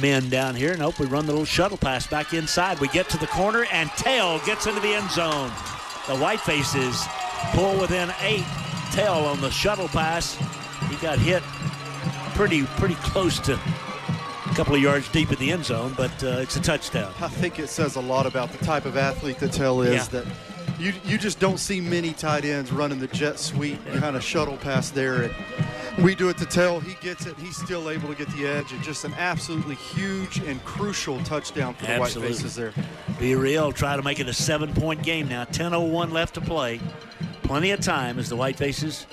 S2: men down here. Nope, we run the little shuttle pass back inside. We get to the corner, and Tell gets into the end zone. The Whitefaces pull within 8. Tell on the shuttle pass. He got hit pretty close to a couple of yards deep in the end zone, but it's a touchdown.
S3: I think it says a lot about the type of athlete that Tell is, that you just don't see many tight ends running the jet sweep kind of shuttle pass there. And we do it to Tell. He gets it. He's still able to get the edge. And just an absolutely huge and crucial touchdown for the Whitefaces there.
S2: Be real. Try to make it a 7-point game now. 10:01 left to play. Plenty of time as the Whitefaces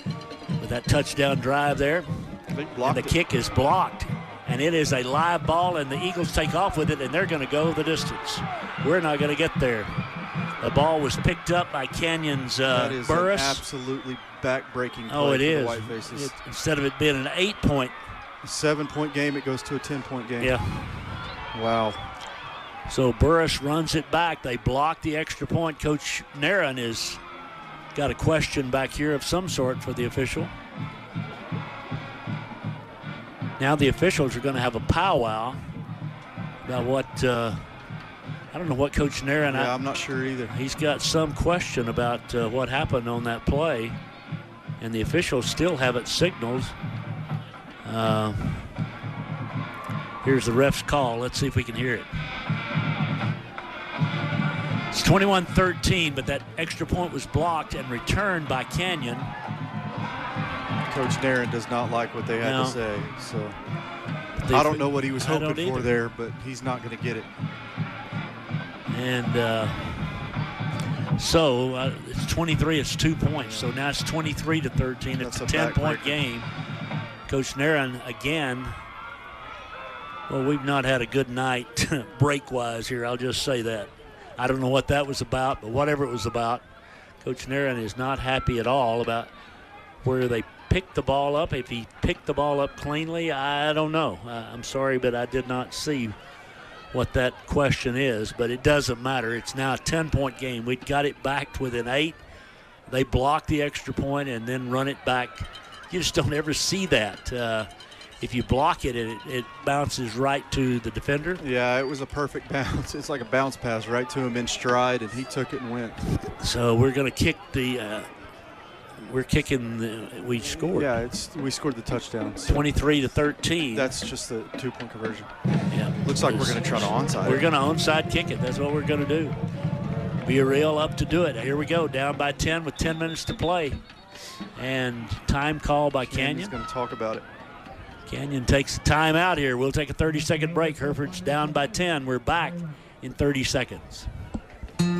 S2: with that touchdown drive there. And the kick is blocked. And it is a live ball, and the Eagles take off with it, and they're going to go the distance. We're not going to get there. The ball was picked up by Canyon's
S3: that is
S2: Burris.
S3: An absolutely back-breaking play
S2: for
S3: the Whitefaces.
S2: Instead of it being an 8-point.
S3: 7-point game, it goes to a 10-point game.
S2: Yeah.
S3: Wow.
S2: So Burris runs it back. They block the extra point. Coach Naran has got a question back here of some sort for the official. Now the officials are going to have a powwow about what I don't know what Coach Naran.
S3: Yeah, I'm not sure either.
S2: He's got some question about what happened on that play, and the officials still haven't signaled. Here's the ref's call. Let's see if we can hear it. It's 21-13, but that extra point was blocked and returned by Canyon.
S3: Coach Naran does not like what they had to say, so I don't know what he was hoping for there, but he's not going to get it.
S2: And so it's 23, it's 2 points. So now it's 23-13. It's a 10-point game. Coach Naran again. Well, we've not had a good night break-wise here. I'll just say that. I don't know what that was about, but whatever it was about, Coach Naran is not happy at all about where they picked the ball up. If he picked the ball up cleanly, I don't know. I'm sorry, but I did not see what that question is, but it doesn't matter. It's now a 10-point game. We got it back within 8. They block the extra point and then run it back. You just don't ever see that. If you block it, it bounces right to the defender.
S3: Yeah, it was a perfect bounce. It's like a bounce pass right to him in stride, and he took it and went.
S2: So we're going to kick the we scored.
S3: Yeah, we scored the touchdown.
S2: 23-13.
S3: That's just the 2-point conversion.
S2: Yeah.
S3: Looks like we're going to try to onside.
S2: We're going to onside kick it. That's what we're going to do. Be real up to do it. Here we go. Down by 10 with 10 minutes to play. And time call by Canyon.
S3: He's going to talk about it.
S2: Canyon takes a timeout here. We'll take a 30-second break. Hereford's down by 10. We're back in 30 seconds.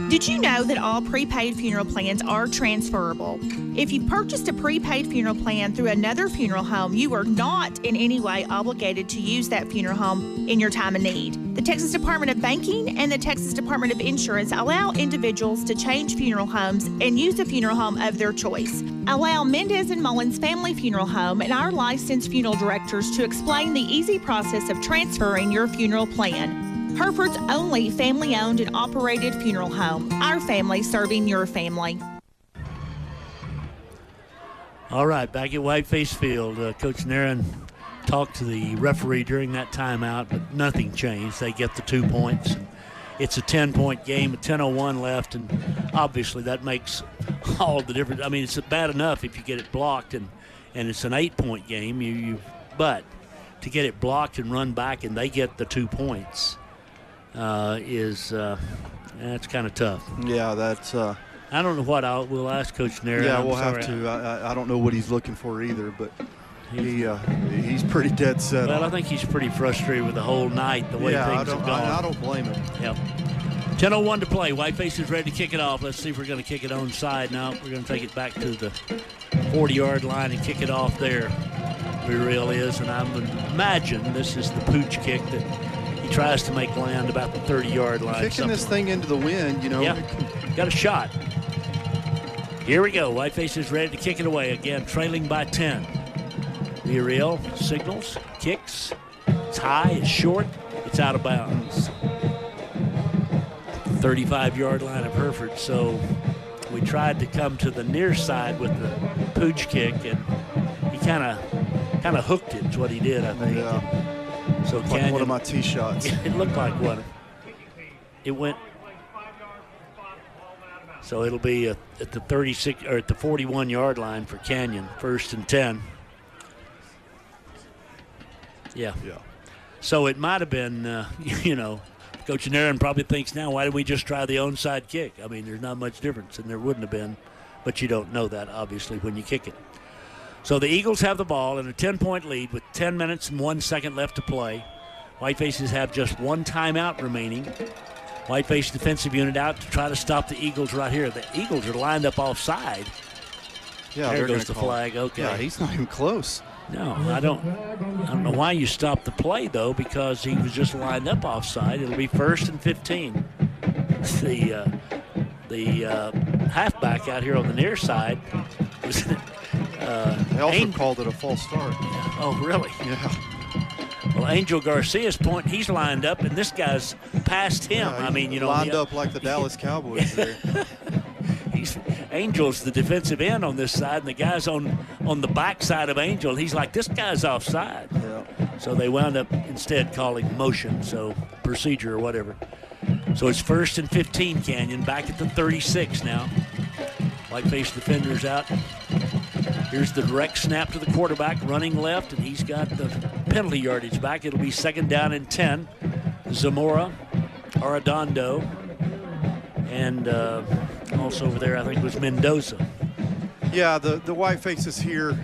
S22: Did you know that all prepaid funeral plans are transferable? If you purchased a prepaid funeral plan through another funeral home, you are not in any way obligated to use that funeral home in your time of need. The Texas Department of Banking and the Texas Department of Insurance allow individuals to change funeral homes and use a funeral home of their choice. Allow Mendez and Mullins Family Funeral Home and our licensed funeral directors to explain the easy process of transferring your funeral plan. Hereford's only family-owned and operated funeral home. Our family serving your family.
S2: All right, back at Whiteface Field, Coach Naran talked to the referee during that timeout, but nothing changed. They get the 2 points. It's a 10-point game with 10:01 left, and obviously that makes all the difference. I mean, it's bad enough if you get it blocked, and it's an 8-point game. But to get it blocked and run back and they get the 2 points is That's kind of tough.
S3: Yeah, that's.
S2: I don't know what we'll ask Coach Nair.
S3: Yeah, we'll have to. I don't know what he's looking for either, but he's pretty dead set.
S2: Well, I think he's pretty frustrated with the whole night, the way things have gone.
S3: I don't blame him.
S2: Yep. 10:01 to play. Whiteface is ready to kick it off. Let's see if we're going to kick it onside now. We're going to take it back to the 40-yard line and kick it off there. Real is, and I imagine this is the pooch kick that he tries to make land about the 30-yard line.
S3: Kicking this thing into the wind,
S2: Yeah, got a shot. Here we go. Whiteface is ready to kick it away again, trailing by 10. Real signals, kicks. It's high, it's short, it's out of bounds. 35-yard line of Hereford, so we tried to come to the near side with the pooch kick, and he kind of hooked it is what he did, I think.
S3: Yeah.
S2: So
S3: like one of my tee shots.
S2: It looked like one. It went. So it'll be at the 36 or at the 41-yard line for Canyon, 1st and 10. Yeah. So it might have been, Coach Nairn probably thinks now, why didn't we just try the onside kick? I mean, there's not much difference, and there wouldn't have been, but you don't know that, obviously, when you kick it. So the Eagles have the ball in a 10-point lead with 10 minutes and 1 second left to play. Whitefaces have just one timeout remaining. Whiteface defensive unit out to try to stop the Eagles right here. The Eagles are lined up offside.
S3: Yeah,
S2: there goes the flag. Okay.
S3: Yeah, he's not even close.
S2: No, I don't know why you stopped the play, though, because he was just lined up offside. It'll be 1st and 15. The halfback out here on the near side was
S3: they also called it a false start.
S2: Oh, really?
S3: Yeah.
S2: Well, Angel Garcia's point, he's lined up, and this guy's past him.
S3: Yeah,
S2: I mean,
S3: lined up like the Dallas Cowboys there.
S2: Angel's the defensive end on this side, and the guy's on the back side of Angel. He's like, this guy's offside.
S3: Yeah.
S2: So they wound up instead calling motion, so procedure or whatever. So it's 1st and 15, Canyon, back at the 36 now. Whiteface defenders out. Here's the direct snap to the quarterback, running left, and he's got the penalty yardage back. It'll be 2nd down and 10. Zamora, Arredondo, and also over there I think was Mendoza.
S3: Yeah, the Whitefaces here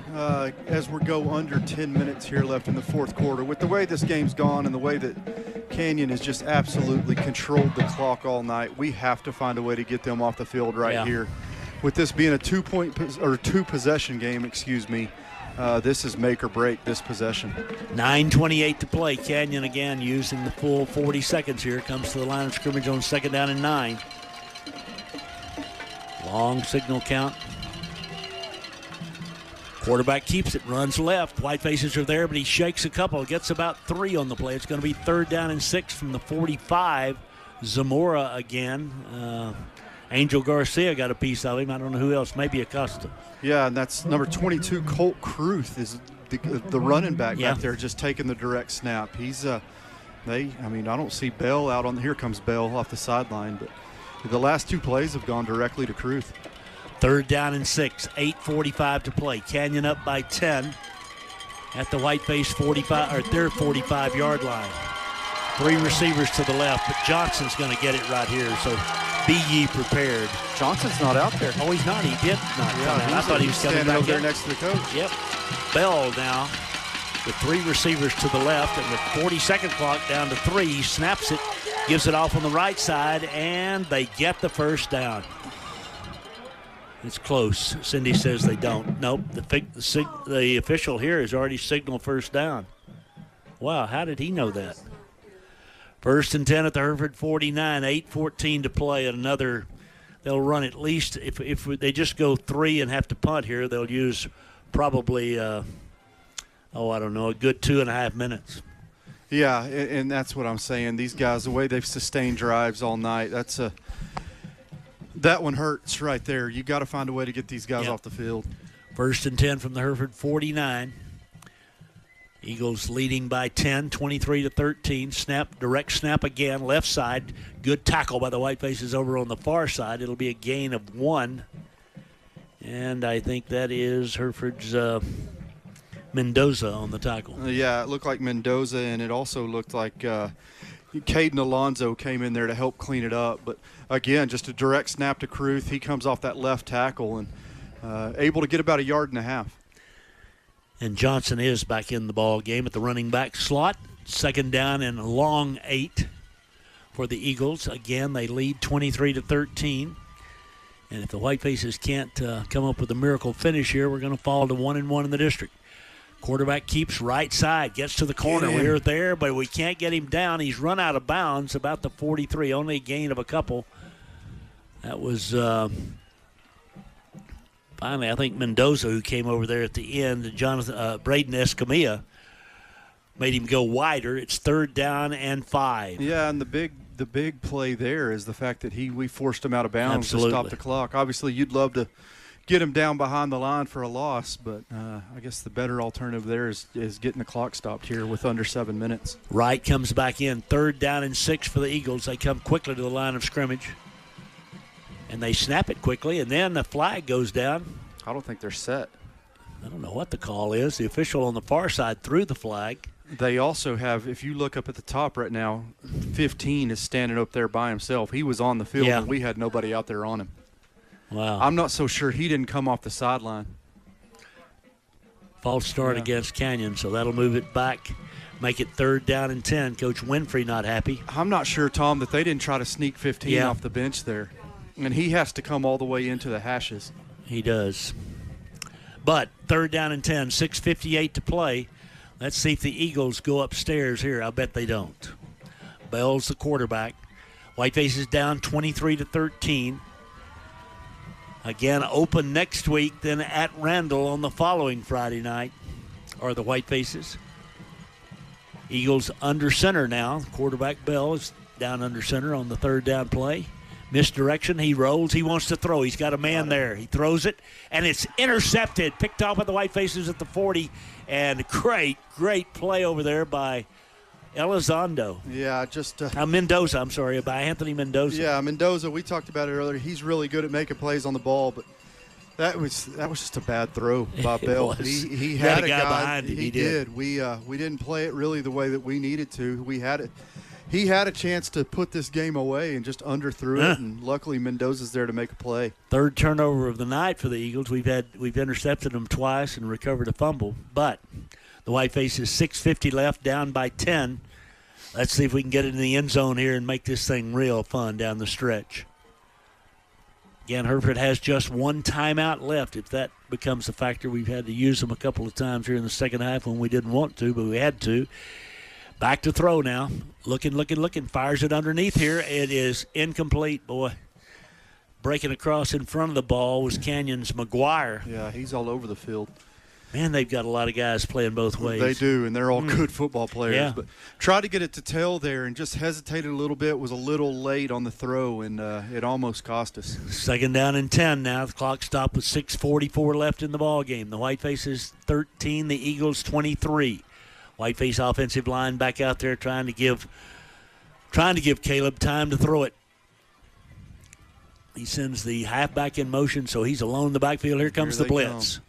S3: as we go under 10 minutes here left in the 4th quarter. With the way this game's gone and the way that Canyon has just absolutely controlled the clock all night, we have to find a way to get them off the field here. With this being a two-possession game, this is make or break this possession.
S2: 9:28 to play. Canyon again using the full 40 seconds here. Comes to the line of scrimmage on 2nd down and 9. Long signal count. Quarterback keeps it, runs left. Whitefaces are there, but he shakes a couple. Gets about 3 on the play. It's going to be 3rd down and 6 from the 45. Zamora again. Angel Garcia got a piece of him. I don't know who else. Maybe Acosta.
S3: Yeah, and that's number 22, Colt Cruth, is the running back back there, just taking the direct snap. He's I don't see Bell out on here comes Bell off the sideline, but the last 2 plays have gone directly to Cruth.
S2: 3rd down and 6, 8:45 to play. Canyon up by 10 at the Whiteface 45 or their 45-yard line. 3 receivers to the left, but Johnson's going to get it right here. So be ye prepared.
S3: Johnson's not out there.
S2: Oh, he's not. He did not come out. I thought he was coming back
S3: over there next to the coach.
S2: Yep. Bell now with 3 receivers to the left, and with 40-second clock down to 3, he snaps it, gives it off on the right side, and they get the 1st down. It's close. Cindy says they don't. Nope. The official here has already signaled 1st down. Wow, how did he know that? 1st and 10 at the Hereford 49, 8:14 to play. And they'll run at least, if they just go 3 and have to punt here, they'll use probably, a good 2.5 minutes.
S3: Yeah, and that's what I'm saying. These guys, the way they've sustained drives all night, that one hurts right there. You got to find a way to get these guys off the field.
S2: 1st and 10 from the Hereford 49. Eagles leading by 10, 23-13. Direct snap again, left side. Good tackle by the Whitefaces over on the far side. It'll be a gain of 1. And I think that is Hereford's Mendoza on the tackle.
S3: Yeah, it looked like Mendoza, and it also looked like Caden Alonzo came in there to help clean it up. But, again, just a direct snap to Cruth. He comes off that left tackle and able to get about 1.5 yards.
S2: And Johnson is back in the ball game at the running back slot. 2nd down and a long 8 for the Eagles. Again, they lead 23-13. And if the Whitefaces can't come up with a miracle finish here, we're going to fall to 1-1 in the district. Quarterback keeps right side, gets to the corner. We're there, but we can't get him down. He's run out of bounds about the 43, only a gain of a couple. That was finally, I think, Mendoza, who came over there at the end. Braden Escamilla made him go wider. It's 3rd down and 5.
S3: Yeah, and the big play there is the fact that we forced him out of bounds
S2: Absolutely.
S3: to stop the clock. Obviously, you'd love to get him down behind the line for a loss, but I guess the better alternative there is getting the clock stopped here with under 7 minutes.
S2: Wright comes back in. 3rd down and 6 for the Eagles. They come quickly to the line of scrimmage, and they snap it quickly, and then the flag goes down.
S3: I don't think they're set.
S2: I don't know what the call is. The official on the far side threw the flag.
S3: They also have, if you look up at the top right now, 15 is standing up there by himself. He was on the field, and we had nobody out there on him.
S2: Wow.
S3: I'm not so sure he didn't come off the sideline.
S2: False start against Canyon, so that'll move it back, make it 3rd down and 10. Coach Winfrey not happy.
S3: I'm not sure, Tom, that they didn't try to sneak 15 off the bench there. And he has to come all the way into the hashes.
S2: He does. But 3rd down and 10, 6:58 to play. Let's see if the Eagles go upstairs here. I bet they don't. Bell's the quarterback. Whiteface is down 23-13. Again, open next week, then at Randall on the following Friday night are the Whitefaces. Eagles under center now. Quarterback Bell is down under center on the 3rd down play. Misdirection. He rolls. He wants to throw. He's got a man there. He throws it, and it's intercepted. Picked off by the Whitefaces at the 40. And great play over there by Elizondo.
S3: Yeah, just
S2: Mendoza, I'm sorry, by Anthony Mendoza.
S3: Yeah, Mendoza, we talked about it earlier. He's really good at making plays on the ball, but that was just a bad throw by Bell. He had a guy behind him. He did. We didn't play it really the way that we needed to. He had a chance to put this game away and just underthrew it, and luckily Mendoza's there to make a play.
S2: 3rd turnover of the night for the Eagles. We've intercepted them twice and recovered a fumble, but the Whitefaces 6:50 left, down by 10. Let's see if we can get it in the end zone here and make this thing real fun down the stretch. Again, Hereford has just 1 timeout left. If that becomes a factor, we've had to use them a couple of times here in the second half when we didn't want to, but we had to. Back to throw now. Looking. Fires it underneath here. It is incomplete, boy. Breaking across in front of the ball was Canyon's McGuire.
S3: Yeah, he's all over the field.
S2: Man, they've got a lot of guys playing both ways.
S3: They do, and they're all good football players.
S2: Yeah.
S3: But tried to get it to tail there and just hesitated a little bit, was a little late on the throw, and it almost cost us.
S2: 2nd down and 10 now. The clock stopped with 6:44 left in the ball game. The Whitefaces 13, the Eagles 23. Whiteface offensive line back out there trying to give Caleb time to throw it. He sends the halfback in motion, so he's alone in the backfield. Here comes the blitz.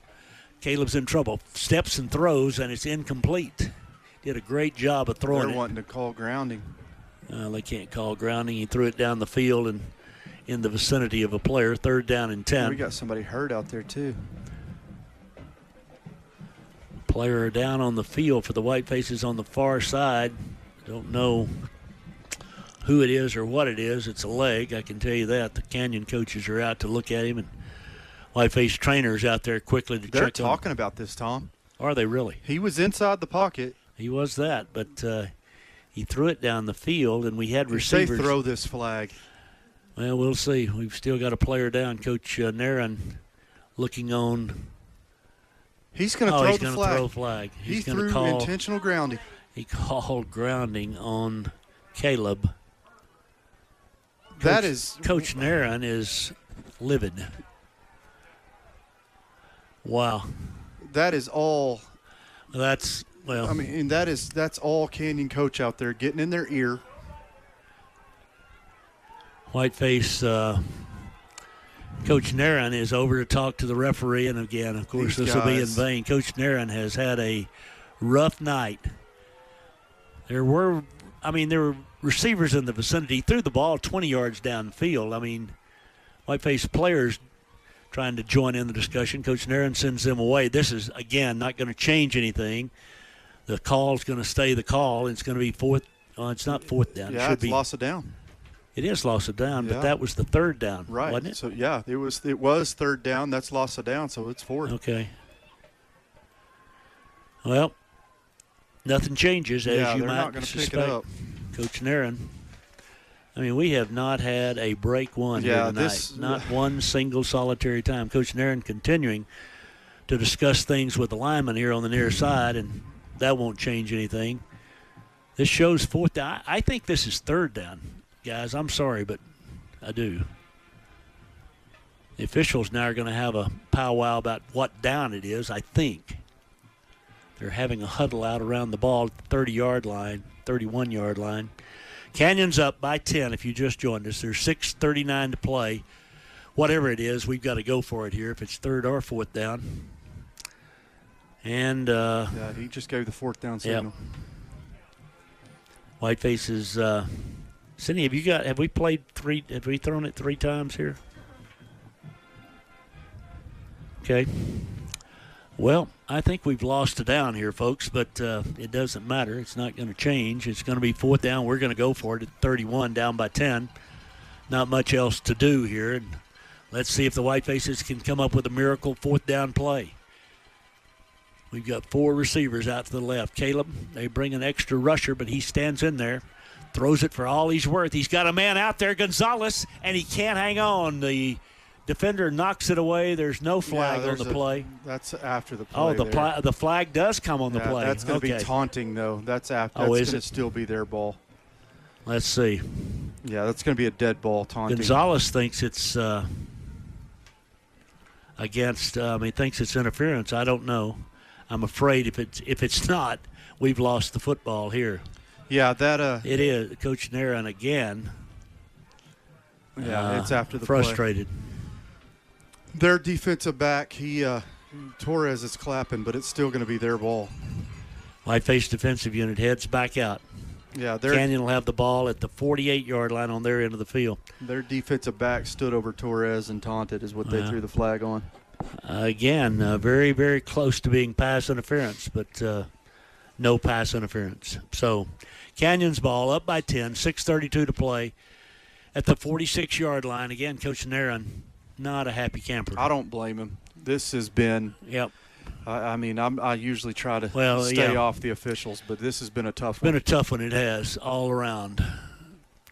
S2: Caleb's in trouble. Steps and throws, and it's incomplete. Did a great job of throwing it.
S3: They're wanting to call grounding.
S2: They can't call grounding. He threw it down the field and in the vicinity of a player. 3rd down and 10.
S3: We got somebody hurt out there, too.
S2: Player down on the field for the Whitefaces on the far side. Don't know who it is or what it is. It's a leg, I can tell you that. The Canyon coaches are out to look at him, and Whiteface trainers out there quickly to check on him.
S3: They're talking about this, Tom.
S2: Are they really?
S3: He was inside the pocket.
S2: He was that, but he threw it down the field, and we had receivers.
S3: They throw this flag.
S2: Well, we'll see. We've still got a player down. Coach Naran looking on.
S3: He's going to throw the flag.
S2: Throw a flag.
S3: He threw intentional grounding.
S2: He called grounding on Caleb. Coach Naran is livid. Wow.
S3: That is all.
S2: That's
S3: all Canyon coach out there getting in their ear.
S2: Whiteface Coach Naran is over to talk to the referee, and again, of course, this will be in vain. Coach Naran has had a rough night. There were I mean, there were receivers in the vicinity. He threw the ball 20 yards downfield. I mean, Whiteface players trying to join in the discussion. Coach Nairn sends them away. This is, again, not going to change anything. The call's going to stay the call. It's going to be fourth. It's not fourth down.
S3: Yeah, it's loss of down.
S2: It is loss of down,
S3: Yeah.
S2: but that was the third down,
S3: Right.
S2: wasn't it?
S3: So, yeah, it was third down. That's loss of down, so it's fourth.
S2: Okay. Well, nothing changes, as
S3: Yeah,
S2: you
S3: they're
S2: might
S3: not gonna
S2: suspect.
S3: pick it up.
S2: Coach Nairn. I mean, we have not had a break one here tonight. Not one single solitary time. Coach Nairn continuing to discuss things with the lineman here on the near side, and that won't change anything. This shows fourth down. I think this is third down, guys. I'm sorry, but I do. The officials now are going to have a powwow about what down it is, I think. They're having a huddle out around the ball at the 30-yard line, 31-yard line. Canyon's up by 10 if you just joined us. There's 6:39 to play. Whatever it is, we've got to go for it here if it's third or fourth down. And
S3: yeah, he just gave the fourth down signal.
S2: Yep. Whiteface is Cindy, have we thrown it 3 times here? Okay. Well, I think we've lost a down here, folks, but it doesn't matter. It's not going to change. It's going to be fourth down. We're going to go for it at 31, down by 10. Not much else to do here. And let's see if the Whitefaces can come up with a miracle fourth down play. We've got 4 receivers out to the left. Caleb, they bring an extra rusher, but he stands in there, throws it for all he's worth. He's got a man out there, Gonzalez, and he can't hang on. The defender knocks it away. There's no flag on the play.
S3: That's after the play.
S2: Oh, the flag does come on the play.
S3: That's going to be taunting, though. That's after.
S2: Oh,
S3: that's
S2: is
S3: going
S2: it?
S3: to still be their ball.
S2: Let's see.
S3: Yeah, that's going to be a dead ball taunting.
S2: Gonzalez thinks it's thinks it's interference. I don't know. I'm afraid if it's not, we've lost the football here.
S3: Yeah, that
S2: it is. Coach Nairn again.
S3: Yeah, it's after the
S2: frustrated.
S3: Play. Their defensive back, Torres is clapping, but it's still going to be their ball.
S2: Whiteface defensive unit heads back out.
S3: Yeah,
S2: Canyon will have the ball at the 48-yard line on their end of the field.
S3: Their defensive back stood over Torres and taunted is what they threw the flag on.
S2: Again, very, very close to being pass interference, but no pass interference. So Canyon's ball up by 10, 6:32 to play at the 46-yard line. Again, Coach Nairn, not a happy camper.
S3: I don't blame him. This has been –
S2: Yep.
S3: I usually try to stay off the officials, but this has been a tough one.
S2: Been a tough one, it has, all around.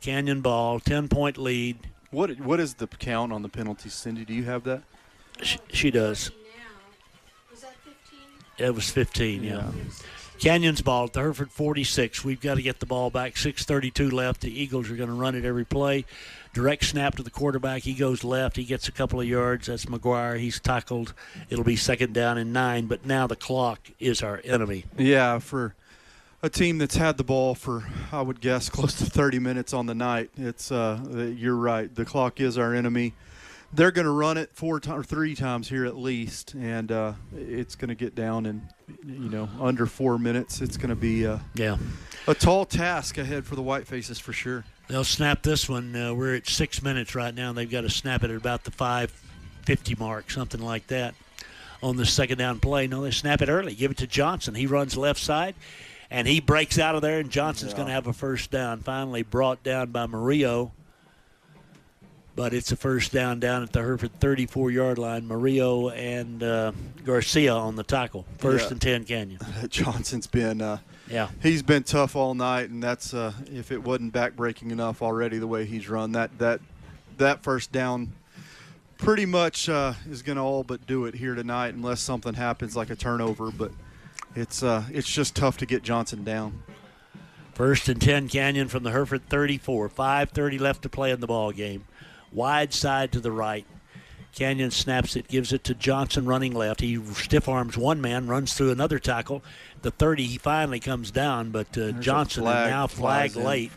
S2: Canyon ball, 10-point lead.
S3: What is the count on the penalties, Cindy? Do you have that?
S2: She does.
S5: Was that 15?
S2: It was 15, yeah. Canyon's ball at the Hereford 46. We've got to get the ball back. 6:32 left. The Eagles are going to run it every play. Direct snap to the quarterback. He goes left. He gets a couple of yards. That's McGuire. He's tackled. It'll be 2nd down and 9. But now the clock is our enemy.
S3: Yeah, for a team that's had the ball for, I would guess, close to 30 minutes on the night, it's you're right. The clock is our enemy. They're going to run it 3 times here at least, and it's going to get down in, under 4 minutes. It's going to be a tall task ahead for the Whitefaces for sure.
S2: They'll snap this one. We're at 6 minutes right now, and they've got to snap it at about the 5:50 mark, something like that, on the 2nd down play. No, they snap it early. Give it to Johnson. He runs left side, and he breaks out of there, and Johnson's going to have a first down. Finally brought down by Murillo. But it's a first down at the Hereford 34-yard line. Murillo and Garcia on the tackle. First and 10 Canyon.
S3: Johnson's been he's been tough all night, and that's if it wasn't backbreaking enough already the way he's run, that first down pretty much is going to all but do it here tonight unless something happens like a turnover. But it's just tough to get Johnson down.
S2: First and 10 Canyon from the Hereford 34. 5:30 left to play in the ball game. Wide side to the right. Canyon snaps it, gives it to Johnson running left. He stiff arms one man, runs through another tackle. The 30, he finally comes down, but Johnson is now flagged late.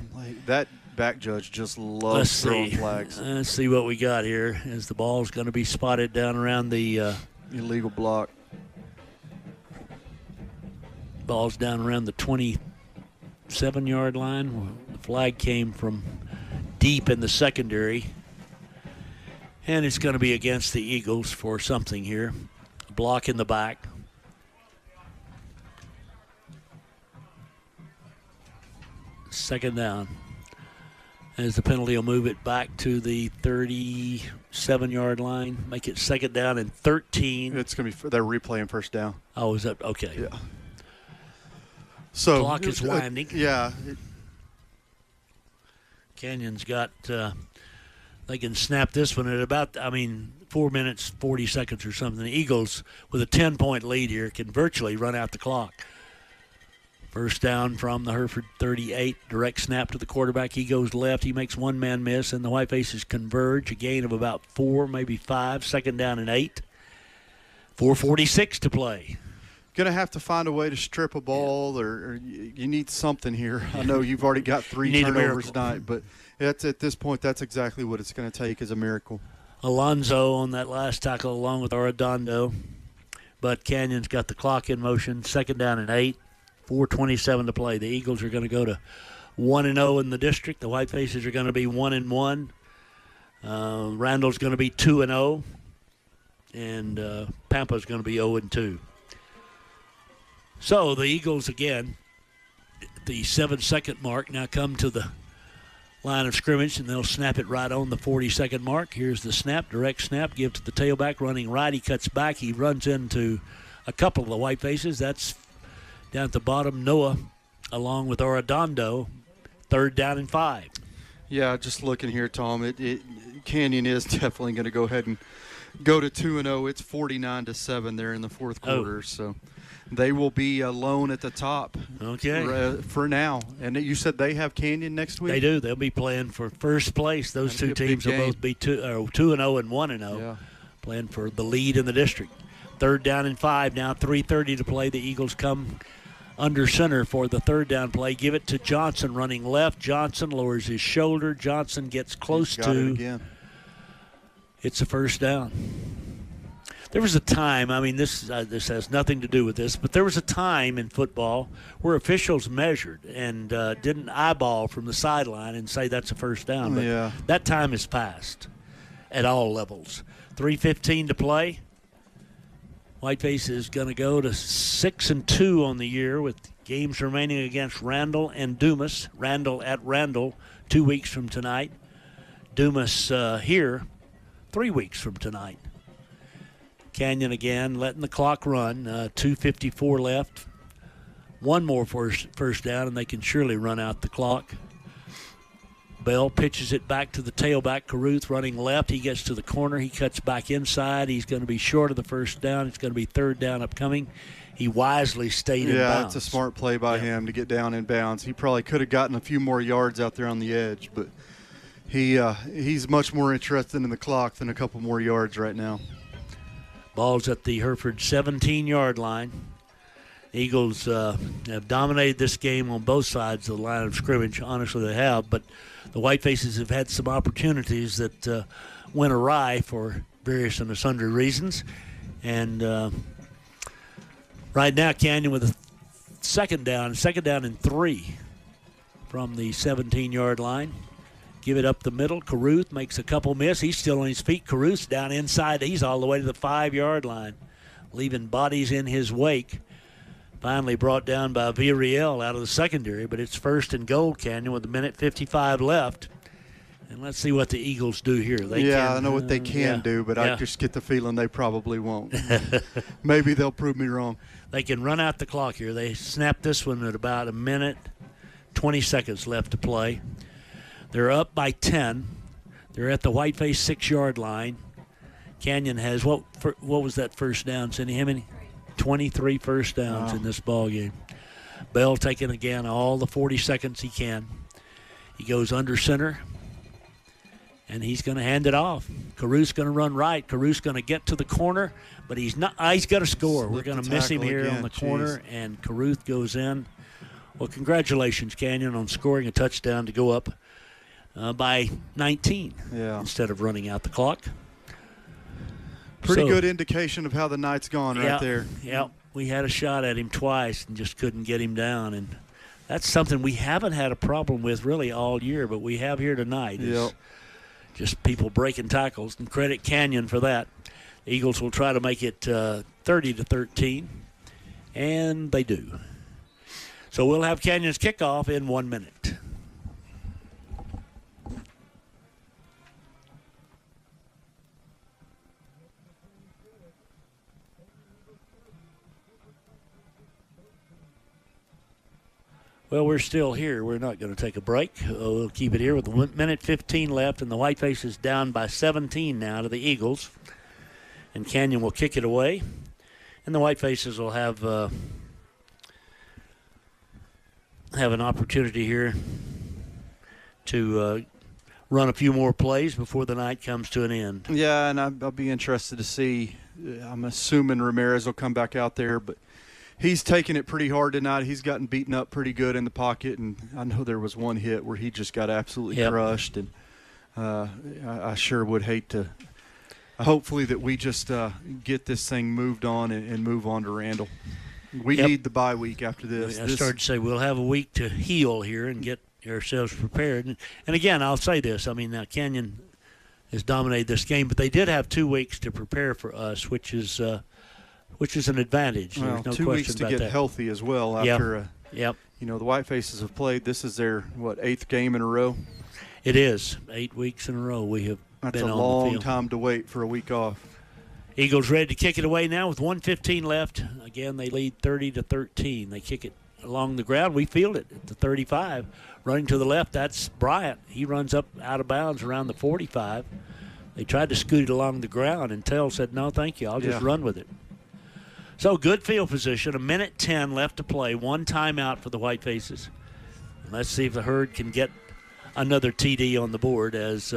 S3: That back judge just loves throwing flags.
S2: Let's see what we got here as the ball's going to be spotted down around the
S3: illegal block.
S2: Ball's down around the 7-yard line. The flag came from deep in the secondary. And it's going to be against the Eagles for something here. Block in the back. Second down. As the penalty will move it back to the 37-yard line. Make it second down and 13.
S3: It's going to be, they're replaying first down.
S2: Oh, is that okay?
S3: Yeah. So
S2: clock is winding.
S3: Yeah.
S2: Canyon's got, they can snap this one at about, 4 minutes, 40 seconds or something. The Eagles, with a 10-point lead here, can virtually run out the clock. First down from the Hereford 38. Direct snap to the quarterback. He goes left. He makes one man miss, and the Whitefaces converge. A gain of about 4, maybe 5. Second down and 8. 4:46 to play.
S3: Going to have to find a way to strip a ball, or you need something here. I know you've already got 3 turnovers tonight, but at this point, that's exactly what it's going to take is a miracle.
S2: Alonzo on that last tackle along with Arredondo. But Canyon's got the clock in motion. Second down and 8. 4:27 to play. The Eagles are going to go to 1-0 in the district. The Whitefaces are going to be 1-1. Randall's going to be 2-0. And Pampa's going to be 0-2. So the Eagles again, the 7-second mark, now come to the line of scrimmage, and they'll snap it right on the 40-second mark. Here's the snap, direct snap, give to the tailback, running right. He cuts back. He runs into a couple of the Whitefaces. That's down at the bottom, Noah, along with Arredondo. Third down and 5.
S3: Yeah, just looking here, Tom, Canyon is definitely going to go ahead and go to 2-0. It's 49-7 there in the fourth quarter, so they will be alone at the top.
S2: Okay.
S3: For now. And you said they have Canyon next week?
S2: They do. They'll be playing for first place. Those two teams will both be 2-0 and 1-0,
S3: yeah,
S2: playing for the lead in the district. Third down and 5. Now 3:30 to play. The Eagles come under center for the third down play. Give it to Johnson running left. Johnson lowers his shoulder. Johnson gets close to
S3: it again.
S2: It's a first down. There was a time, this has nothing to do with this, but there was a time in football where officials measured and didn't eyeball from the sideline and say that's a first down. But
S3: yeah,
S2: that time has passed at all levels. 3:15 to play. Whiteface is going to go to 6-2 on the year with games remaining against Randall and Dumas. Randall at Randall 2 weeks from tonight. Dumas here 3 weeks from tonight. Canyon again letting the clock run. 2:54 left. One more first down, and they can surely run out the clock. Bell pitches it back to the tailback. Caruth running left. He gets to the corner. He cuts back inside. He's going to be short of the first down. It's going to be third down upcoming. He wisely stayed in bounds.
S3: Yeah, it's a smart play by him to get down in bounds. He probably could have gotten a few more yards out there on the edge, but he's much more interested in the clock than a couple more yards right now.
S2: Ball's at the Hereford 17-yard line. Eagles have dominated this game on both sides of the line of scrimmage. Honestly, they have, but the Whitefaces have had some opportunities that went awry for various and sundry reasons. And right now, Canyon with a second down and 3 from the 17-yard line. Give it up the middle. Caruth makes a couple miss. He's still on his feet. Caruth's down inside. He's all the way to the 5-yard line, leaving bodies in his wake. Finally brought down by Villarreal out of the secondary, but it's first and goal, Canyon, with 1:55 left. And let's see what the Eagles do here.
S3: I know what they can do, but I just get the feeling they probably won't. Maybe they'll prove me wrong.
S2: They can run out the clock here. They snapped this one at about 1:20 seconds left to play. They're up by 10. They're at the Whiteface 6-yard line. Canyon has, what was that first down, Cindy Hemming? 23 first downs in this ball game. Bell taking again all the 40 seconds he can. He goes under center, and he's going to hand it off. Caruth's going to run right. Caruth's going to get to the corner, but he's not. He's got to score. We're going to miss him here on the corner, and Caruth goes in. Well, congratulations, Canyon, on scoring a touchdown to go up by 19 instead of running out the clock.
S3: Pretty good indication of how the night's gone right there.
S2: Yeah, we had a shot at him twice and just couldn't get him down, and That's something we haven't had a problem with really all year, but we have here tonight.
S3: Yep.
S2: Just people breaking tackles, and credit Canyon for that. The Eagles will try to make it 30-13, and they do. So we'll have Canyon's kickoff in 1 minute. Well, we're still here. We're not going to take a break. We'll keep it here with 1 minute 15 left, and the Whiteface is down by 17 now to the Eagles. And Canyon will kick it away, and the Whitefaces will have an opportunity here to run a few more plays before the night comes to an end.
S3: Yeah, and I'll be interested to see. I'm assuming Ramirez will come back out there, but he's taking it pretty hard tonight. He's gotten beaten up pretty good in the pocket, and I know there was one hit where he just got absolutely crushed, and I sure would hate to – hopefully that we just get this thing moved on and move on to Randall. We need the bye week after this.
S2: I started to say we'll have a week to heal here and get ourselves prepared. And again, I'll say this. I mean, now Canyon has dominated this game, but they did have 2 weeks to prepare for us, which is an advantage.
S3: Well,
S2: There's no
S3: 2 weeks
S2: question
S3: to
S2: about
S3: get
S2: that.
S3: healthy as well after
S2: Yep.
S3: You know, the Whitefaces have played. This is their, 8th game in a row?
S2: It is. 8 weeks in a row we have
S3: That's
S2: been
S3: a
S2: on the
S3: long
S2: field.
S3: time to wait for a week off.
S2: Eagles ready to kick it away now with 1:15 left. Again, they lead 30-13. They kick it along the ground. We field it at the 35. Running to the left, that's Bryant. He runs up out of bounds around the 45. They tried to scoot it along the ground, and Tell said, no, thank you. I'll just run with it. So good field position. 1:10 left to play. 1 timeout for the Whitefaces. Let's see if the Herd can get another TD on the board as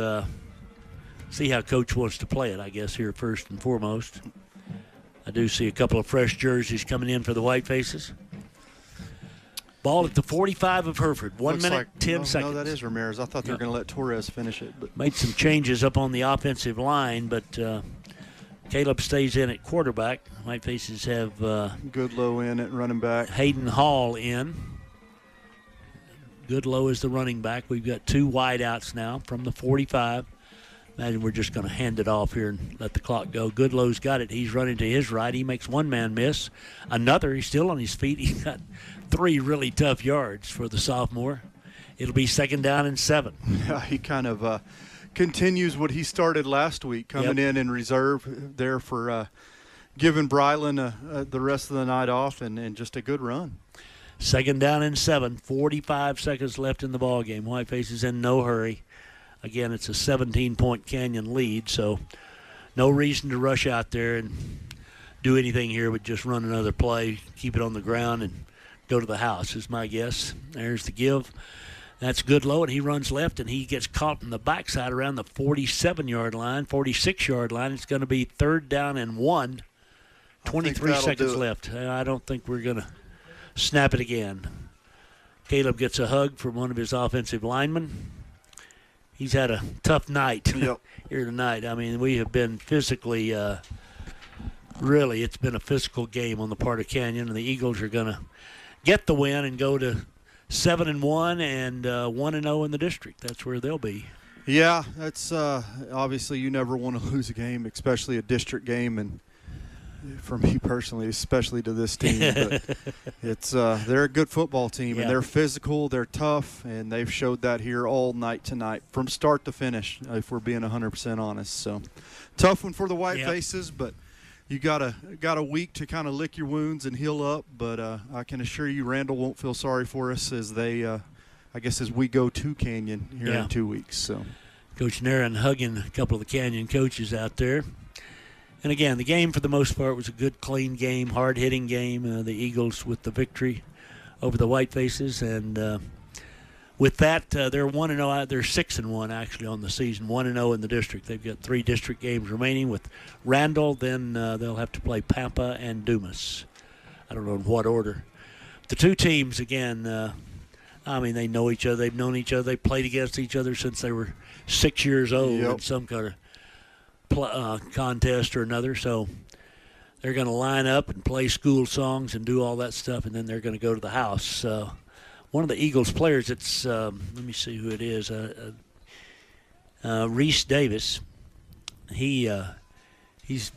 S2: see how Coach wants to play it, I guess, here first and foremost. I do see a couple of fresh jerseys coming in for the Whitefaces. Ball at the 45 of Hereford. 1 minute, 10 seconds.
S3: No, that is Ramirez. I thought they were going to let Torres finish it. But
S2: made some changes up on the offensive line, but Caleb stays in at quarterback. Whitefaces have
S3: Goodlow in at running back.
S2: Hayden Hall in. Goodlow is the running back. We've got 2 wideouts now from the 45. Imagine we're just going to hand it off here and let the clock go. Goodlow's got it. He's running to his right. He makes one man miss. Another, he's still on his feet. He's got 3 really tough yards for the sophomore. It'll be 2nd down and 7.
S3: Yeah, he kind of continues what he started last week, coming in reserve there for giving Brylan the rest of the night off and just a good run.
S2: 2nd down and 7. 45 seconds left in the ball game. Whiteface is in no hurry. Again, it's a 17-point Canyon lead, so no reason to rush out there and do anything here but just run another play, keep it on the ground, and go to the house is my guess. There's the give. That's Goodlow, and he runs left, and he gets caught in the backside around the 47-yard line, 46-yard line. It's going to be 3rd down and 1. 23 seconds left. I don't think we're going to snap it again. Caleb gets a hug from one of his offensive linemen. He's had a tough night here tonight. I mean, we have been physically, really, it's been a physical game on the part of Canyon, and the Eagles are going to get the win and go to 7-1 and 1-0 in the district. That's where they'll be.
S3: Yeah, that's obviously you never want to lose a game, especially a district game, and for me personally, especially to this team. But it's they're a good football team, and they're physical, they're tough, and they've showed that here all night tonight, from start to finish, if we're being 100% honest. So tough one for the Whitefaces, but you got a week to kind of lick your wounds and heal up. But I can assure you Randall won't feel sorry for us as they, I guess, as we go to Canyon here in 2 weeks. So
S2: Coach Naran hugging a couple of the Canyon coaches out there. And again, the game for the most part was a good, clean game, hard-hitting game. The Eagles with the victory over the Whitefaces, and with that, they're 1-0. They're 6-1 actually on the season, 1-0 in the district. They've got 3 district games remaining with Randall. Then they'll have to play Pampa and Dumas. I don't know in what order. The 2 teams again. I mean, they know each other. They've known each other. They played against each other since they were 6 years old in some kind of contest or another. So they're going to line up and play school songs and do all that stuff, and then they're going to go to the house one of the Eagles players. It's let me see who it is. Reese Davis. He's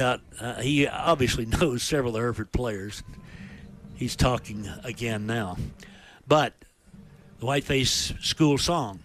S2: out. He obviously knows several of the Hereford players. He's talking again now. But the Whiteface school song.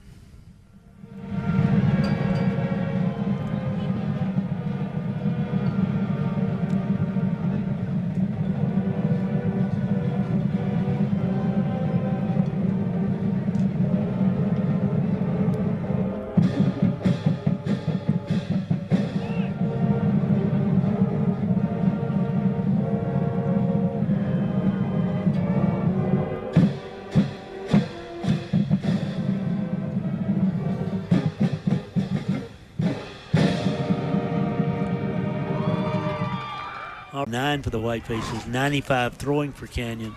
S2: Nine for the Whitefaces, 95 throwing for Canyon,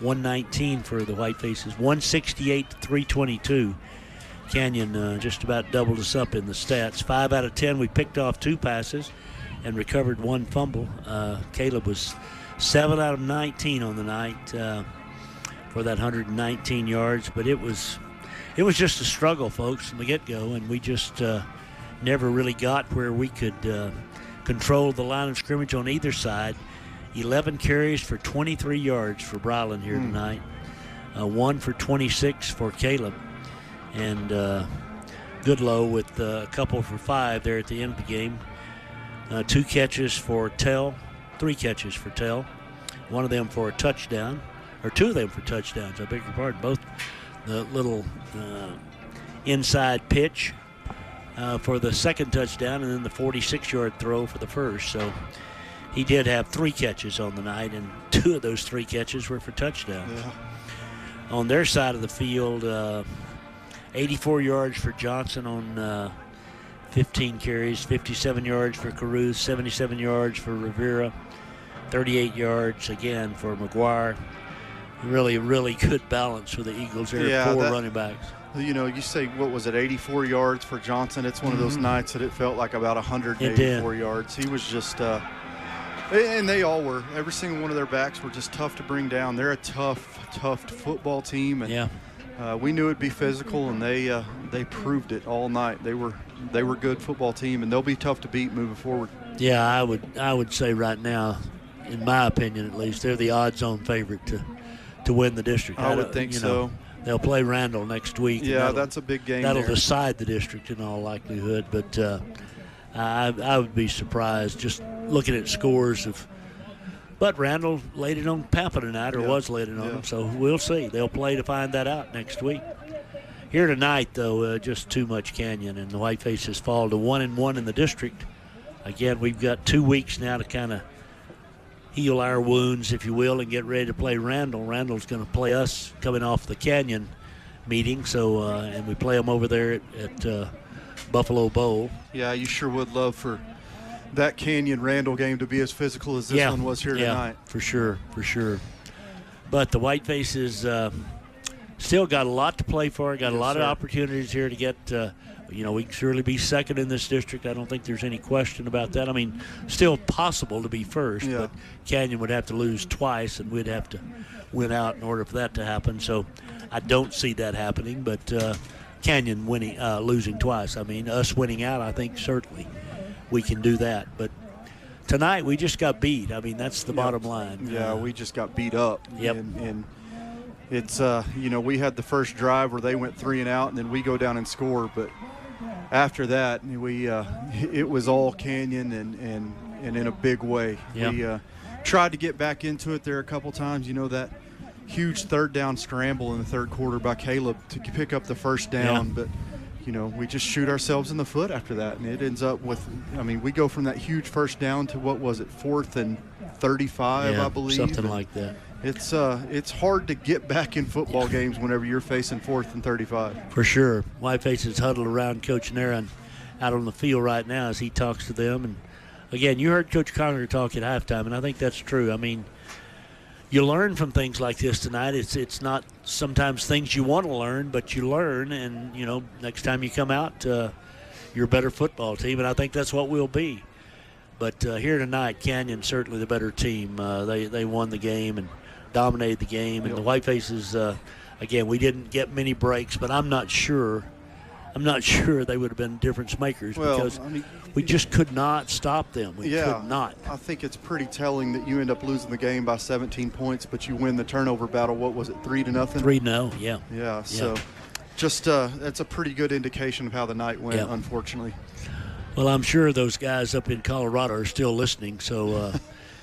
S2: 119 for the Whitefaces, 168 to 322. Canyon just about doubled us up in the stats. 5 out of 10, we picked off 2 passes and recovered 1 fumble. Caleb was 7 out of 19 on the night for that 119 yards, but it was just a struggle, folks, from the get-go, and we just never really got where we could control the line of scrimmage on either side. 11 carries for 23 yards for Brylan here tonight. 1 for 26 for Caleb. And Goodlow with a couple for 5 there at the end of the game. 2 catches for Tell, 3 catches for Tell. 1 of them for a touchdown, or 2 of them for touchdowns, I beg your pardon. Both the little inside pitch for the second touchdown, and then the 46-yard throw for the first. So he did have 3 catches on the night, and 2 of those 3 catches were for touchdowns.
S3: Yeah.
S2: On their side of the field, 84 yards for Johnson on 15 carries, 57 yards for Caruth, 77 yards for Rivera, 38 yards again for McGuire. Really, really good balance for the Eagles there.
S3: Yeah,
S2: 4 running backs.
S3: You know, you say, what was it, 84 yards for Johnson? It's one of those nights that it felt like about 184 yards. He was just, and they all were. Every single one of their backs were just tough to bring down. They're a tough football team, and we knew it'd be physical, and they proved it all night. They were a good football team, and they'll be tough to beat moving forward.
S2: Yeah, I would say right now, in my opinion at least, they're the odds-on favorite to win the district.
S3: I would think so.
S2: They'll play Randall next week.
S3: Yeah, that's a big game.
S2: That'll
S3: there.
S2: decide the district in all likelihood. But I would be surprised just looking at scores of. But Randall laid it on Pampa tonight, or was laid it on them. So we'll see. They'll play to find that out next week. Here tonight, though, just too much Canyon, and the Whitefaces fall to 1-1 in the district. Again, we've got 2 weeks now to kind of heal our wounds, if you will, and get ready to play Randall. Randall's going to play us coming off the Canyon meeting, so and we play them over there at Buffalo Bowl.
S3: Yeah, you sure would love for that Canyon-Randall game to be as physical as this one was here tonight.
S2: For sure. But the Whitefaces still got a lot to play for, got a lot of opportunities here to get we can surely be second in this district. I don't think there's any question about that. I mean, still possible to be first, but Canyon would have to lose twice, and we'd have to win out in order for that to happen. So I don't see that happening, but Canyon losing twice. I mean, us winning out, I think certainly we can do that. But tonight we just got beat. I mean, that's the bottom line.
S3: Yeah, we just got beat up.
S2: Yep.
S3: And it's, we had the first drive where they went 3 and out, and then we go down and score. But after that, it was all Canyon and in a big way.
S2: Yep.
S3: We tried to get back into it there a couple times. That huge 3rd down scramble in the 3rd quarter by Caleb to pick up the first down. But, we just shoot ourselves in the foot after that. And it ends up with, we go from that huge first down to, 4th and 35, I believe.
S2: Something like that.
S3: It's hard to get back in football games whenever you're facing 4th and 35.
S2: For sure. Whitefaces huddled around Coach Naran out on the field right now as he talks to them. And, again, you heard Coach Conger talk at halftime, and I think that's true. I mean, you learn from things like this tonight. It's not sometimes things you want to learn, but you learn, and, next time you come out, you're a better football team, and I think that's what we'll be. But here tonight, Canyon certainly the better team. They won the game and dominated the game, and the Whitefaces, again, we didn't get many breaks, but I'm not sure they would have been difference makers because we just could not stop them. We could not.
S3: I think it's pretty telling that you end up losing the game by 17 points, but you win the turnover battle. What was it, 3-0?
S2: 3-0, yeah.
S3: Yeah, so just that's a pretty good indication of how the night went, unfortunately.
S2: Well, I'm sure those guys up in Colorado are still listening, so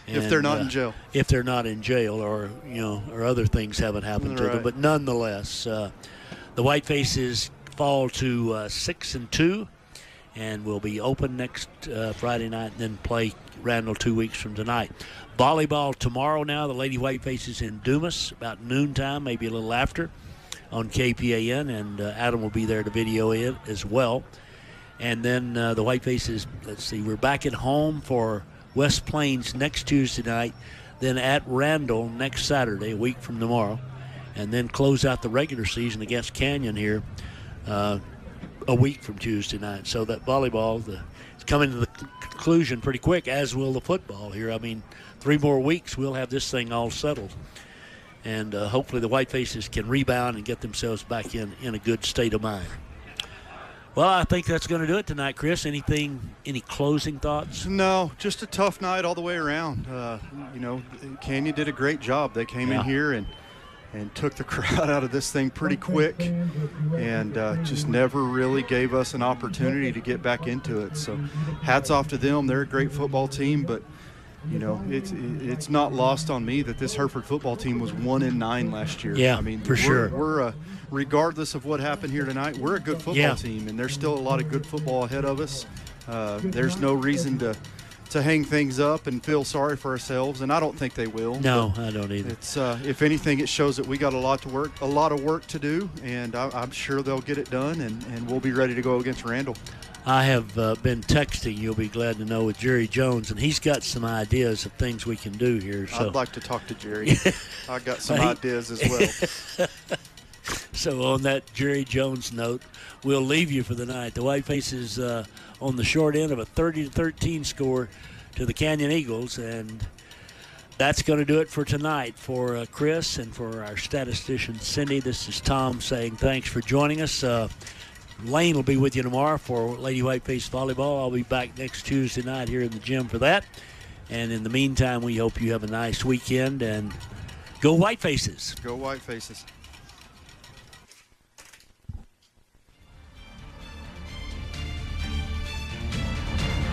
S3: if they're not in jail.
S2: If they're not in jail or other things haven't happened to them. But nonetheless, the Whitefaces fall to 6-2 and will be open next Friday night and then play Randall 2 weeks from tonight. Volleyball tomorrow now. The Lady Whitefaces in Dumas about noontime, maybe a little after, on KPAN, and Adam will be there to video it as well. And then the Whitefaces, we're back at home for West Plains next Tuesday night, then at Randall next Saturday, a week from tomorrow, and then close out the regular season against Canyon here a week from Tuesday night. So that volleyball is coming to the conclusion pretty quick, as will the football here. I mean, 3 more weeks, we'll have this thing all settled. And hopefully the Whitefaces can rebound and get themselves back in a good state of mind. Well, I think that's going to do it tonight, Chris. Any closing thoughts?
S3: No, just a tough night all the way around. Canyon did a great job. They came in here and took the crowd out of this thing pretty quick and just never really gave us an opportunity to get back into it. So hats off to them. They're a great football team, but it's not lost on me that this Hereford football team was 1-9 last year.
S2: Yeah,
S3: I mean,
S2: for sure.
S3: We're regardless of what happened here tonight, we're a good football team, and there's still a lot of good football ahead of us. There's no reason to hang things up and feel sorry for ourselves, and I don't think they will.
S2: No, I don't either.
S3: It's if anything, it shows that we got a lot of work to do, and I'm sure they'll get it done, and we'll be ready to go against Randall.
S2: I have been texting, you'll be glad to know, with Jerry Jones, and he's got some ideas of things we can do here. So
S3: I'd like to talk to Jerry. I got some ideas as well.
S2: So on that Jerry Jones note, we'll leave you for the night. The Whitefaces on the short end of a 30-13 score to the Canyon Eagles, and that's going to do it for tonight. For Chris and for our statistician Cindy, this is Tom saying thanks for joining us. Lane will be with you tomorrow for Lady Whiteface Volleyball. I'll be back next Tuesday night here in the gym for that. And in the meantime, we hope you have a nice weekend, and go Whitefaces.
S3: Go Whitefaces.